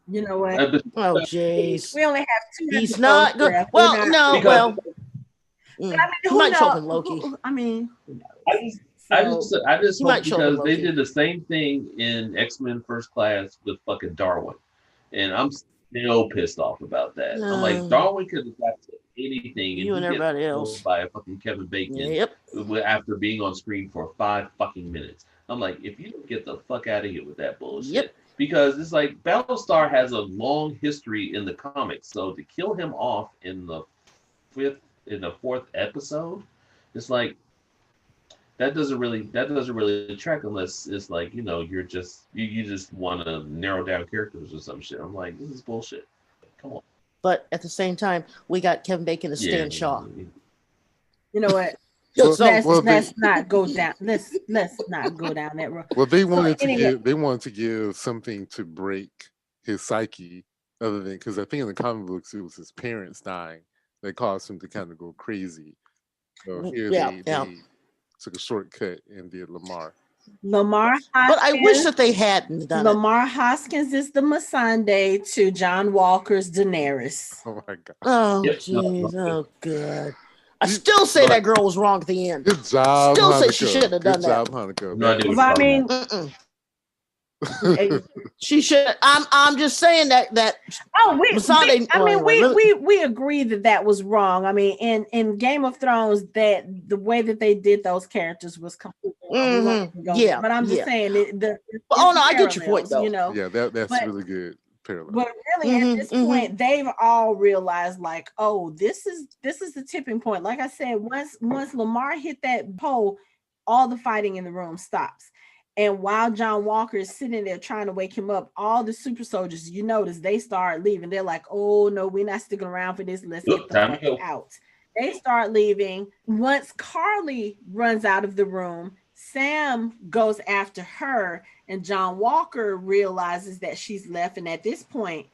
You know what? Oh, jeez. We only have 2. He's not good. Well, no. Well, I mean, he might show up in Loki. I mean, I just hope, because they did the same thing in X-Men First Class with fucking Darwin, and I'm still pissed off about that. I'm like, Darwin could have got to anything, and you and everybody else by fucking Kevin Bacon. After being on screen for 5 fucking minutes. I'm like, if you don't get the fuck out of here with that bullshit, because it's like Battlestar has a long history in the comics, so to kill him off in the 4th episode, it's like that doesn't really track, unless it's like, you know, you just want to narrow down characters or some shit. I'm like, this is bullshit. Come on. But at the same time, we got Kevin Bacon as Stan Shaw. You know what? Let's not go down. Let's not go down that road. Well, they wanted to give something to break his psyche, other than, because I think in the comic books it was his parents dying that caused him to kind of go crazy. So here they took a shortcut and did Lemar. Lemar Hoskins, but I wish that they hadn't done Lemar Hoskins is the Missandei to John Walker's Daenerys. Oh my god. Oh jeez. Oh god. I still say that girl was wrong at the end. Good job. Still say she shouldn't have done that. Hanukkah. No, I mean, she should. I'm just saying that. We agree that was wrong. I mean, in Game of Thrones, that the way that they did those characters was completely wrong. But I'm just saying I get your point though. You know, that's really good. Parallel. But really, at this point, they've all realized, like, oh, this is the tipping point. Like I said, once Lemar hit that pole, all the fighting in the room stops. And while John Walker is sitting there trying to wake him up, all the super soldiers, you notice, they start leaving. They're like, oh no, we're not sticking around for this. Let's get the fuck out. They start leaving. Once Karli runs out of the room, Sam goes after her, and John Walker realizes that she's left. And at this point,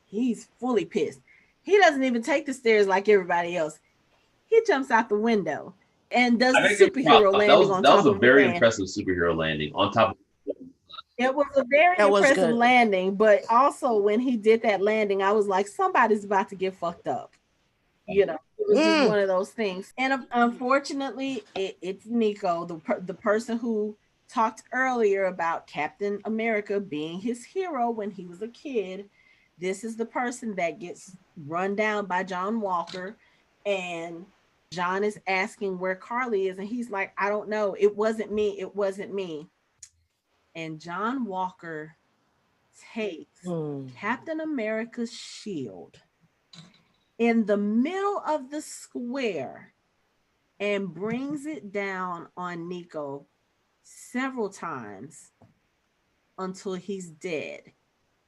he's fully pissed. He doesn't even take the stairs like everybody else. He jumps out the window and does the superhero landing on top of the That was a very impressive superhero landing on top of It was a very impressive landing, but also when he did that landing, I was like, somebody's about to get fucked up. You know, it was just one of those things. And unfortunately, it's Nico, the person who talked earlier about Captain America being his hero when he was a kid. This is the person that gets run down by John Walker, and John is asking where Karli is, and he's like, I don't know. It wasn't me. And John Walker takes Captain America's shield in the middle of the square and brings it down on Nico several times until he's dead.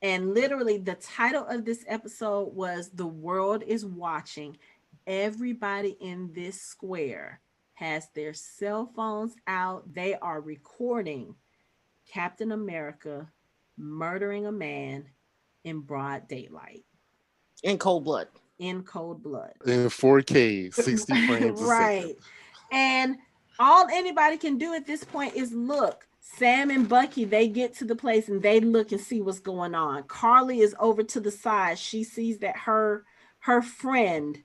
And literally the title of this episode was "The World is Watching." everybody in this square has their cell phones out. They are recording Captain America murdering a man in broad daylight. In cold blood. In cold blood. In 4K, 60 frames a second. And all anybody can do at this point is look. Sam and Bucky, they get to the place and they look and see what's going on. Karli is over to the side. She sees that her friend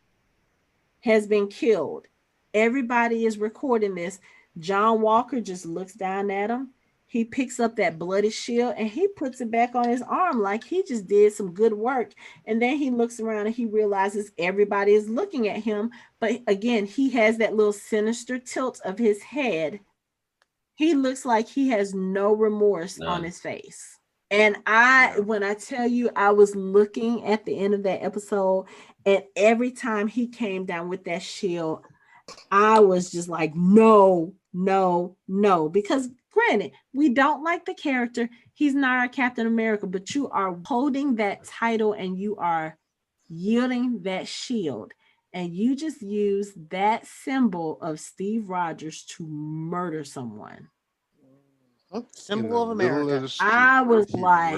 has been killed. Everybody is recording this. John Walker just looks down at him. He picks up that bloody shield and he puts it back on his arm like he just did some good work. And then he looks around and he realizes everybody is looking at him. But again, he has that little sinister tilt of his head. He looks like he has no remorse on his face. And when I tell you, I was looking at the end of that episode, and every time he came down with that shield, I was just like, no. Because granted, we don't like the character. He's not our Captain America, but you are holding that title and you are yielding that shield. And you just use that symbol of Steve Rogers to murder someone. Symbol of America. I was like,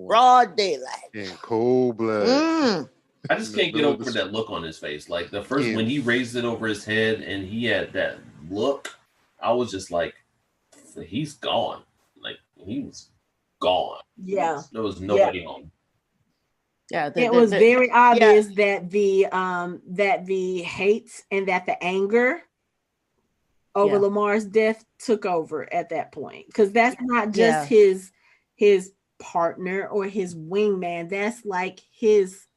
broad daylight. In cold blood. I just can't get over that look on his face. Like the first, when he raised it over his head and he had that look, I was just like, he's gone. Like he was gone. Yeah. There was nobody home. Yeah, it was very obvious that the hate and that the anger over Lamar's death took over at that point, because that's not just his partner or his wingman. That's like his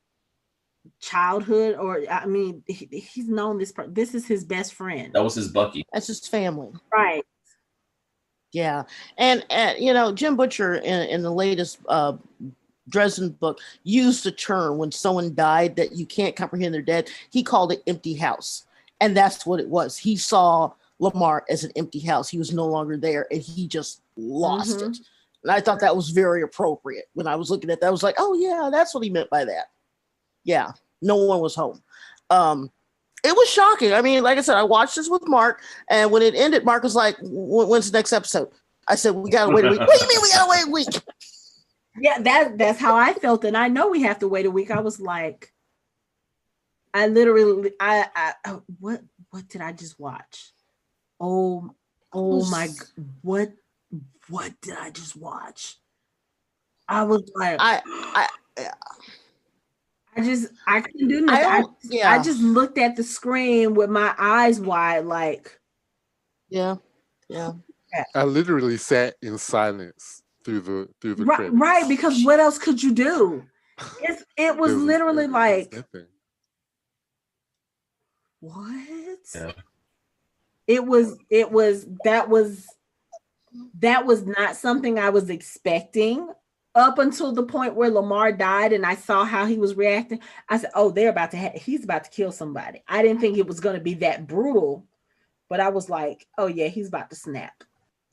childhood, or I mean, he's known this. This is his best friend. That was his Bucky. That's his family, right? Yeah, and you know, Jim Butcher in the latest Dresden book used a term when someone died that you can't comprehend they're dead. He called it empty house, and that's what it was. He saw Lemar as an empty house. He was no longer there, and he just lost it. And I thought that was very appropriate. When I was looking at that, I was like, oh yeah, that's what he meant by that. Yeah, no one was home. It was shocking. I mean, like I said, I watched this with Mark, and when it ended, Mark was like, when's the next episode? I said, we gotta wait a week. What do you mean we gotta wait a week? Yeah, that's how I felt, and I know we have to wait a week. I was like, I literally, what did I just watch? Oh my, what did I just watch? I was like, I couldn't do nothing. I just looked at the screen with my eyes wide, like, yeah. I literally sat in silence through the credits. Right, because what else could you do? It was literally like, what? Yeah. It was not something I was expecting up until the point where Lemar died and I saw how he was reacting. I said, oh, he's about to kill somebody. I didn't think it was going to be that brutal, but I was like, oh yeah, he's about to snap.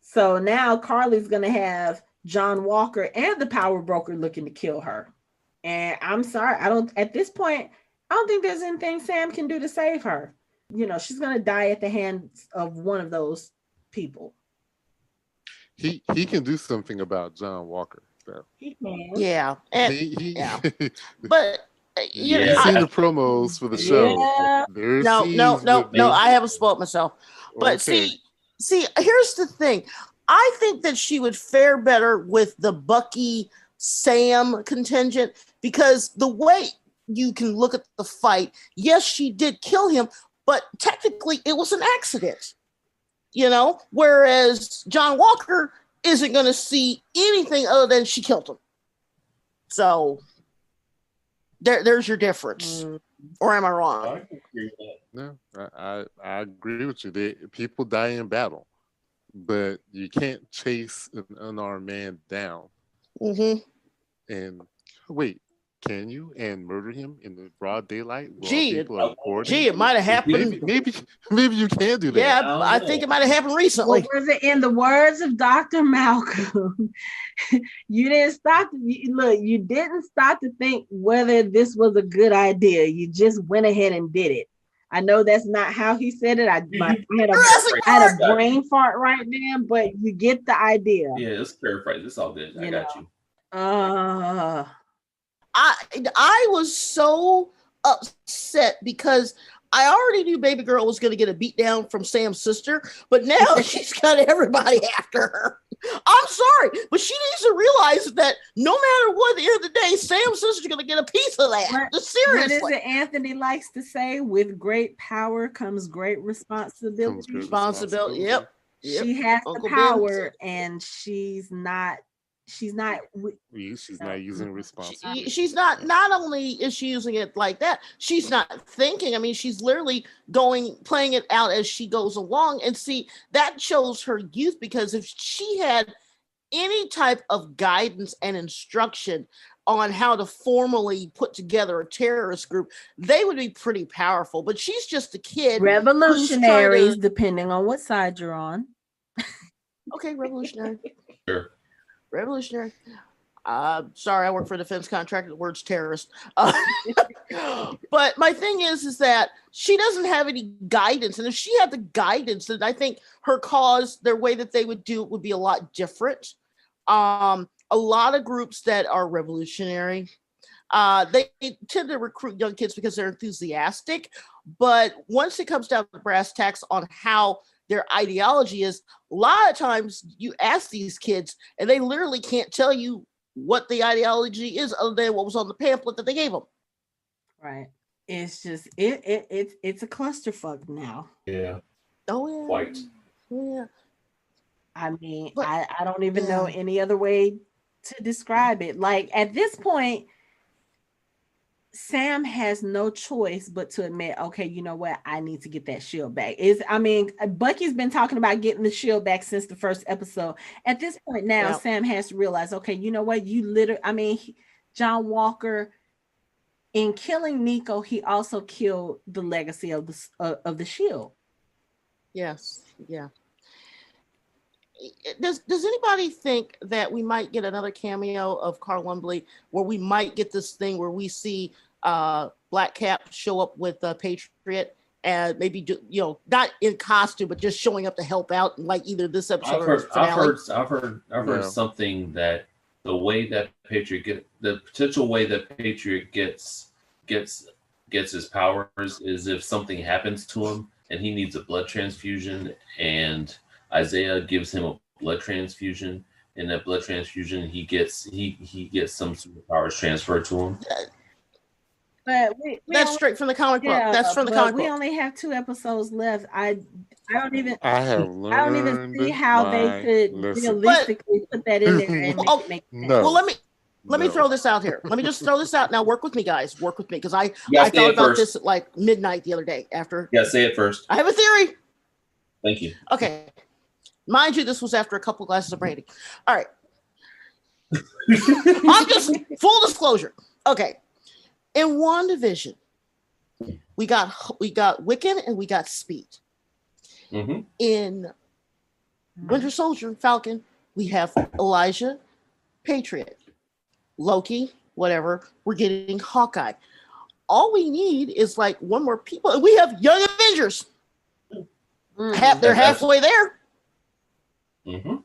So now Karli's going to have John Walker and the power broker looking to kill her. And I'm sorry, at this point, I don't think there's anything Sam can do to save her. You know, she's going to die at the hands of one of those people. He can do something about John Walker. So. He can. Yeah. And, yeah. But you've seen the promos for the show. Yeah. No, I haven't spoiled myself. But see, here's the thing. I think that she would fare better with the Bucky Sam contingent, because the way you can look at the fight, yes, she did kill him, but technically it was an accident, you know, whereas John Walker isn't going to see anything other than she killed him. So there's your difference. Or am I wrong? I can agree with that. No, I agree with you. People die in battle, but you can't chase an unarmed man down. And wait, can you? And murder him in the broad daylight? It might have happened. Maybe you can do that. Yeah, I think it might have happened recently. Well, was it in the words of Dr. Malcolm? You didn't stop to think whether this was a good idea. You just went ahead and did it. I know that's not how he said it. I had a brain fart right now, but you get the idea. Yeah, it's paraphrase. It's all good. I got you. I was so upset because I already knew baby girl was going to get a beat down from Sam's sister, but now she's got everybody after her. I'm sorry, but she needs to realize that no matter what, at the end of the day, Sam's sister's going to get a piece of that. Seriously. What is it Anthony likes to say? With great power comes great responsibility. Responsibility, yep. She has the power, and she's not using responsibility. She's not only is she using it like that, she's not thinking. I mean, she's literally playing it out as she goes along. And see, that shows her youth, because if she had any type of guidance and instruction on how to formally put together a terrorist group, they would be pretty powerful. But she's just a kid. Revolutionaries, depending on what side you're on. Okay, revolutionary. Sure. Revolutionary. Sorry, I work for a defense contractor. The word's terrorist. But my thing is that she doesn't have any guidance. And if she had the guidance, then I think her cause, their way that they would do it would be a lot different. A lot of groups that are revolutionary, they tend to recruit young kids because they're enthusiastic. But once it comes down to brass tacks on how their ideology is, a lot of times you ask these kids and they literally can't tell you what the ideology is other than what was on the pamphlet that they gave them. Right. It's just it's a clusterfuck now. Yeah. Oh yeah. Quite. Yeah. I mean, but, I don't even know any other way to describe it. Like, at this point, Sam has no choice but to admit, okay, you know what? I need to get that shield back. Bucky's been talking about getting the shield back since the first episode. At this point now, Sam has to realize, okay, you know what? John Walker, in killing Nico, he also killed the legacy of the shield. Yes. Yeah. Does anybody think that we might get another cameo of Carl Lumbly, where we might get this thing where we see Black Cap show up with Patriot and maybe not in costume but just showing up to help out, like either this episode or finale? I've heard something that the way that Patriot the potential way that Patriot gets his powers is if something happens to him and he needs a blood transfusion, and Isaiah gives him a blood transfusion. In that blood transfusion, he gets some superpowers transferred to him. But that's straight from the comic book. That's from the comic book. We only have 2 episodes left. I don't even see how they could realistically put that in there and make it make sense. Well, let me throw this out here. Let me just throw this out. Now work with me, guys. Work with me, because I thought about this at like midnight the other day after. Yeah, say it first. I have a theory. Thank you. Okay. Mind you, this was after a couple glasses of brandy. All right. I'm just full disclosure. Okay. In WandaVision, we got Wiccan and we got Speed. Mm-hmm. In Winter Soldier, Falcon, we have Elijah, Patriot, Loki, whatever. We're getting Hawkeye. All we need is like one more people, and we have Young Avengers. They're halfway there. Mm-hmm.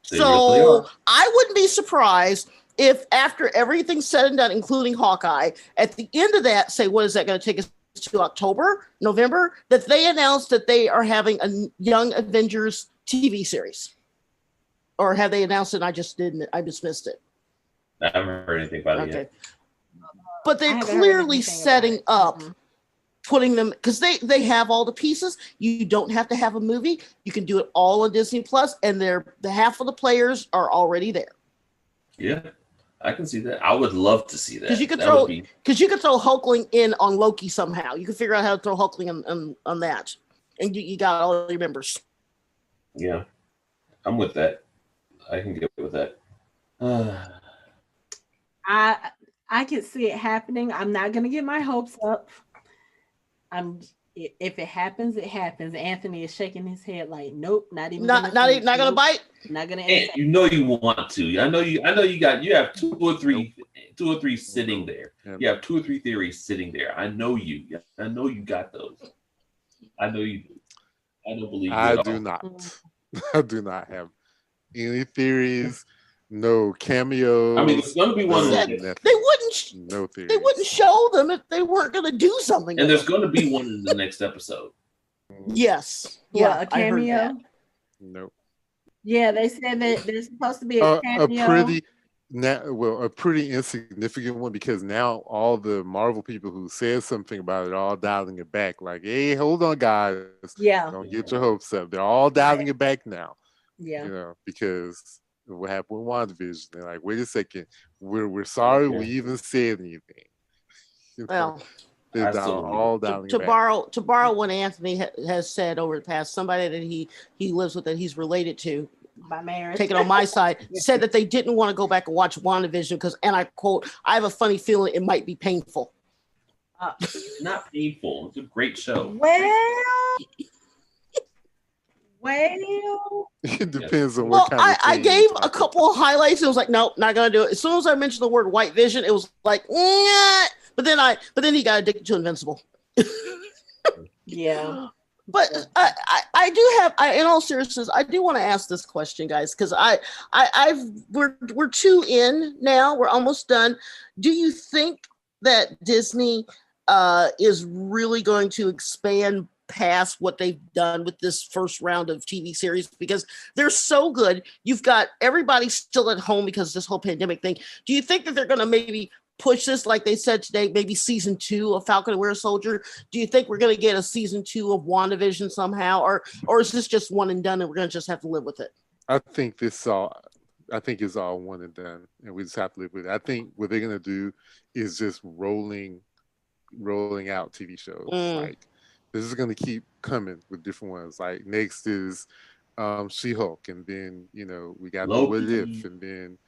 So really I wouldn't be surprised if after everything's said and done, including Hawkeye, at the end of that, say, what is that going to take us to October, November, that they announced that they are having a Young Avengers TV series? Or have they announced it and I dismissed it? I haven't heard anything about it yet. But they're clearly setting up, putting them, because they have all the pieces. You don't have to have a movie. You can do it all on Disney Plus, and the half of the players are already there. Yeah, I can see that. I would love to see that. Because you could throw Hulkling in on Loki somehow. You could figure out how to throw Hulkling on that, and you got all your members. Yeah, I'm with that. I can get with that. I can see it happening. I'm not gonna get my hopes up. If it happens, it happens. Anthony is shaking his head like, nope, not gonna bite. Not gonna. And you know you want to. I know you have 2 or 3 two or three sitting there. You have 2 or 3 theories sitting there. I know you. I know you got those. I know you do. I don't believe you I at do all. not. I do not have any theories. No cameos. I mean, there's going to be one. They wouldn't. No theories. They wouldn't show them if they weren't going to do something. And there's going to be one in the next episode. Yes. Yeah, a cameo. Nope. Yeah, they said that there's supposed to be a cameo. A pretty insignificant one, because now all the Marvel people who said something about it are all dialing it back. Like, hey, hold on, guys. Yeah. Don't get your hopes up. They're all dialing it back now. Yeah. You know, because of what happened with WandaVision. They're like, wait a second, we're sorry we even said anything. You know? Well, they're all dialing to it back. borrow what Anthony has said over the past, somebody that he lives with, that he's related to, by marriage, take it on my side, said that they didn't want to go back and watch WandaVision because, and I quote, I have a funny feeling it might be painful. Not painful. It's a great show. Well, it depends on what kind of I gave a couple of highlights. It was like, nope, not gonna do it. As soon as I mentioned the word White Vision, it was like, yeah. But then he got addicted to Invincible. Yeah. But I do have, in all seriousness, I do want to ask this question, guys, because we're 2 in now. We're almost done. Do you think that Disney is really going to expand past what they've done with this first round of TV series? Because they're so good. You've got everybody still at home because of this whole pandemic thing. Do you think that they're going to maybe push this, like they said today, maybe season 2 of Falcon and Winter Soldier? Do you think we're going to get a season 2 of WandaVision somehow, or is this just one and done and we're going to just have to live with it? I think it's all one and done, and we just have to live with it. I think what they're going to do is just rolling out TV shows. Like, this is going to keep coming with different ones. Like, next is She-Hulk, and then, you know, we got the What If, and then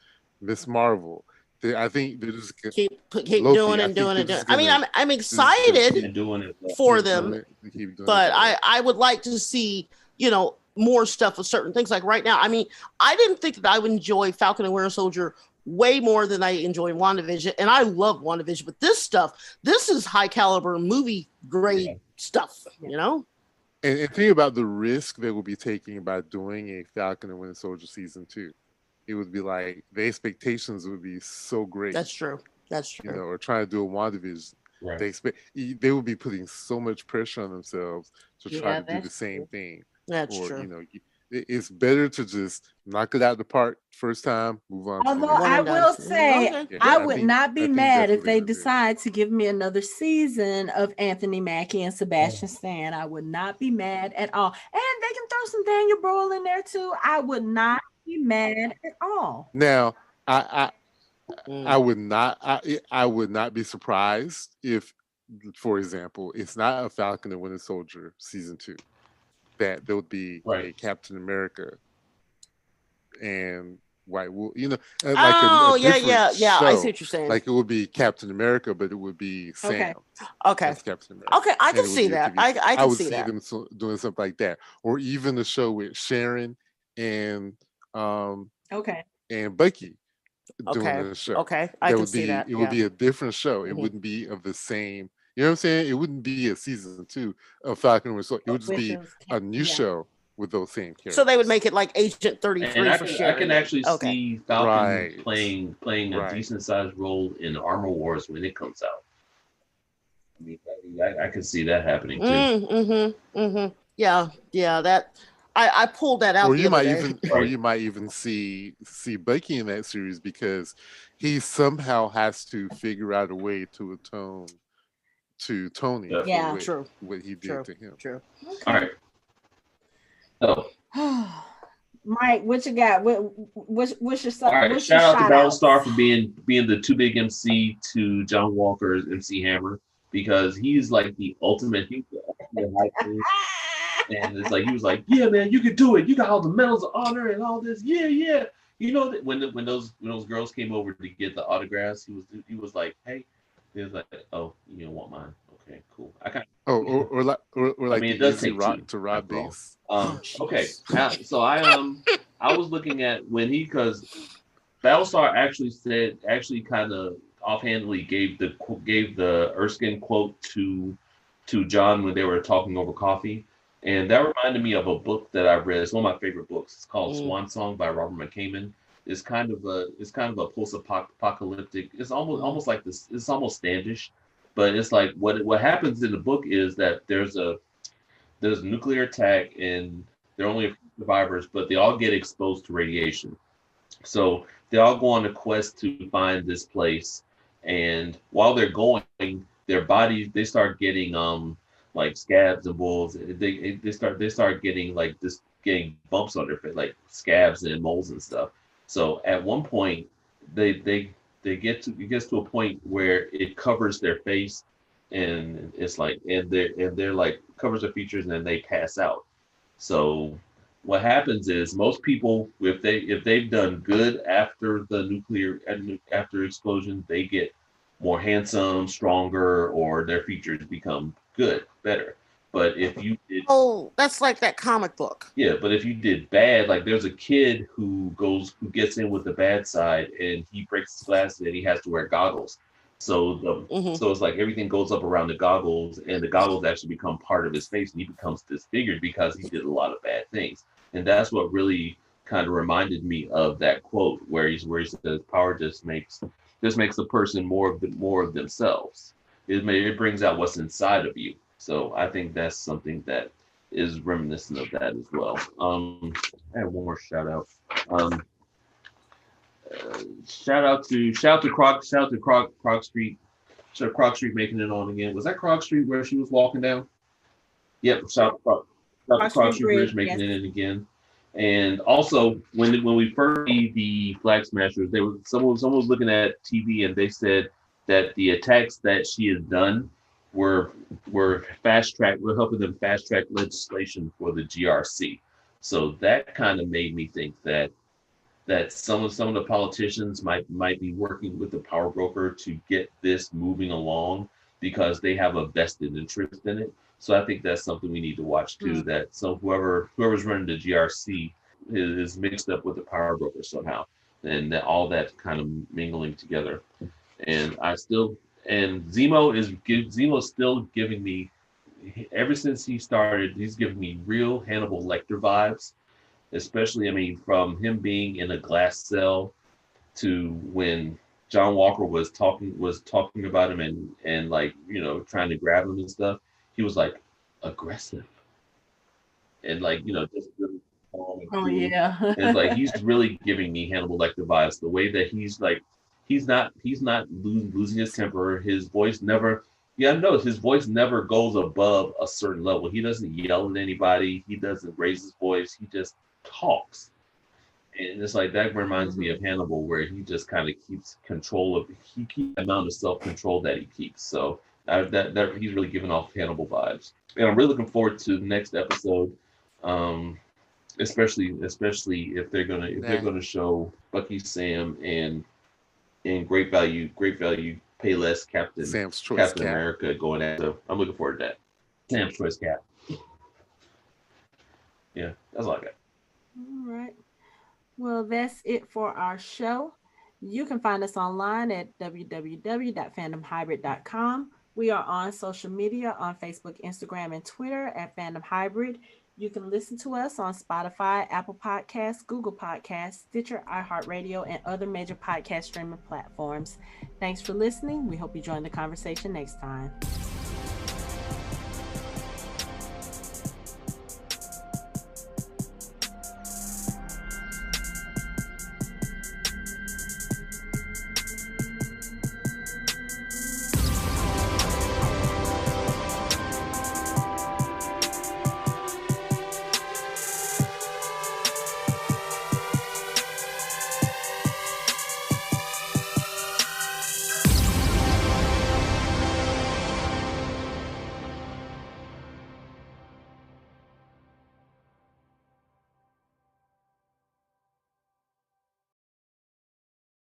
Miss Marvel. I think they're just keep doing it. I mean, I'm excited for them, but I would like to see, you know, more stuff with certain things. Like right now, I mean, I didn't think that I would enjoy Falcon and Winter Soldier way more than I enjoy WandaVision, and I love WandaVision. But this is high caliber movie grade stuff, you know. And think about the risk they will be taking by doing a Falcon and Winter Soldier season 2. It would be like the expectations would be so great. That's true. You know, or trying to do a WandaVision. Right. They would be putting so much pressure on themselves to try to do the same thing. That's true. You know, it's better to just knock it out of the park first time, move on. Although I will say, I would not be mad if they decide to give me another season of Anthony Mackie and Sebastian Stan. I would not be mad at all. And they can throw some Daniel Brühl in there too. I would not be mad at all. Now, I would not be surprised if, for example, it's not a Falcon and Winter Soldier season 2. That there would be a Captain America and White Wolf, you know, like yeah. Show. I see what you're saying. Like it would be Captain America, but it would be Sam. Okay. Captain America. Okay, I can see that. I can see that. I would see them doing something like that, or even a show with Sharon and and Bucky doing a show. Okay, I can see that. It would be a different show. It wouldn't be of the same. You know what I'm saying? It wouldn't be a season 2 of Falcon and Winter Soldier. It would just be a new show with those same characters. So they would make it like Agent 33 for Sharon. I can actually see Falcon playing a decent sized role in Armor Wars when it comes out. I mean, I can see that happening too. Yeah. That I pulled that out. Or you might even see Bucky in that series, because he somehow has to figure out a way to atone to Tony for what he did to him. True. Okay. All right. So, Mike, what you got? What's your all right? Shout out to Battlestar for being the too big MC to John Walker's MC Hammer, because he's like the ultimate. And it's like he was like, yeah, man, you can do it. You got all the medals of honor and all this. Yeah. You know that when those girls came over to get the autographs, he was like, hey. He was like, "Oh, you don't want mine? Okay, cool." Or like I mean, it does take to rob base. Okay, so I was looking at when because Battlestar actually kind of offhandedly gave the Erskine quote to John when they were talking over coffee. And that reminded me of a book that I read. It's one of my favorite books. It's called Swan Song by Robert McCammon. It's kind of a post-apocalyptic. It's almost like this. It's almost Standish, but it's like what happens in the book is that there's a nuclear attack and there are only a few survivors, but they all get exposed to radiation. So they all go on a quest to find this place, and while they're going, their bodies they start getting like scabs and wolves. They start getting getting bumps on their face, like scabs and moles and stuff. So at one point, it gets to a point where it covers their face, and it's like they're like covers their features, and then they pass out. So what happens is most people, if they've done good after after explosion, they get more handsome, stronger, or their features become better. But if you did, that's like that comic book. Yeah, but if you did bad, like there's a kid who gets in with the bad side, and he breaks his glasses and he has to wear goggles. So so it's like everything goes up around the goggles, and the goggles actually become part of his face, and he becomes disfigured because he did a lot of bad things. And that's what really kind of reminded me of that quote where he says, "Power just makes a person more of themselves. It brings out what's inside of you." So I think that's something that is reminiscent of that as well. I have one more shout out. Shout out to Croc Street. So Croc Street making it on again. Was that Croc Street where she was walking down? Yep. Shout out to Croc Street Bridge making it in again. And also when we first see the Flag Smashers, someone was looking at TV and they said that the attacks that she has done were fast track. We're helping them fast track legislation for the GRC. So that kind of made me think that some of the politicians might be working with the power broker to get this moving along because they have a vested interest in it. So I think that's something we need to watch too. That whoever's running the GRC is mixed up with the power broker somehow, and that all that kind of mingling together. And Zemo's still giving me, ever since he started, he's giving me real Hannibal Lecter vibes. Especially, I mean, from him being in a glass cell to when John Walker was talking about him and like, you know, trying to grab him and stuff. He was like aggressive and like, you know, just really calm and cool. Yeah. And it's like he's really giving me Hannibal Lecter vibes. The way that he's like, he's not losing his temper. His voice never. Yeah, I know his voice never goes above a certain level. He doesn't yell at anybody. He doesn't raise his voice. He just talks. And it's like that reminds me of Hannibal, where he just kind of keeps control of the amount of self-control that he keeps. So that he's really giving off Hannibal vibes. And I'm really looking forward to the next episode. Especially if they're gonna show Bucky, Sam, and Great Value Payless Captain America going at it. I'm looking forward to that. Sam's Choice Cap. Yeah, that's all I got. All right. Well, that's it for our show. You can find us online at www.fandomhybrid.com. We are on social media on Facebook, Instagram, and Twitter at Fandom Hybrid. You can listen to us on Spotify, Apple Podcasts, Google Podcasts, Stitcher, iHeartRadio, and other major podcast streaming platforms. Thanks for listening. We hope you join the conversation next time.